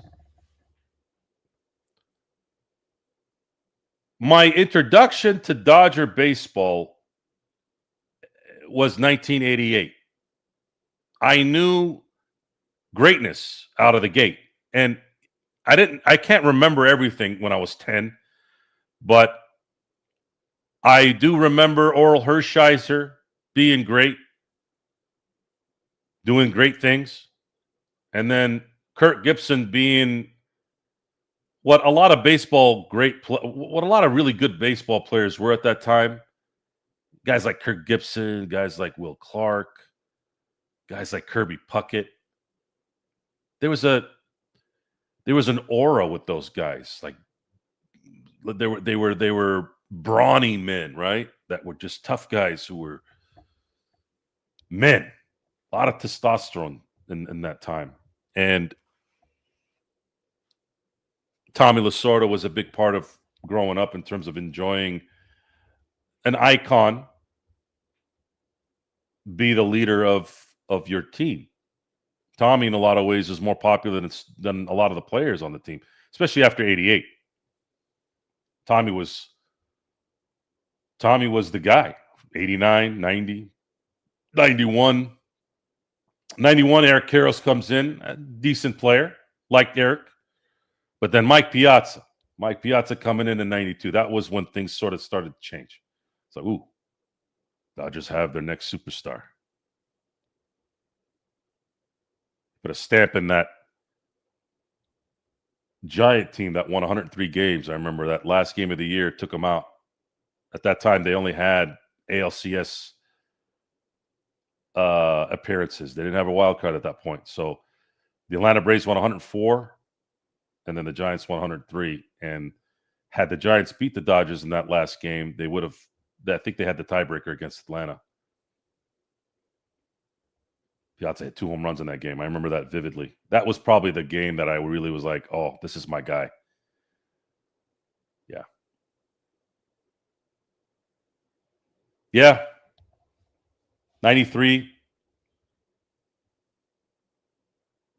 My introduction to Dodger baseball was 1988. I knew greatness out of the gate. And I can't remember everything when I was 10, but I do remember Oral Hershiser being great, doing great things. And then Kirk Gibson being what a lot of what a lot of really good baseball players were at that time. Guys like Kirk Gibson, guys like Will Clark, guys like Kirby Puckett. There was an aura with those guys. Like they were brawny men, right? That were just tough guys who were men. A lot of testosterone in that time. And Tommy Lasorda was a big part of growing up in terms of enjoying an icon be the leader of your team. Tommy, in a lot of ways, is more popular than a lot of the players on the team, especially after 88. Tommy was the guy. 89, 90, 91. 91, Eric Karros comes in, a decent player, like Eric. But then Mike Piazza coming in 92. That was when things sort of started to change. It's like, ooh, Dodgers have their next superstar. Put a stamp in that Giant team that won 103 games. I remember that last game of the year took them out. At that time, they only had ALCS appearances. They didn't have a wild card at that point. So the Atlanta Braves won 104, and then the Giants won 103. And had the Giants beat the Dodgers in that last game, they would have. I think they had the tiebreaker against Atlanta. Piazza had 2 home runs in that game. I remember that vividly. That was probably the game that I really was like, oh, this is my guy. Yeah. Yeah. 93.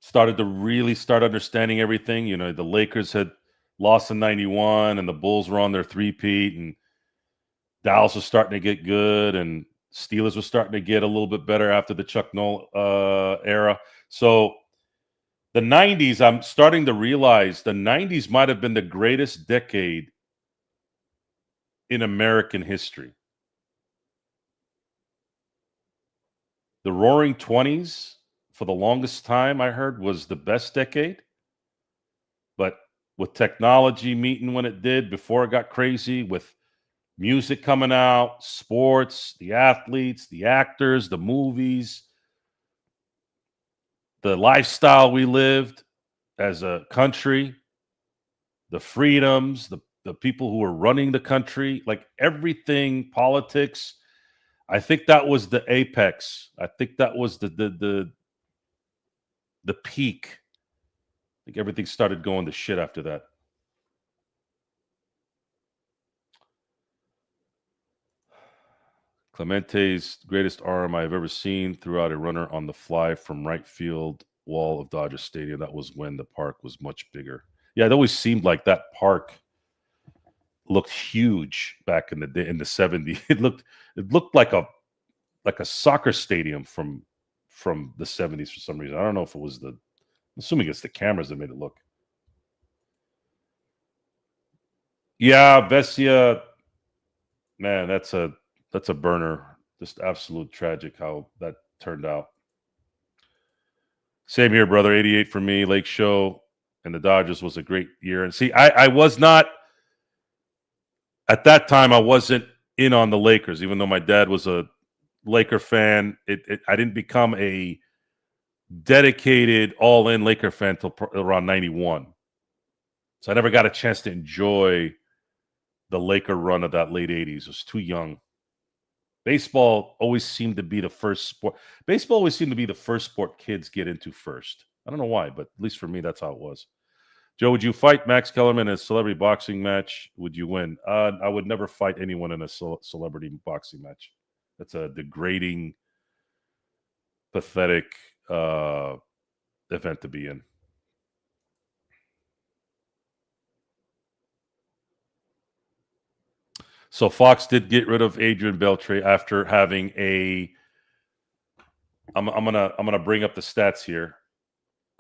Started to really start understanding everything. You know, the Lakers had lost in 91 and the Bulls were on their three-peat and Dallas was starting to get good and Steelers was starting to get a little bit better after the Chuck Noll era. So The 90s, I'm starting to realize the 90s might have been the greatest decade in American history. The Roaring 20s, for the longest time, I heard, was the best decade. But with technology meeting when it did, before it got crazy, with music coming out, sports, the athletes, the actors, the movies, the lifestyle we lived as a country, the freedoms, the people who were running the country, like everything, politics. I think that was the apex. I think that was the peak. I think everything started going to shit after that. Clemente's greatest arm I've ever seen threw out a runner on the fly from right field wall of Dodger Stadium. That was when the park was much bigger. Yeah, it always seemed like that park looked huge back in the day in the 70s. It looked like a soccer stadium from the 70s for some reason. I don't know if it was I'm assuming it's the cameras that made it look. Yeah, Vesia, man, that's a burner. Just absolute tragic how that turned out. Same here, brother. 88 for me. Lake Show and the Dodgers was a great year. And see, I was not at that time. I wasn't in on the Lakers, even though my dad was a Laker fan. I didn't become a dedicated, all-in Laker fan till around 91. So I never got a chance to enjoy the Laker run of that late 80s. I was too young. Baseball always seemed to be the first sport. Baseball always seemed to be the first sport kids get into first. I don't know why, but at least for me, that's how it was. Joe, would you fight Max Kellerman in a celebrity boxing match? Would you win? I would never fight anyone in a celebrity boxing match. That's a degrading, pathetic event to be in. So Fox did get rid of Adrian Beltre after having a. I'm gonna bring up the stats here.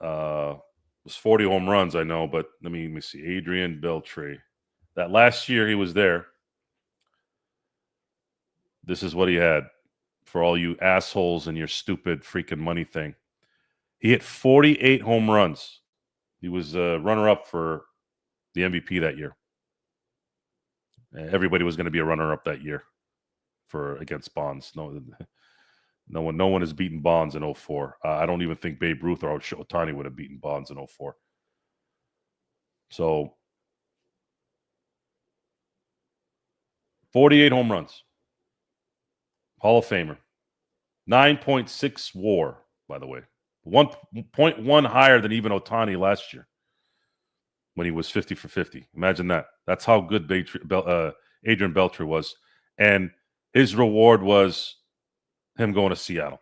It was 40 home runs, I know, but let me see. Adrian Beltre. That last year he was there. This is what he had for all you assholes and your stupid freaking money thing. He hit 48 home runs. He was a runner-up for the MVP that year. Everybody was going to be a runner-up that year for against Bonds. No one has beaten Bonds in 04. I don't even think Babe Ruth or Ohtani would have beaten Bonds in 04. So 48 home runs. Hall of Famer. 9.6 WAR, by the way. 1.1 higher than even Ohtani last year when he was 50 for 50. Imagine that. That's how good Adrian Beltre was. And his reward was him going to Seattle.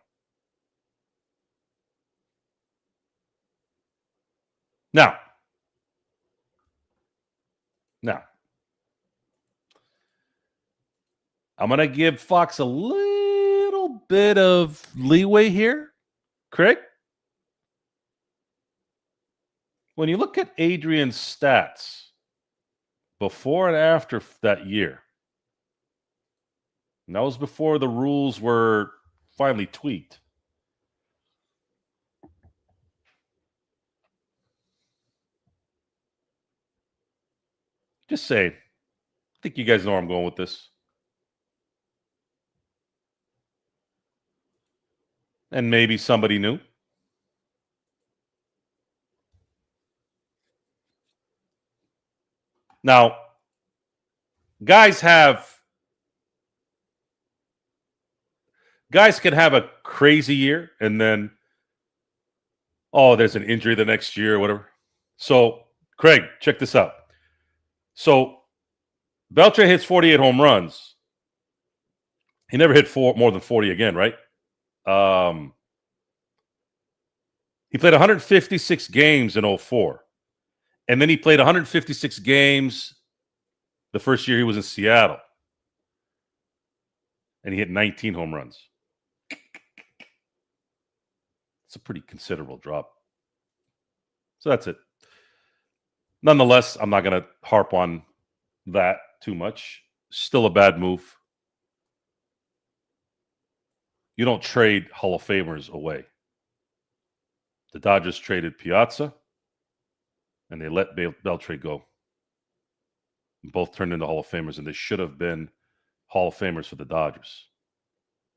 Now, I'm going to give Fox a little bit of leeway here. Craig? When you look at Adrian's stats before and after that year, and that was before the rules were finally tweaked. Just say, I think you guys know where I'm going with this. And maybe somebody new. Now, guys can have a crazy year and then, there's an injury the next year or whatever. So, Craig, check this out. So, Beltre hits 48 home runs. He never hit more than 40 again, right? He played 156 games in 04. And then he played 156 games the first year he was in Seattle. And he hit 19 home runs. It's a pretty considerable drop. So that's it. Nonetheless, I'm not going to harp on that too much. Still a bad move. You don't trade Hall of Famers away. The Dodgers traded Piazza, and they let Beltre go. Both turned into Hall of Famers, and they should have been Hall of Famers for the Dodgers.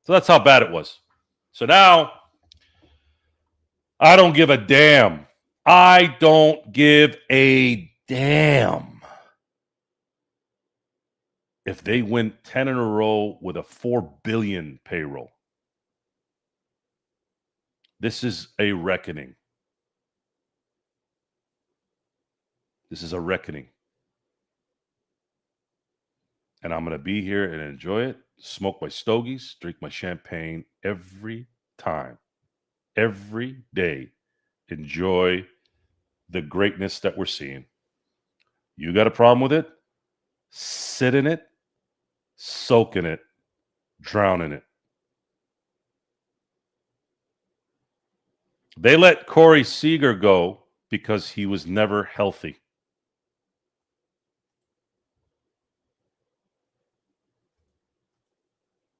So that's how bad it was. So now, I don't give a damn. I don't give a damn if they win 10 in a row with a $4 billion payroll. This is a reckoning. This is a reckoning. And I'm going to be here and enjoy it, smoke my stogies, drink my champagne every time, every day. Enjoy the greatness that we're seeing. You got a problem with it? Sit in it, soak in it, drown in it. They let Corey Seager go because he was never healthy.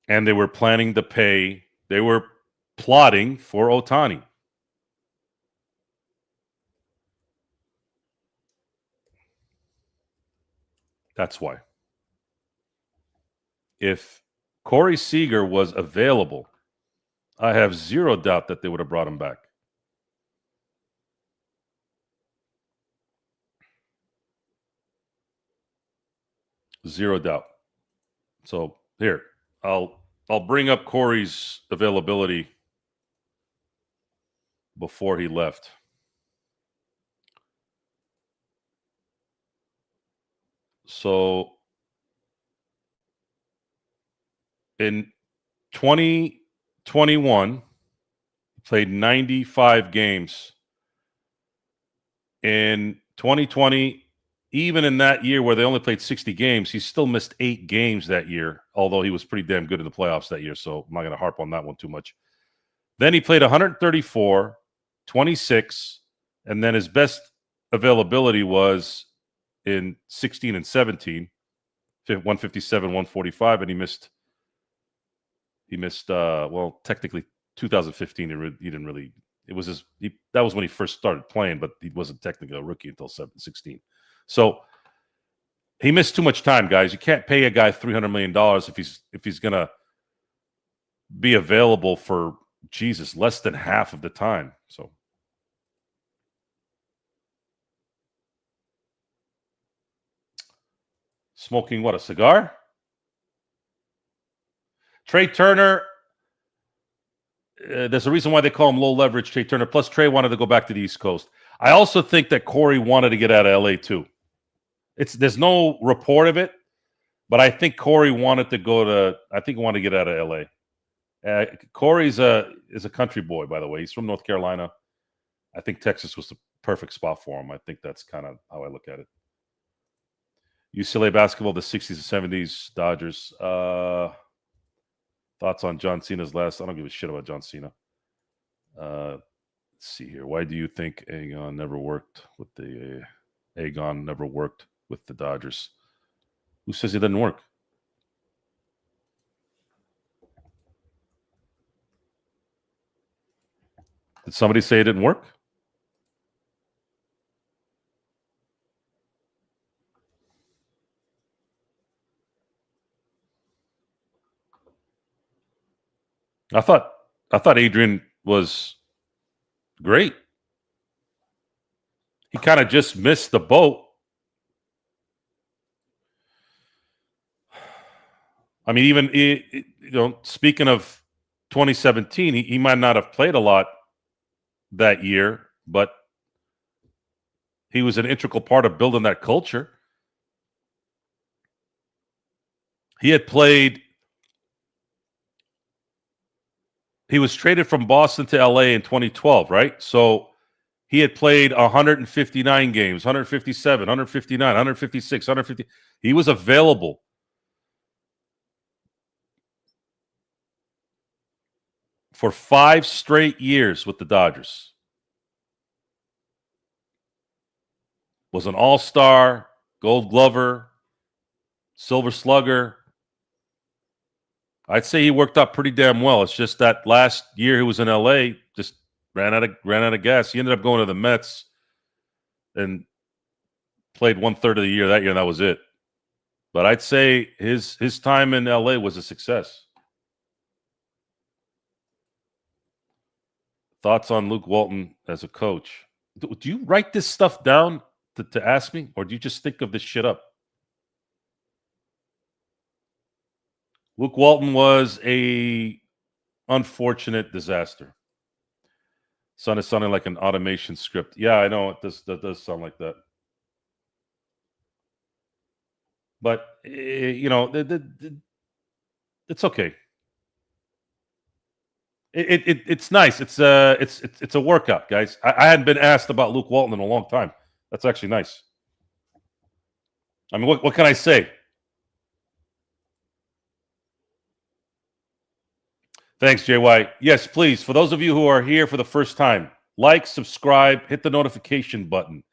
And they were planning to pay, they were plotting for Ohtani. That's why. If Corey Seager was available, I have zero doubt that they would have brought him back. Zero doubt. So here, I'll bring up Corey's availability before he left. So in 2021, he played 95 games. In 2020, even in that year where they only played 60 games, he still missed 8 games that year, although he was pretty damn good in the playoffs that year, so I'm not going to harp on that one too much. Then he played 134, 26, and then his best availability was in 16 and 17, 157, 145, and he missed, well, technically 2015, he didn't really, it was that was when he first started playing, but he wasn't technically a rookie until 16. So he missed too much time, guys. You can't pay a guy $300 million if he's going to be available for, Jesus, less than half of the time. So smoking what, a cigar? Trey Turner, there's a reason why they call him low leverage Trey Turner. Plus, Trey wanted to go back to the East Coast. I also think that Corey wanted to get out of LA too. There's no report of it, but I think Corey wanted to get out of LA. Corey's is a country boy, by the way. He's from North Carolina. I think Texas was the perfect spot for him. I think that's kind of how I look at it. UCLA basketball, the 60s and 70s, Dodgers. Thoughts on John Cena's last? I don't give a shit about John Cena. Let's see here. Why do you think Aegon never worked with the Dodgers? Who says he didn't work? Did somebody say it didn't work? I thought Adrian was great. He kind of just missed the boat. I mean, even speaking of 2017, he might not have played a lot that year, but he was an integral part of building that culture. He was traded from Boston to LA in 2012, right? So he had played 159 games, 157, 159, 156, 150. He was available. For 5 straight years with the Dodgers. was an all-star, Gold Glover, Silver Slugger. I'd say he worked out pretty damn well. It's just that last year he was in LA, just ran out of gas. He ended up going to the Mets and played 1/3 of the year that year, and that was it. But I'd say his time in LA was a success. Thoughts on Luke Walton as a coach? Do you write this stuff down to ask me, or do you just think of this shit up? Luke Walton was a unfortunate disaster. Son is sounding like an automation script. Yeah, I know that does sound like that. But it's okay. It's nice. It's a workout, guys. I hadn't been asked about Luke Walton in a long time. That's actually nice. I mean, what can I say? Thanks, JY. Yes, please. For those of you who are here for the first time, like, subscribe, hit the notification button.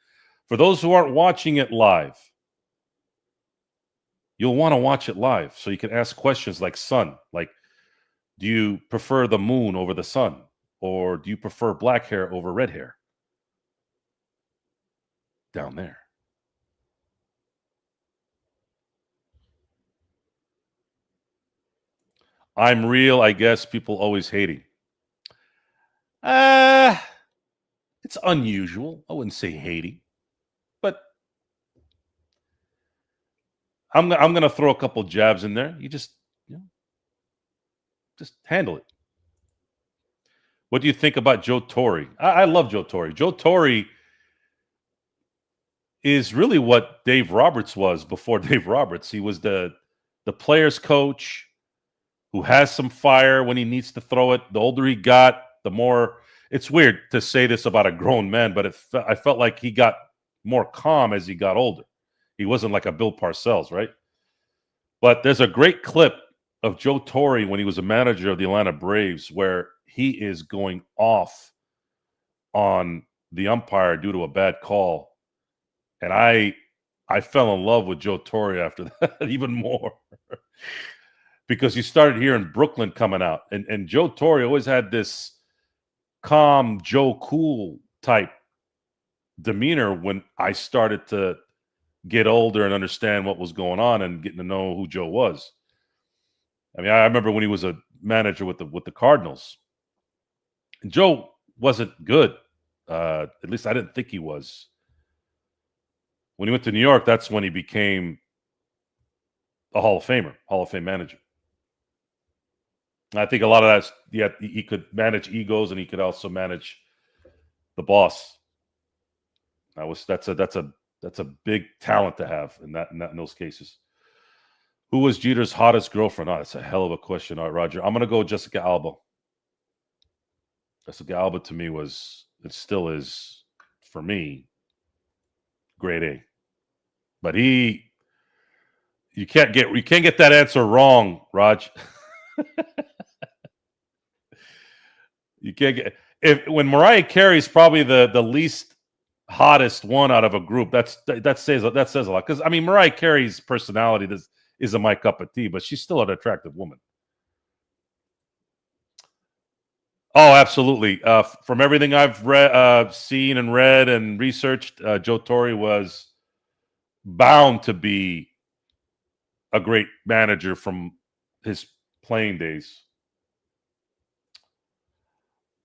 For those who aren't watching it live, you'll want to watch it live so you can ask questions like sun, like, do you prefer the moon over the sun? Or do you prefer black hair over red hair? Down there. I'm real, I guess. People always hating. It's unusual. I wouldn't say hating, but I'm gonna throw a couple jabs in there. You just handle it. What do you think about Joe Torre? I love Joe Torre. Joe Torre is really what Dave Roberts was before Dave Roberts. He was the player's coach who has some fire when he needs to throw it. The older he got, the more. It's weird to say this about a grown man, but I felt like he got more calm as he got older. He wasn't like a Bill Parcells, right? But there's a great clip of Joe Torre when he was a manager of the Atlanta Braves where he is going off on the umpire due to a bad call. And I fell in love with Joe Torre after that even more. Because you started hearing Brooklyn coming out. And Joe Torre always had this calm, Joe Cool type demeanor when I started to get older and understand what was going on and getting to know who Joe was. I mean, I remember when he was a manager with the Cardinals. And Joe wasn't good. At least I didn't think he was. When he went to New York, that's when he became a Hall of Famer, Hall of Fame manager. I think a lot of that's he could manage egos and he could also manage the boss. That's a big talent to have in those cases. Who was Jeter's hottest girlfriend? Oh, that's a hell of a question. All right, Roger. I'm gonna go Jessica Alba. Jessica Alba to me it still is for me grade A. But you can't get that answer wrong, Raj. You can't get when Mariah Carey's probably the least hottest one out of a group. That says a lot because I mean Mariah Carey's personality isn't my cup of tea, but she's still an attractive woman. Oh, absolutely. From everything I've seen and read and researched, Joe Torre was bound to be a great manager from his playing days.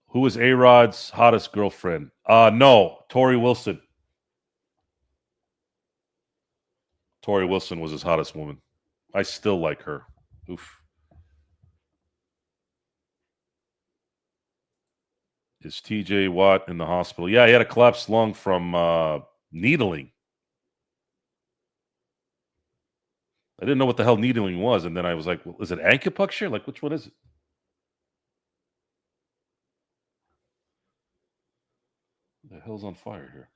Who was A-Rod's hottest girlfriend? No, Tori Wilson. Tori Wilson was his hottest woman. I still like her. Oof. Is TJ Watt in the hospital? Yeah, he had a collapsed lung from needling. I didn't know what the hell needling was, and then I was like, well, is it acupuncture? Like, which one is it? The hell's on fire here?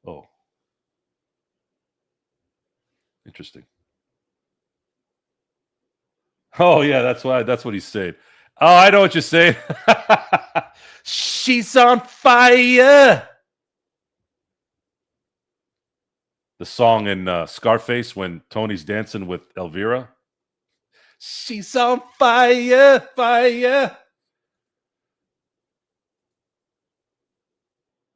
Oh. Interesting. Oh, yeah, that's what he's saying. Oh, I know what you're saying. She's on fire. The song in Scarface when Tony's dancing with Elvira. She's on fire, fire.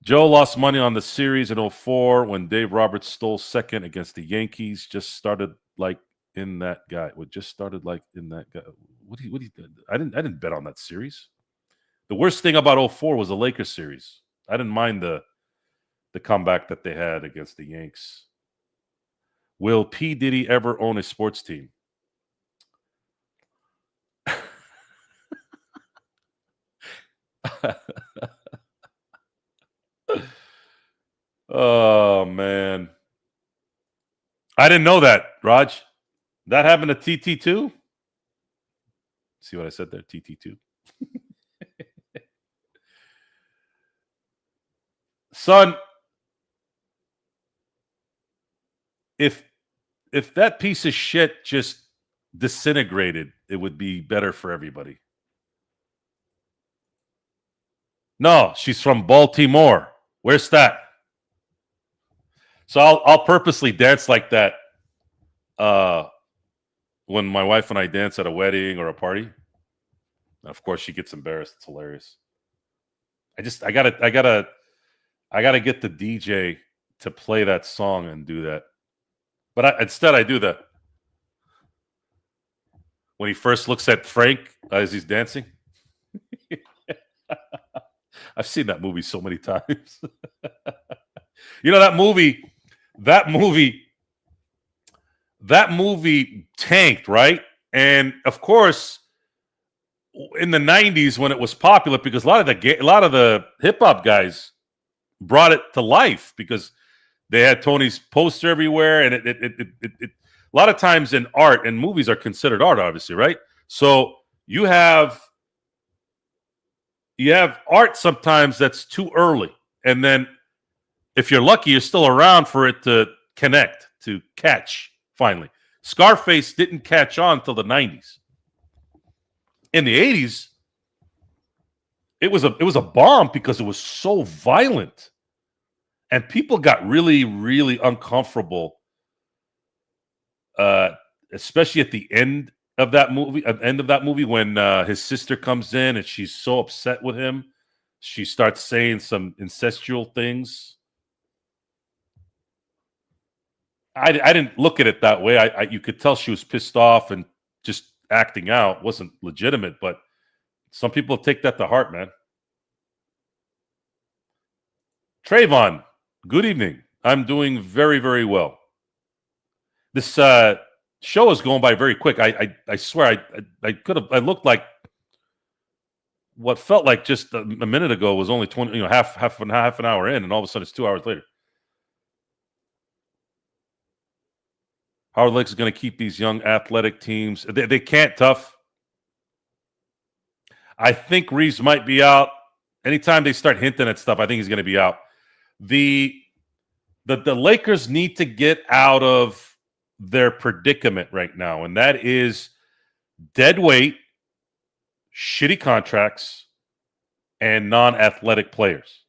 Joe lost money on the series in 2004 when Dave Roberts stole second against the Yankees. Just started like in that guy. What just started like in that guy? What do you? I didn't bet on that series. The worst thing about 2004 was the Lakers series. I didn't mind the comeback that they had against the Yanks. Will P. Diddy ever own a sports team? Oh, man. I didn't know that, Raj. That happened to TT too? See what I said there? TT2. Son, if that piece of shit just disintegrated, it would be better for everybody. No, she's from Baltimore. Where's that? So I'll purposely dance like that when my wife and I dance at a wedding or a party. And of course, she gets embarrassed. It's hilarious. I gotta get the DJ to play that song and do that. But instead, I do that when he first looks at Frank as he's dancing. I've seen that movie so many times. You know, that movie tanked, right? And of course, in the 90s when it was popular, because a lot of the hip hop guys brought it to life because they had Tony's poster everywhere, and it a lot of times in art, and movies are considered art, obviously, right? So you have art sometimes that's too early, and then if you're lucky, you're still around for it to connect, to catch finally. Scarface didn't catch on until the 90s. In the 80s, it was a bomb because it was so violent. And people got really, really uncomfortable, especially at the end of that movie, when his sister comes in and she's so upset with him. She starts saying some incestual things. I didn't look at it that way. You could tell she was pissed off and just acting out. Wasn't legitimate, but some people take that to heart, man. Trayvon, good evening. I'm doing very, very well. This show is going by very quick. I swear I looked like what felt like just a minute ago was only 20, half an hour in, and all of a sudden it's 2 hours later. Howard Lakes is going to keep these young athletic teams. They can't, tough. I think Reeves might be out. Anytime they start hinting at stuff, I think he's going to be out. The Lakers need to get out of their predicament right now, and that is dead weight, shitty contracts, and non-athletic players.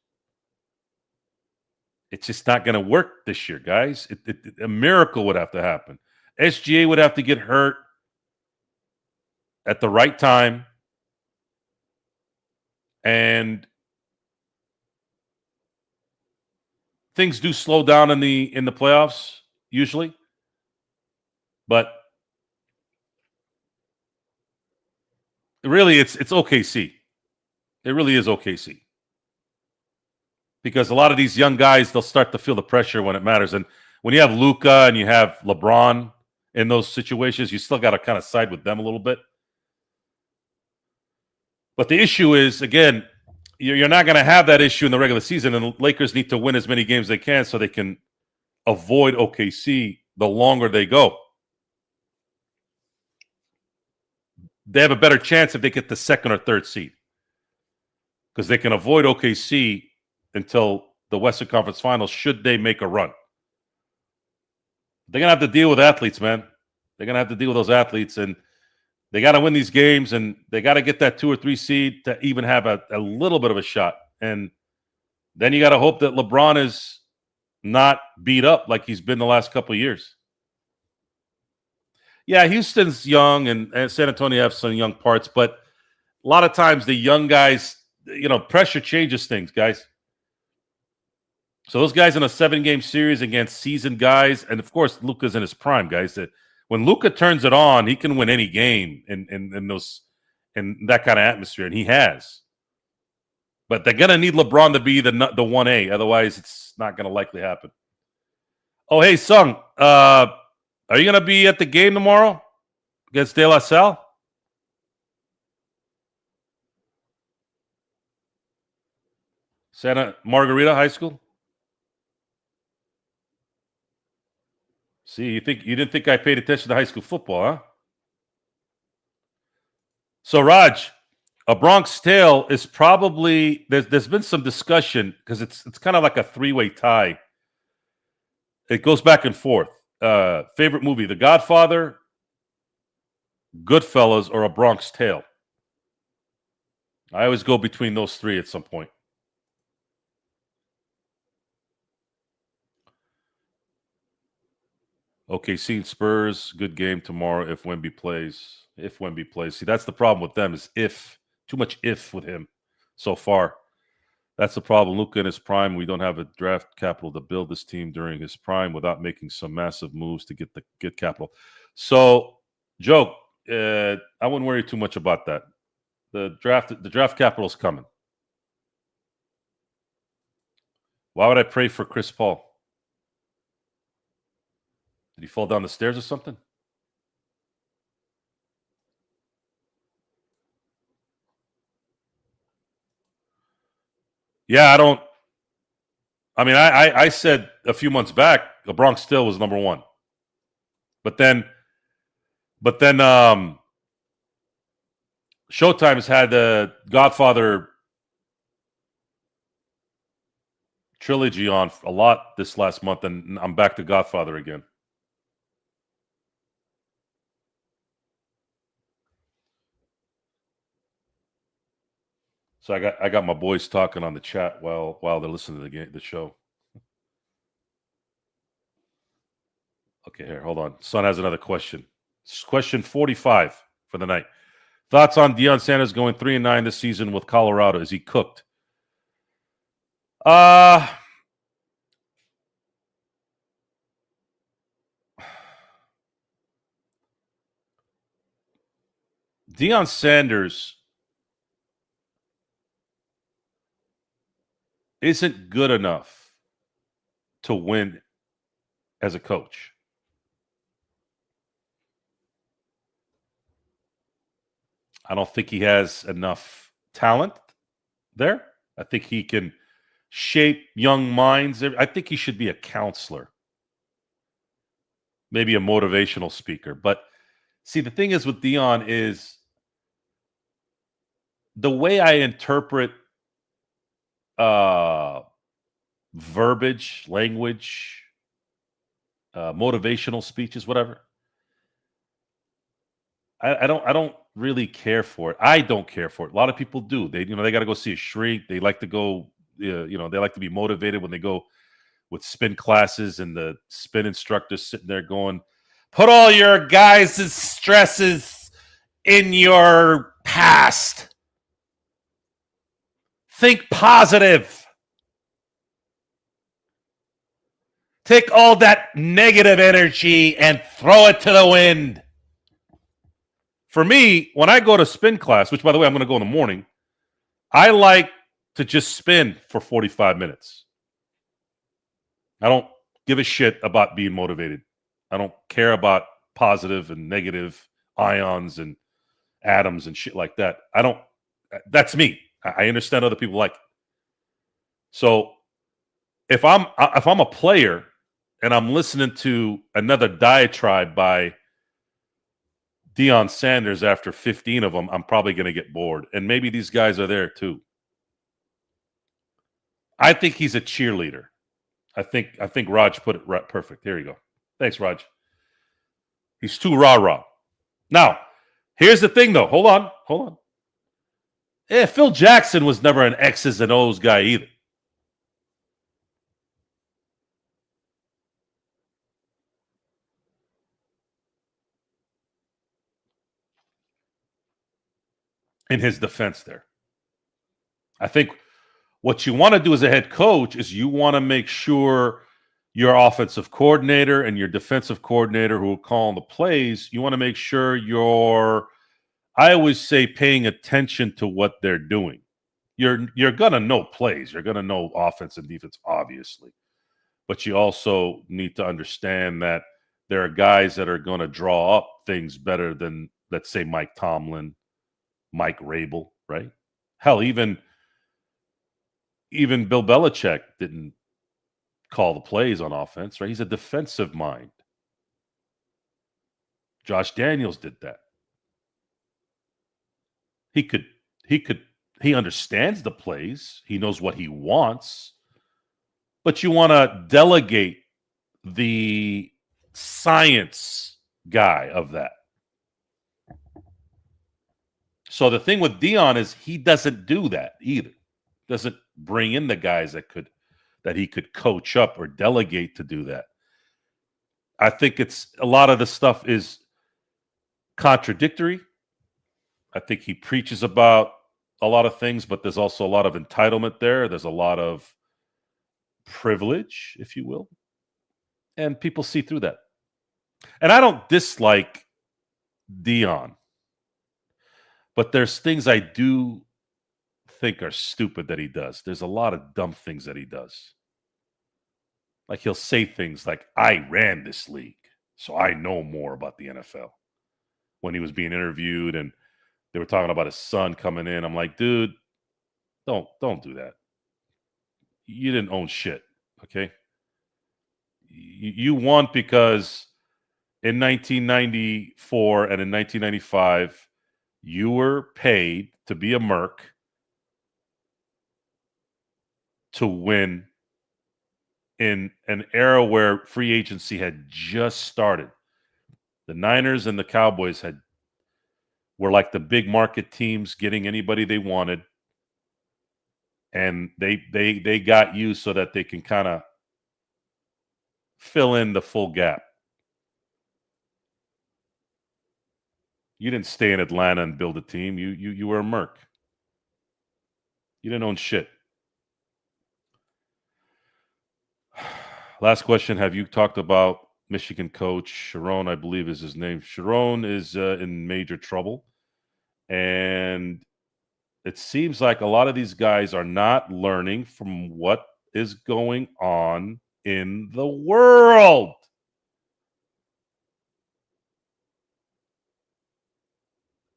It's just not going to work this year, guys. A miracle would have to happen. SGA would have to get hurt at the right time. And things do slow down in the playoffs, usually. But really, it's OKC. It really is OKC. Because a lot of these young guys, they'll start to feel the pressure when it matters. And when you have Luka and you have LeBron in those situations, you still got to kind of side with them a little bit. But the issue is, again, you're not going to have that issue in the regular season, and the Lakers need to win as many games as they can so they can avoid OKC the longer they go. They have a better chance if they get the second or third seed because they can avoid OKC until the Western Conference Finals should they make a run. They're going to have to deal with athletes, man. They're going to have to deal with those athletes, and they got to win these games, and they got to get that 2 or 3 seed to even have a little bit of a shot. And then you got to hope that LeBron is not beat up like he's been the last couple of years. Yeah, Houston's young, and San Antonio have some young parts, but a lot of times the young guys, pressure changes things, guys. So those guys in a 7-game series against seasoned guys, and of course Luka's in his prime, guys. That when Luka turns it on, he can win any game in that kind of atmosphere, and he has. But they're gonna need LeBron to be the 1A, otherwise it's not gonna likely happen. Oh, hey, Sung, are you gonna be at the game tomorrow against De La Salle? Santa Margarita High School. See, you didn't think I paid attention to high school football, huh? So, Raj, a Bronx Tale is probably there's been some discussion because it's kind of like a 3-way tie. It goes back and forth. Favorite movie: The Godfather, Goodfellas, or A Bronx Tale. I always go between those three at some point. Okay, seeing Spurs, good game tomorrow if Wemby plays. If Wemby plays. See, that's the problem with them is if. Too much if with him so far. That's the problem. Luka in his prime, we don't have a draft capital to build this team during his prime without making some massive moves to get capital. So, Joe, I wouldn't worry too much about that. The draft capital is coming. Why would I pray for Chris Paul? Did he fall down the stairs or something? Yeah, I said a few months back the Bronx still was number one. But then Showtime has had the Godfather trilogy on a lot this last month, and I'm back to Godfather again. So I got my boys talking on the chat while they're listening to the show. Okay, here, hold on. Son has another question. Question 45 for the night. Thoughts on Deion Sanders going 3-9 this season with Colorado? Is he cooked? Deion Sanders isn't good enough to win as a coach. I don't think he has enough talent there. I think he can shape young minds. I think he should be a counselor, maybe a motivational speaker. But see, the thing is with Deion is the way I interpret verbiage, language, motivational speeches, whatever. I don't really care for it. I don't care for it. A lot of people do. They got to go see a shrink. They like to go. They like to be motivated when they go with spin classes, and the spin instructor's sitting there going, "Put all your guys' stresses in your past. Think positive. Take all that negative energy and throw it to the wind." For me, when I go to spin class, which, by the way, I'm going to go in the morning, I like to just spin for 45 minutes. I don't give a shit about being motivated. I don't care about positive and negative ions and atoms and shit like that. That's me. I understand other people like it. So if I'm a player and I'm listening to another diatribe by Deion Sanders after 15 of them, I'm probably going to get bored. And maybe these guys are there too. I think he's a cheerleader. I think Raj put it right, perfect. Here you go. Thanks, Raj. He's too rah-rah. Now, here's the thing, though. Hold on. Yeah, Phil Jackson was never an X's and O's guy either. in his defense there. I think what you want to do as a head coach is you want to make sure your offensive coordinator and your defensive coordinator who are calling the plays, you want to make sure you're, I always say, paying attention to what they're doing. You're gonna know plays, you're gonna know offense and defense, obviously, but you also need to understand that there are guys that are going to draw up things better than, let's say, Mike Tomlin, Mike Rabel, right? Hell, even Bill Belichick didn't call the plays on offense, right? He's a defensive mind. Josh Daniels did that. He could he understands the plays. He knows what he wants. But you want to delegate the science guy of that. So the thing with Dion is he doesn't do that either. Doesn't bring in the guys that he could coach up or delegate to do that. I think it's a lot of the stuff is contradictory. I think he preaches about a lot of things, but there's also a lot of entitlement there. There's a lot of privilege, if you will. And people see through that. And I don't dislike Dion, but there's things I do think are stupid that he does. There's a lot of dumb things that he does. Like he'll say things like, I ran this league, so I know more about the NFL. When he was being interviewed and they were talking about his son coming in, I'm like, dude, don't do that. You didn't own shit, okay? You won because in 1994 and in 1995, you were paid to be a merc to win in an era where free agency had just started. The Niners and the Cowboys were like the big market teams getting anybody they wanted. And they got you so that they can kind of fill in the full gap. You didn't stay in Atlanta and build a team. You were a merc. You didn't own shit. Last question. Have you talked about Michigan coach Sharon, I believe is his name. Sharon is in major trouble. And it seems like a lot of these guys are not learning from what is going on in the world.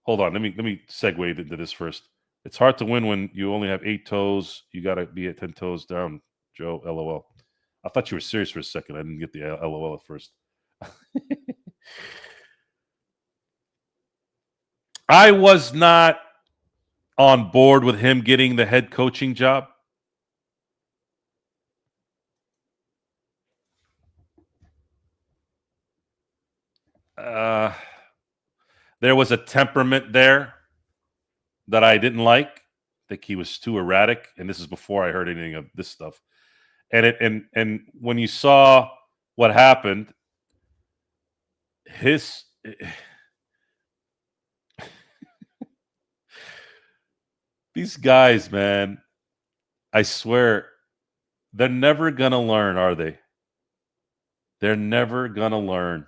Hold on. Let me segue into this first. It's hard to win when you only have 8 toes. You got to be at 10 toes down, Joe. LOL. I thought you were serious for a second. I didn't get the LOL at first. I was not on board with him getting the head coaching job. There was a temperament there that I didn't like. I think he was too erratic, and this is before I heard anything of this stuff. And when you saw what happened, these guys, man, I swear, they're never gonna learn, are they? They're never gonna learn.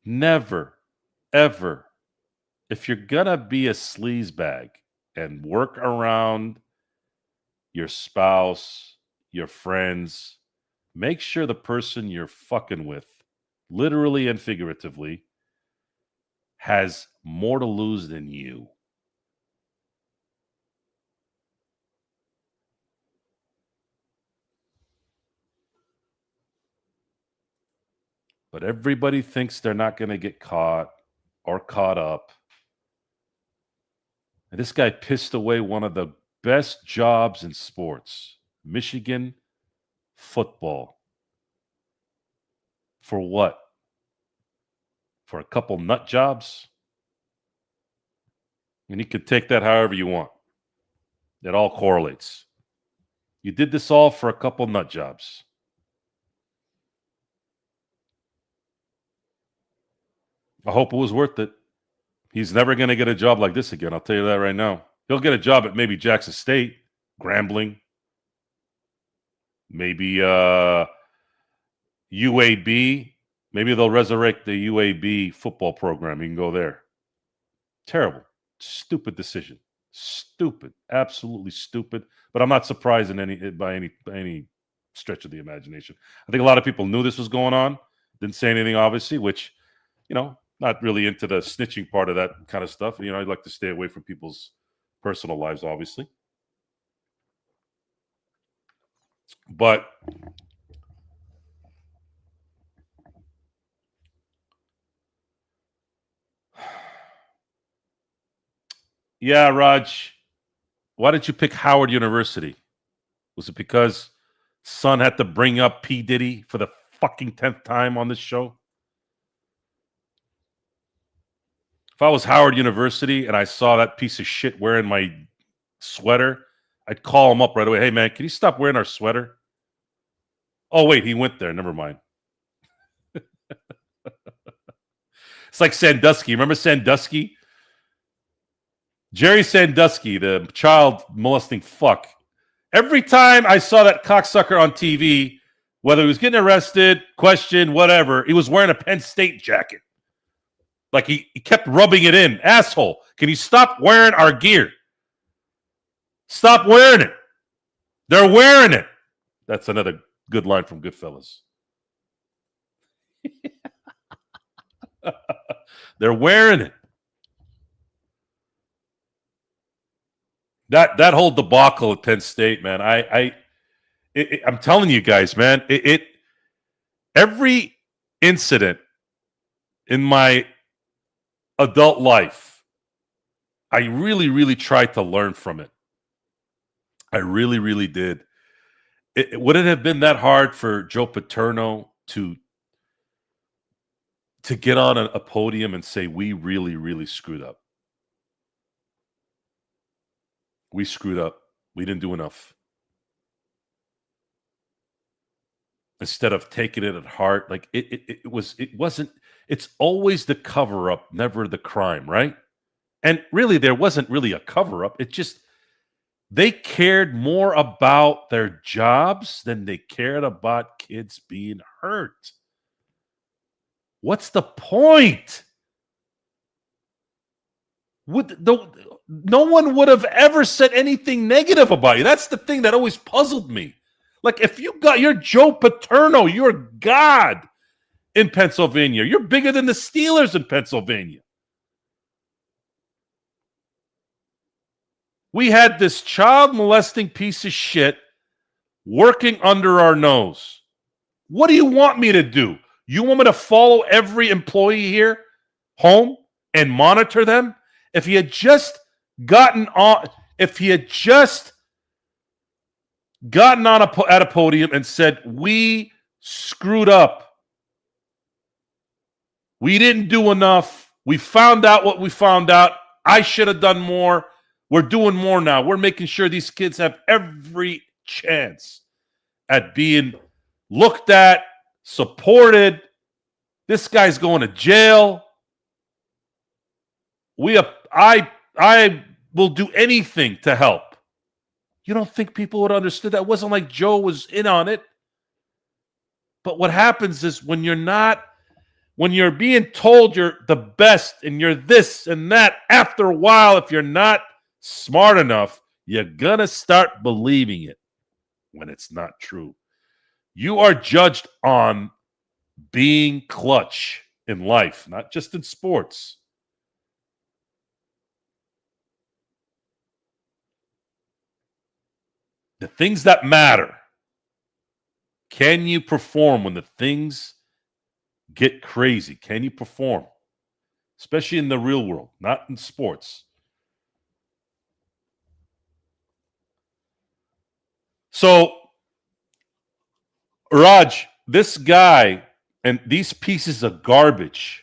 Never, ever. If you're gonna be a sleazebag and work around your spouse, your friends, make sure the person you're fucking with, literally and figuratively, has more to lose than you. But everybody thinks they're not going to get caught or caught up. And this guy pissed away one of the best jobs in sports, Michigan football. For what? For a couple nut jobs? And you can take that however you want. It all correlates. You did this all for a couple nut jobs. I hope it was worth it. He's never going to get a job like this again. I'll tell you that right now. He'll get a job at maybe Jackson State, Grambling, maybe UAB. Maybe they'll resurrect the UAB football program. He can go there. Terrible. Stupid decision. Stupid. Absolutely stupid. But I'm not surprised by any stretch of the imagination. I think a lot of people knew this was going on. Didn't say anything, obviously, which, not really into the snitching part of that kind of stuff. I'd like to stay away from people's personal lives, obviously. But yeah, Raj, why did you pick Howard University? Was it because Son had to bring up P. Diddy for the fucking 10th time on this show? If I was Howard University and I saw that piece of shit wearing my sweater, I'd call him up right away. Hey, man, can you stop wearing our sweater? Oh, wait, he went there. Never mind. It's like Sandusky. Remember Sandusky? Jerry Sandusky, the child molesting fuck. Every time I saw that cocksucker on TV, whether he was getting arrested, questioned, whatever, he was wearing a Penn State jacket. Like he kept rubbing it in. Asshole, can you stop wearing our gear? Stop wearing it. They're wearing it. That's another good line from Goodfellas. They're wearing it. That whole debacle at Penn State, man. I'm telling you guys, man. Every incident in my adult life, I really, really tried to learn from it. I really, really did. Would it have been that hard for Joe Paterno to get on a podium and say, we really, really screwed up? We screwed up. We didn't do enough. Instead of taking it at heart, like it's always the cover up, never the crime, right? And really, there wasn't really a cover up. It just, they cared more about their jobs than they cared about kids being hurt. What's the point? No one would have ever said anything negative about you. That's the thing that always puzzled me. Like, if you're Joe Paterno, you're God in Pennsylvania. You're bigger than the Steelers in Pennsylvania. We had this child molesting piece of shit working under our nose. What do you want me to do? You want me to follow every employee here home and monitor them? If he had just gotten on at a podium and said, we screwed up. We didn't do enough. We found out what we found out. I should have done more. We're doing more now. We're making sure these kids have every chance at being looked at, supported. This guy's going to jail. I will do anything to help. You don't think people would have understood that? It wasn't like Joe was in on it. But what happens is when you're being told you're the best and you're this and that, after a while, if you're not smart enough, you're going to start believing it when it's not true. You are judged on being clutch in life, not just in sports. The things that matter. Can you perform when the things get crazy? Can you perform? Especially in the real world, not in sports. So, Raj, this guy and these pieces of garbage,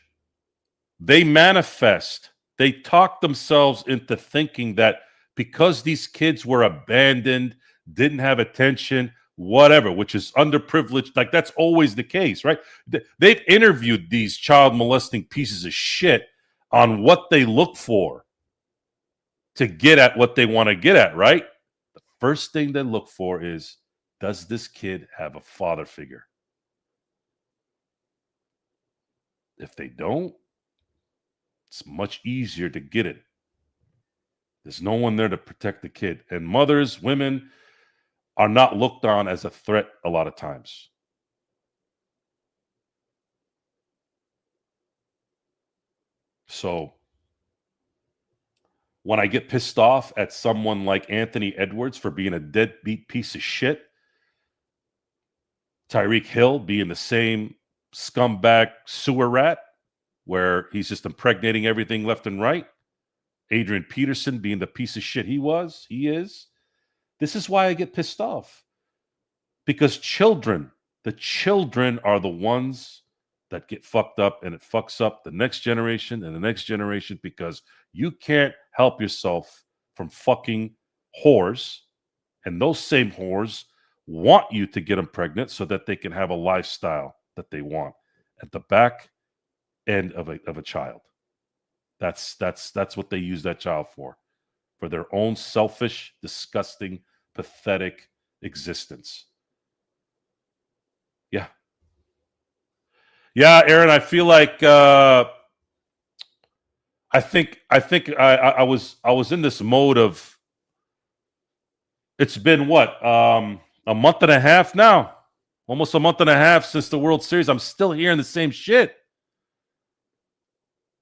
they manifest. They talk themselves into thinking that because these kids were abandoned, didn't have attention, whatever, which is underprivileged, like that's always the case, right? They've interviewed these child molesting pieces of shit on what they look for to get at what they want to get at, right? The first thing they look for is, does this kid have a father figure? If they don't, it's much easier to get it. There's no one there to protect the kid. And mothers, women are not looked on as a threat a lot of times. So when I get pissed off at someone like Anthony Edwards for being a deadbeat piece of shit, Tyreek Hill being the same scumbag sewer rat where he's just impregnating everything left and right, Adrian Peterson being the piece of shit he is. This is why I get pissed off. Because the children are the ones that get fucked up, and it fucks up the next generation and the next generation, because you can't help yourself from fucking whores. And those same whores want you to get them pregnant so that they can have a lifestyle that they want at the back end of a child. That's what they use that child for their own selfish, disgusting, pathetic existence. Yeah, Aaron, I feel like I was in this mode of, it's been what, a month and a half now, almost a month and a half since the World Series. I'm still hearing the same shit,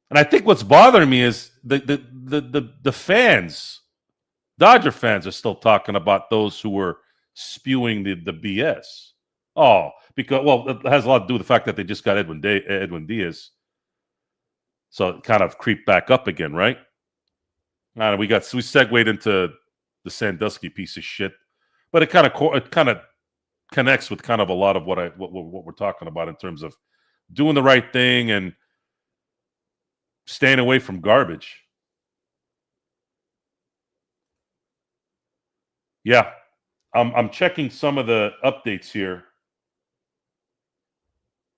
and I think what's bothering me is the fans, Dodger fans, are still talking about those who were spewing the BS. Oh, because, well, it has a lot to do with the fact that they just got Edwin Diaz. So it kind of creeped back up again, right? And we segued into the Sandusky piece of shit. But it kind of connects with kind of a lot of what we're talking about in terms of doing the right thing and staying away from garbage. Yeah. I'm checking some of the updates here.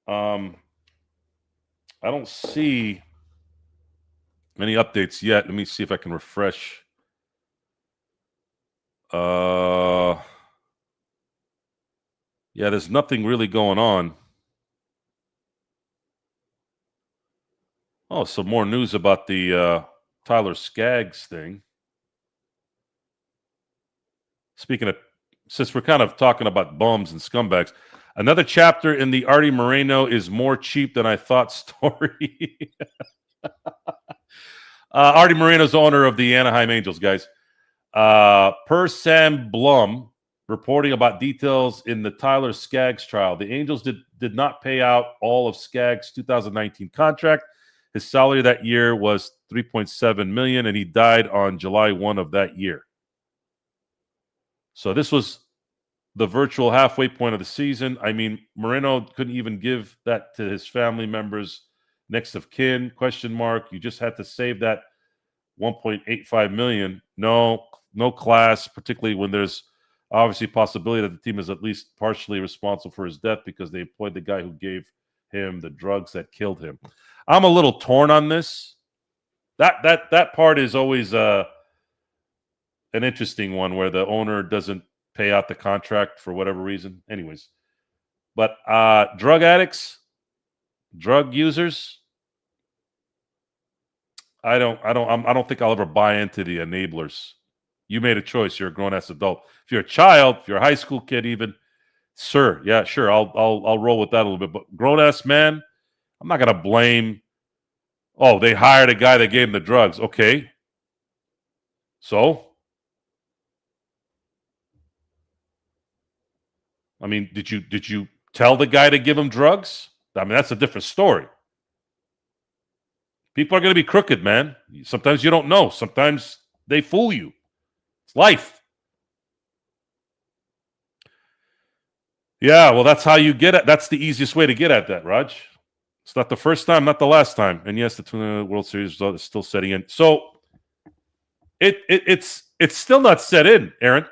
I don't see any updates yet. Let me see if I can refresh. Yeah, there's nothing really going on. Oh, some more news about the Tyler Skaggs thing. Speaking of, since we're kind of talking about bums and scumbags, another chapter in the Artie Moreno is more cheap than I thought story. Artie Moreno's owner of the Anaheim Angels, guys. Per Sam Blum reporting about details in the Tyler Skaggs trial, the Angels did not pay out all of Skaggs' 2019 contract. His salary that year was $3.7 million, and he died on July 1 of that year. So this was the virtual halfway point of the season. I mean, Moreno couldn't even give that to his family members, next of kin, ? You just had to save that $1.85 million. No class, particularly when there's obviously a possibility that the team is at least partially responsible for his death because they employed the guy who gave him the drugs that killed him. I'm a little torn on this. That part is always an interesting one, where the owner doesn't pay out the contract for whatever reason. Anyways, but drug addicts, drug users, I don't think I'll ever buy into the enablers. You made a choice. You're a grown-ass adult. If you're a child, if you're a high school kid even, sir, yeah, sure, I'll roll with that a little bit. But grown-ass man, I'm not going to blame, oh, they hired a guy that gave him the drugs. Okay. So? I mean, did you tell the guy to give him drugs? I mean, that's a different story. People are going to be crooked, man. Sometimes you don't know. Sometimes they fool you. It's life. Yeah, well, that's how you get it. That's the easiest way to get at that, Raj. It's not the first time, not the last time. And yes, the World Series result is still setting in. So it's still not set in, Aaron.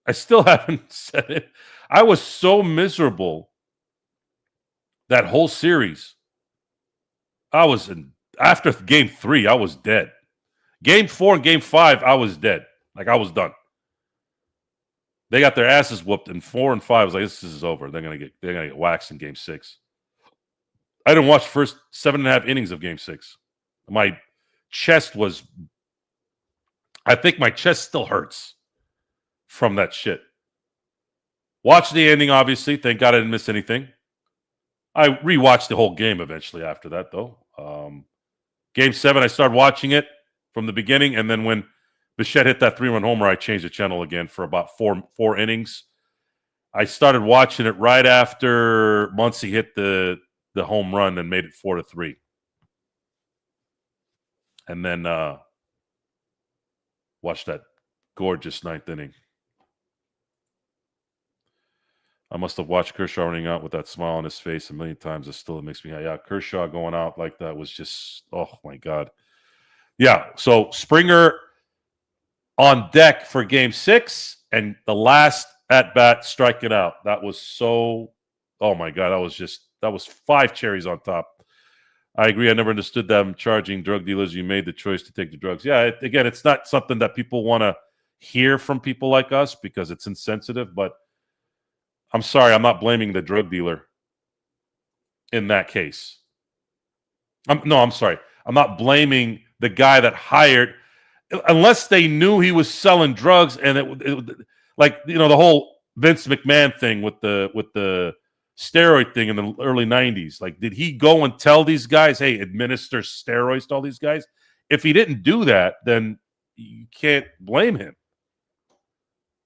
I still haven't set it. I was so miserable that whole series. I was after game 3, I was dead. Game 4 and game 5, I was dead. Like, I was done. They got their asses whooped in 4 and 5. I was like, this is over. They're gonna get waxed in game 6. I didn't watch the first 7.5 innings of game 6. My chest was, I think my chest still hurts from that shit. Watched the ending, obviously. Thank God I didn't miss anything. I rewatched the whole game eventually after that, though. Game 7, I started watching it from the beginning, and then when Bichette hit that 3-run homer, I changed the channel again for about four innings. I started watching it right after Muncy hit the home run and made it 4-3. And then watched that gorgeous 9th inning. I must have watched Kershaw running out with that smile on his face a million times. It still makes me, yeah, Kershaw going out like that was just, oh my God. Yeah, so Springer on deck for game 6 and the last at bat striking out. That was so, oh my God, that was 5 cherries on top. I agree. I never understood them charging drug dealers. You made the choice to take the drugs. Yeah, again, it's not something that people want to hear from people like us because it's insensitive, but I'm sorry, I'm not blaming the drug dealer in that case. I'm sorry. I'm not blaming the guy that hired, unless they knew he was selling drugs, and it like, you know, the whole Vince McMahon thing with the steroid thing in the early 90s. Like, did he go and tell these guys, hey, administer steroids to all these guys? If he didn't do that, then you can't blame him.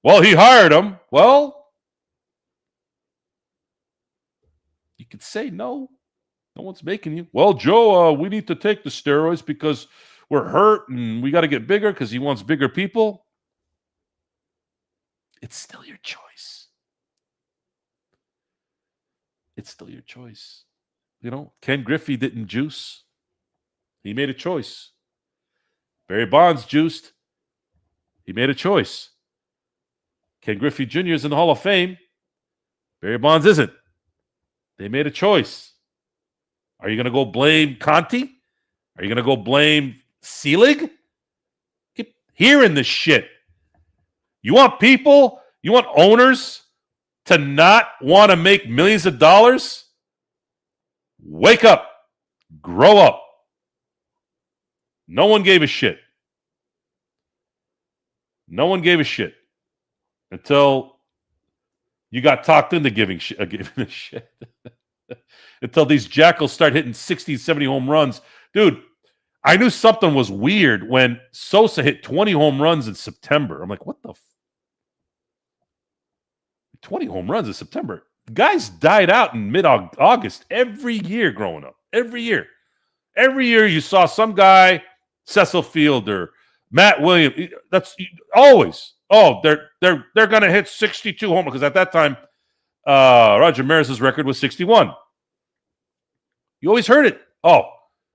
Well, he hired them. Well, you could say no. No one's making you. Well, Joe, we need to take the steroids because we're hurt and we got to get bigger because he wants bigger people. It's still your choice. It's still your choice. You know, Ken Griffey didn't juice. He made a choice. Barry Bonds juiced. He made a choice. Ken Griffey Jr. is in the Hall of Fame. Barry Bonds isn't. They made a choice. Are you going to go blame Conti? Are you going to go blame Selig? Keep hearing this shit. You want people, you want owners to not want to make millions of dollars? Wake up. Grow up. No one gave a shit. No one gave a shit until you got talked into giving a shit. Until these jackals start hitting 60, 70 home runs. Dude, I knew something was weird when Sosa hit 20 home runs in September. I'm like, what the 20 home runs in September? Guys died out in mid-August every year growing up. Every year. Every year you saw some guy, Cecil Fielder, Matt Williams. That's always. Oh, they're going to hit 62 home runs. Because at that time, Roger Maris's record was 61. You always heard it. Oh,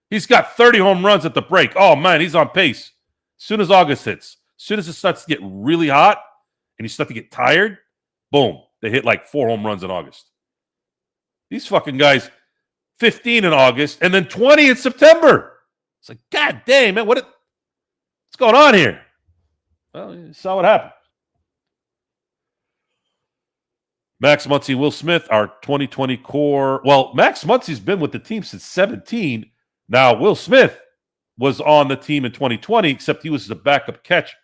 he's got 30 home runs at the break. Oh, man, he's on pace. As soon as August hits, as soon as it starts to get really hot and you start to get tired, boom, they hit like 4 home runs in August. These fucking guys, 15 in August and then 20 in September. It's like, God damn, man, what's going on here? Well, you saw what happened. Max Muncy, Will Smith, our 2020 core. Well, Max Muncy's been with the team since 17. Now, Will Smith was on the team in 2020, except he was the backup catcher.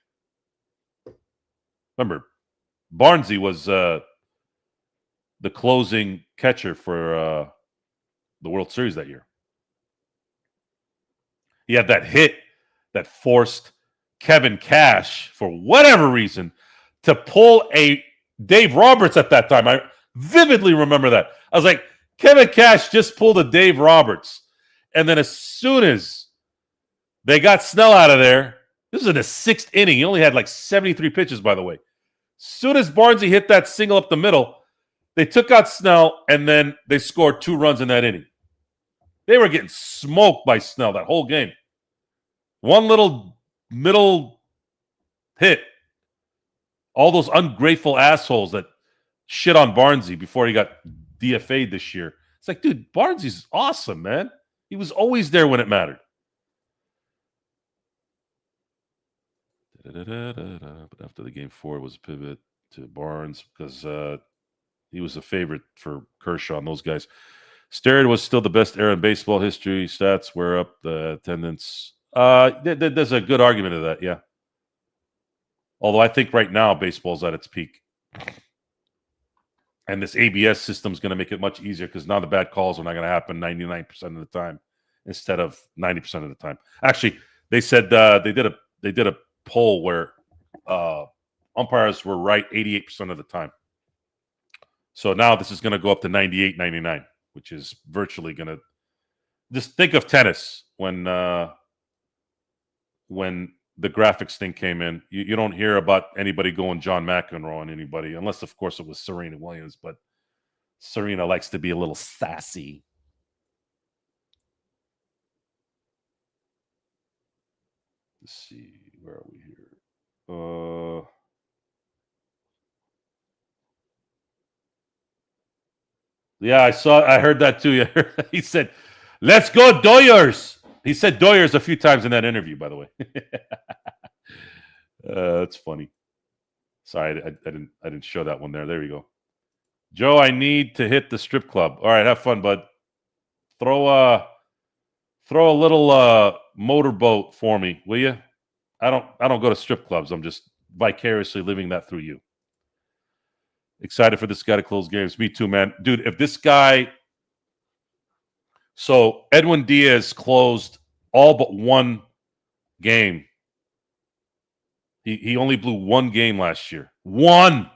Remember, Barnesy was the closing catcher for the World Series that year. He had that hit that forced Kevin Cash, for whatever reason, to pull a Dave Roberts at that time. I vividly remember that. I was like, Kevin Cash just pulled a Dave Roberts. And then as soon as they got Snell out of there, this was in the 6th inning. He only had like 73 pitches, by the way. As soon as Barnesy hit that single up the middle, they took out Snell, and then they scored 2 runs in that inning. They were getting smoked by Snell that whole game. One little middle hit. All those ungrateful assholes that shit on Barnesy before he got DFA'd this year. It's like, dude, Barnesy's awesome, man. He was always there when it mattered. But after the game 4, it was a pivot to Barnes because he was a favorite for Kershaw and those guys. Steroid was still the best era in baseball history. Stats were up. The attendance. There's a good argument of that, yeah. Although I think right now baseball's at its peak. And this ABS system is going to make it much easier because now the bad calls are not going to happen 99% of the time instead of 90% of the time. Actually, they said they did a poll where umpires were right 88% of the time. So now this is going to go up to 98, 99, which is virtually going to just think of tennis when the graphics thing came in. You don't hear about anybody going John McEnroe on anybody, unless, of course, it was Serena Williams. But Serena likes to be a little sassy. Let's see. Where are we here? Yeah, I heard that too. He said, "Let's go Doyers." He said Doyers a few times in that interview, by the way. That's funny. Sorry, I didn't show that one there. There you go. Joe, I need to hit the strip club. All right, have fun, bud. Throw a little motorboat for me, will you? I don't go to strip clubs. I'm just vicariously living that through you. Excited for this guy to close games. Me too, man. Dude, if this guy... So, Edwin Diaz closed all but one game. He only blew one game last year. One!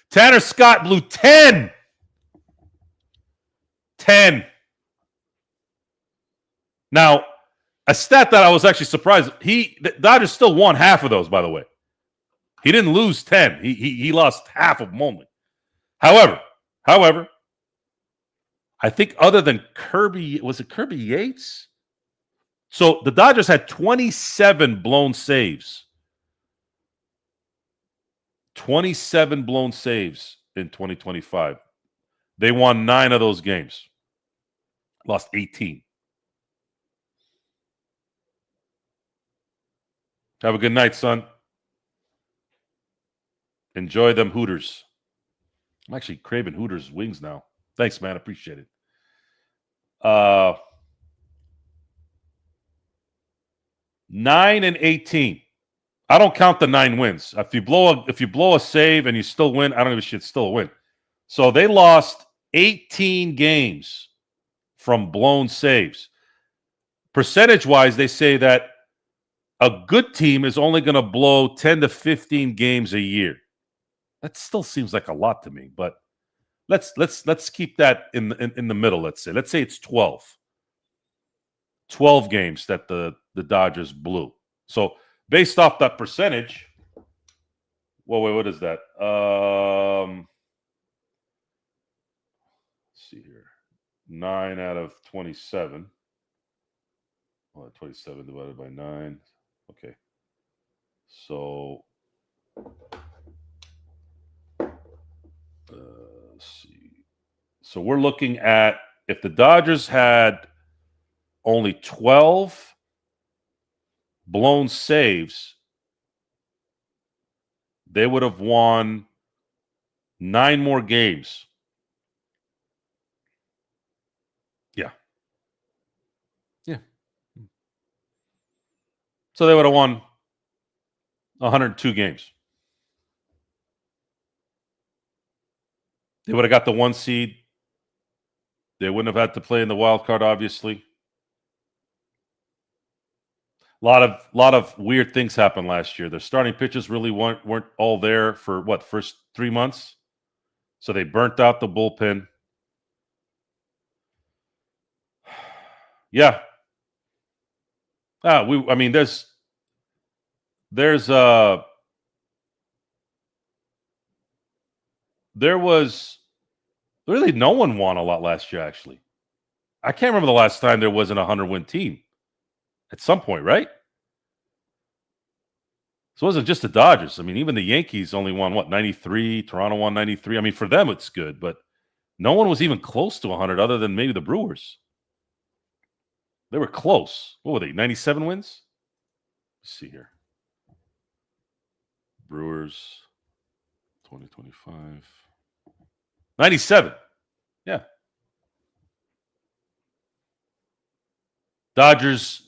Tanner Scott blew 10! 10. Now, a stat that I was actually surprised. The Dodgers still won half of those, by the way. He didn't lose 10. He lost half of them only. However, I think other than Kirby, was it Kirby Yates? So the Dodgers had 27 blown saves. 27 blown saves in 2025. They won 9 of those games. Lost 18. Have a good night, son. Enjoy them Hooters. I'm actually craving Hooters wings now. Thanks, man. Appreciate it. 9 and 18. I don't count the 9 wins. If you blow a save and you still win, I don't give a shit. Still a win. So they lost 18 games from blown saves. Percentage-wise, they say that a good team is only going to blow 10 to 15 games a year. That still seems like a lot to me, but let's keep that in the middle. Let's say it's 12 games that the Dodgers blew. So based off that percentage, well, wait, what is that? Let's see here, 9 out of 27. Well, 27 divided by 9. Okay, so. Let's see. So we're looking at if the Dodgers had only 12 blown saves, they would have won 9 more games. Yeah. So they would have won 102 games. They would have got the 1 seed. They wouldn't have had to play in the wild card, obviously. A lot of weird things happened last year. Their starting pitchers really weren't all there for first 3 months. So they burnt out the bullpen. Yeah. There was really no one won a lot last year, actually. I can't remember the last time there wasn't a 100-win team at some point, right? So it wasn't just the Dodgers. I mean, even the Yankees only won, 93? Toronto won 93. I mean, for them, it's good, but no one was even close to 100 other than maybe the Brewers. They were close. What were they? 97 wins? Let's see here. Brewers 2025. 97. Yeah. Dodgers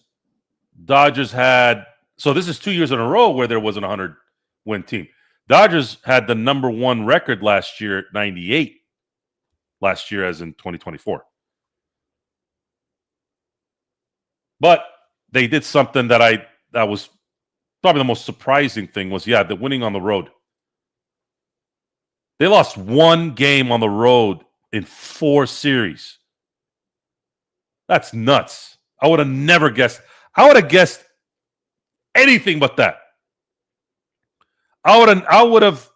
had, so this is 2 years in a row where there wasn't a 100 win team. Dodgers had the number one record last year at 98. Last year, as in 2024. But they did something that was probably the most surprising thing was, the winning on the road. They lost one game on the road in 4 series. That's nuts. I would have never guessed. I would have guessed anything but that. I would have,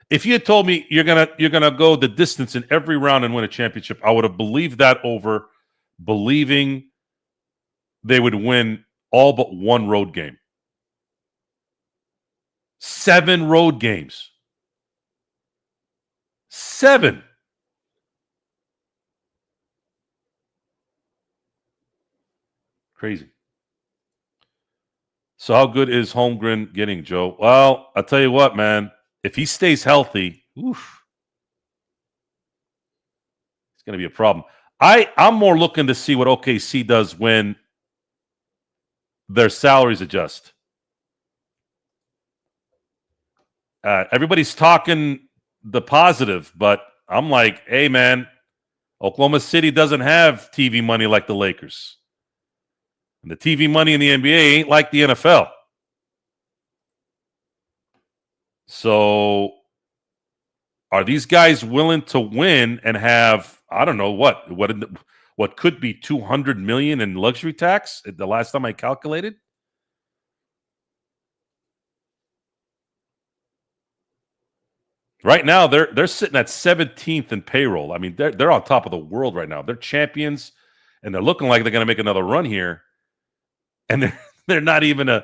if you had told me you're gonna go the distance in every round and win a championship, I would have believed that over believing they would win all but one road game. 7 road games. 7. Crazy. So how good is Holmgren getting, Joe? Well, I'll tell you what, man. If he stays healthy, it's going to be a problem. I'm more looking to see what OKC does when their salaries adjust. Everybody's talking the positive, but I'm like, hey, man, Oklahoma City doesn't have TV money like the Lakers. And the TV money in the NBA ain't like the NFL. So are these guys willing to win and have, I don't know what could be $200 million in luxury tax the last time I calculated? Right now they're sitting at 17th in payroll. I mean, they're on top of the world right now. They're champions and they're looking like they're going to make another run here. And they're not even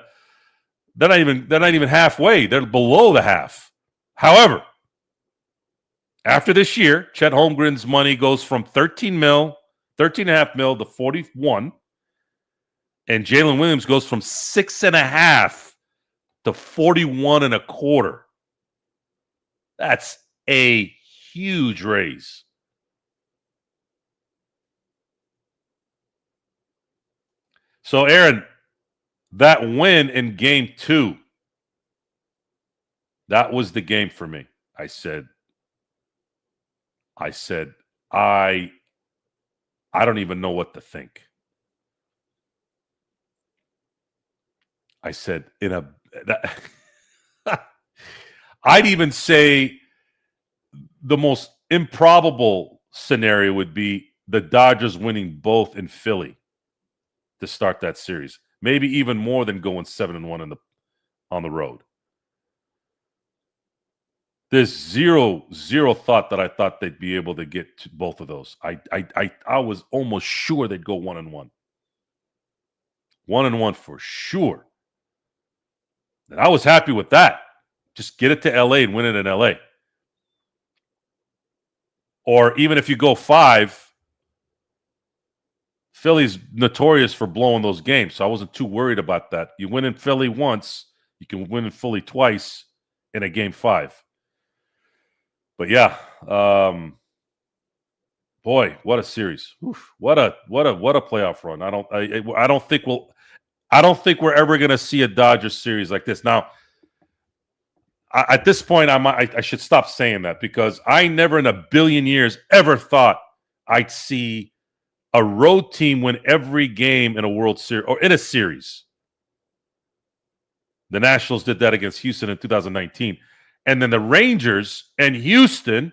halfway. They're below the half. However, after this year, Chet Holmgren's money goes from 13.5 mil to 41. And Jalen Williams goes from 6.5 to 41.25. That's a huge raise. So, Aaron, that win in game 2, that was the game for me. I said, I don't even know what to think. I said, I'd even say the most improbable scenario would be the Dodgers winning both in Philly to start that series. Maybe even more than going 7-1 on the road. There's zero thought that I thought they'd be able to get to both of those. I was almost sure they'd go 1-1. 1-1 for sure. And I was happy with that. Just get it to LA and win it in LA. Or even if you go 5, Philly's notorious for blowing those games, so I wasn't too worried about that. You win in Philly once, you can win in Philly twice in a game 5. But yeah, boy, what a series! Oof, what a playoff run. I don't think we're ever going to see a Dodgers series like this. Now, at this point, I should stop saying that because I never in a billion years ever thought I'd see a road team win every game in a World Series or in a series. The Nationals did that against Houston in 2019. And then the Rangers and Houston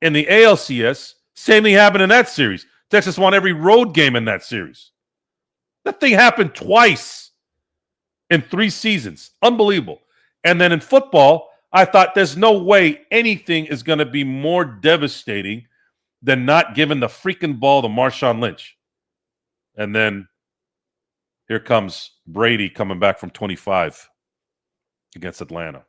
in the ALCS, same thing happened in that series. Texas won every road game in that series. That thing happened twice in 3 seasons. Unbelievable. And then in football, I thought there's no way anything is going to be more devastating than not giving the freaking ball to Marshawn Lynch. And then here comes Brady coming back from 25 against Atlanta.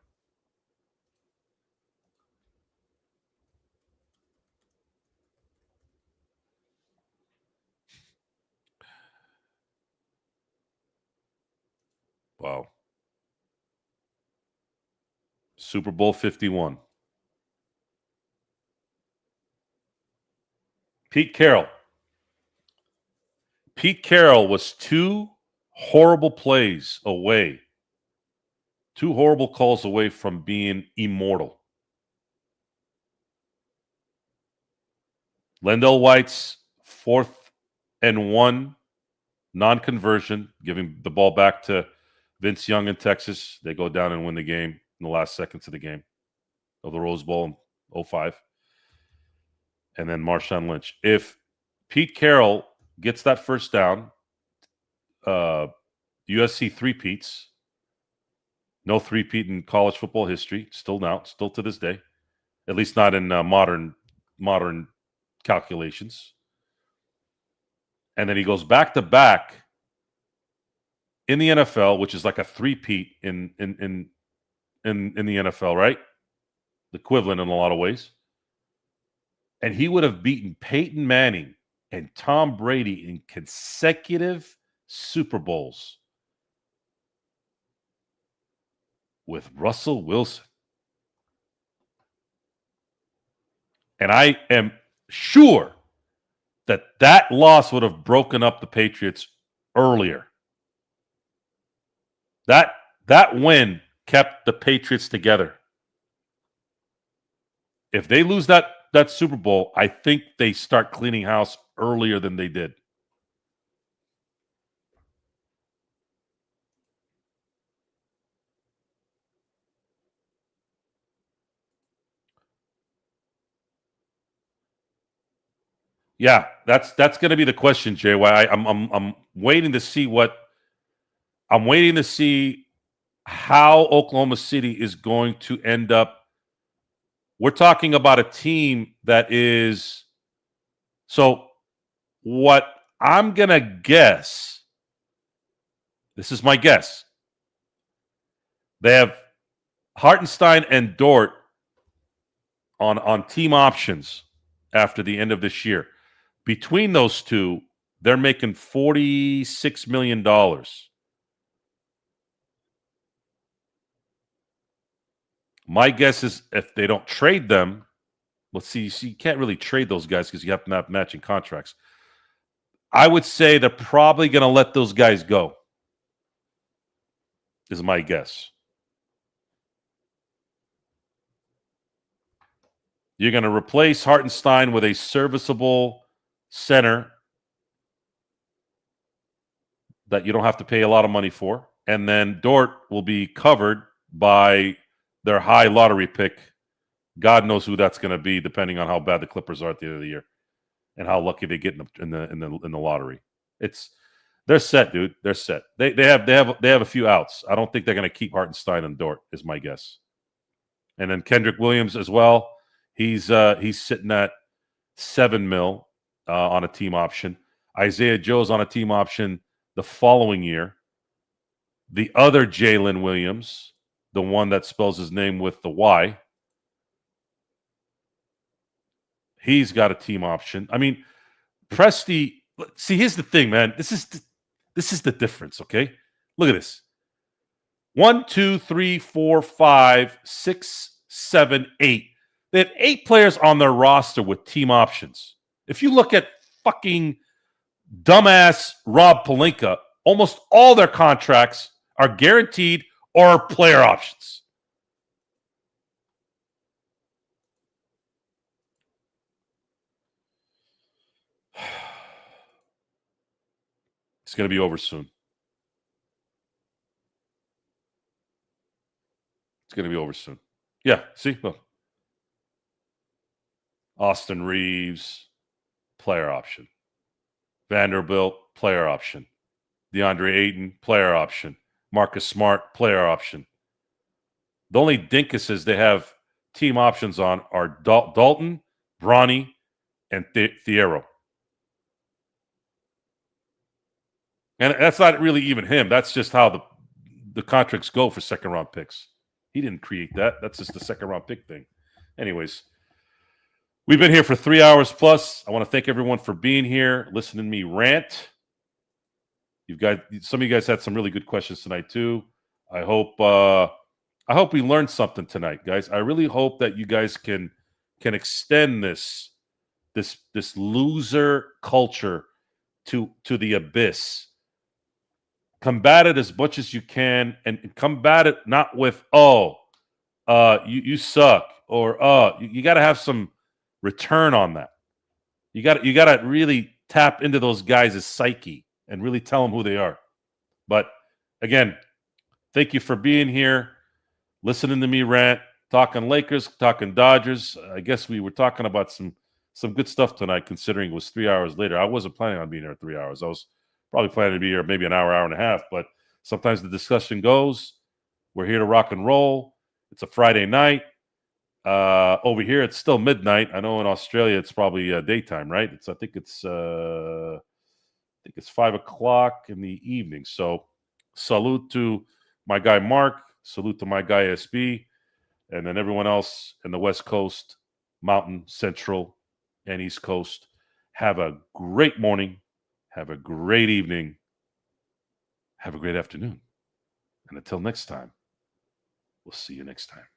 Wow. Super Bowl 51. Pete Carroll. Pete Carroll was 2 horrible plays away, 2 horrible calls away from being immortal. Lendell White's 4th and 1 non-conversion, giving the ball back to Vince Young in Texas. They go down and win the game in the last seconds of the game of the Rose Bowl in 2005. And then Marshawn Lynch. If Pete Carroll gets that first down, USC three-peats. No three-peat in college football history. Still to this day. At least not in modern calculations. And then he goes back-to-back in the NFL, which is like a three-peat in the NFL, right? The equivalent in a lot of ways. And he would have beaten Peyton Manning and Tom Brady in consecutive Super Bowls with Russell Wilson. And I am sure that loss would have broken up the Patriots earlier. That win kept the Patriots together. If they lose that Super Bowl, I think they start cleaning house earlier than they did. Yeah, that's going to be the question, JY. I'm waiting to see how Oklahoma City is going to end up. We're talking about a team that is. So what I'm going to guess, this is my guess. They have Hartenstein and Dort on team options after the end of this year. Between those two, they're making $46 million. My guess is if they don't trade them, let's see, you can't really trade those guys because you have to have matching contracts. I would say they're probably going to let those guys go, is my guess. You're going to replace Hartenstein with a serviceable center that you don't have to pay a lot of money for. And then Dort will be covered by their high lottery pick. God knows who that's going to be, depending on how bad the Clippers are at the end of the year and how lucky they get in the lottery. They're set, dude. They're set. They have a few outs. I don't think they're going to keep Hartenstein and Dort, is my guess. And then Kendrick Williams as well. He's sitting at $7 million on a team option. Isaiah Joe's on a team option the following year. The other Jalen Williams, the one that spells his name with the Y, he's got a team option. I mean, Presti. See, here's the thing, man. This is the difference. Okay, look at this. 1, 2, 3, 4, 5, 6, 7, 8. They have 8 players on their roster with team options. If you look at fucking dumbass Rob Pelinka, almost all their contracts are guaranteed or player options. It's going to be over soon. It's going to be over soon. Yeah, see? Look. Austin Reeves, player option. Vanderbilt, player option. DeAndre Ayton, player option. Marcus Smart, player option. The only dinkuses they have team options on are Dalton, Bronny, and Thiero. And that's not really even him. That's just how the contracts go for second-round picks. He didn't create that. That's just the second-round pick thing. Anyways, we've been here for 3 hours plus. I want to thank everyone for being here, listening to me rant. Some of you guys had some really good questions tonight too. I hope we learned something tonight, guys. I really hope that you guys can extend this loser culture to the abyss. Combat it as much as you can, and combat it not with you suck, or you got to have some return on that. You got to really tap into those guys' psyche and really tell them who they are. But again, thank you for being here, listening to me rant, talking Lakers, talking Dodgers. I guess we were talking about some good stuff tonight, considering it was 3 hours later. I wasn't planning on being here 3 hours. I was probably planning to be here maybe an hour, hour and a half. But sometimes the discussion goes. We're here to rock and roll. It's a Friday night. Over here, it's still midnight. I know in Australia it's probably daytime, right? I think it's 5 o'clock in the evening. So, salute to my guy Mark. Salute to my guy SB, and then everyone else in the West Coast, Mountain, Central, and East Coast. Have a great morning. Have a great evening. Have a great afternoon. And until next time, we'll see you next time.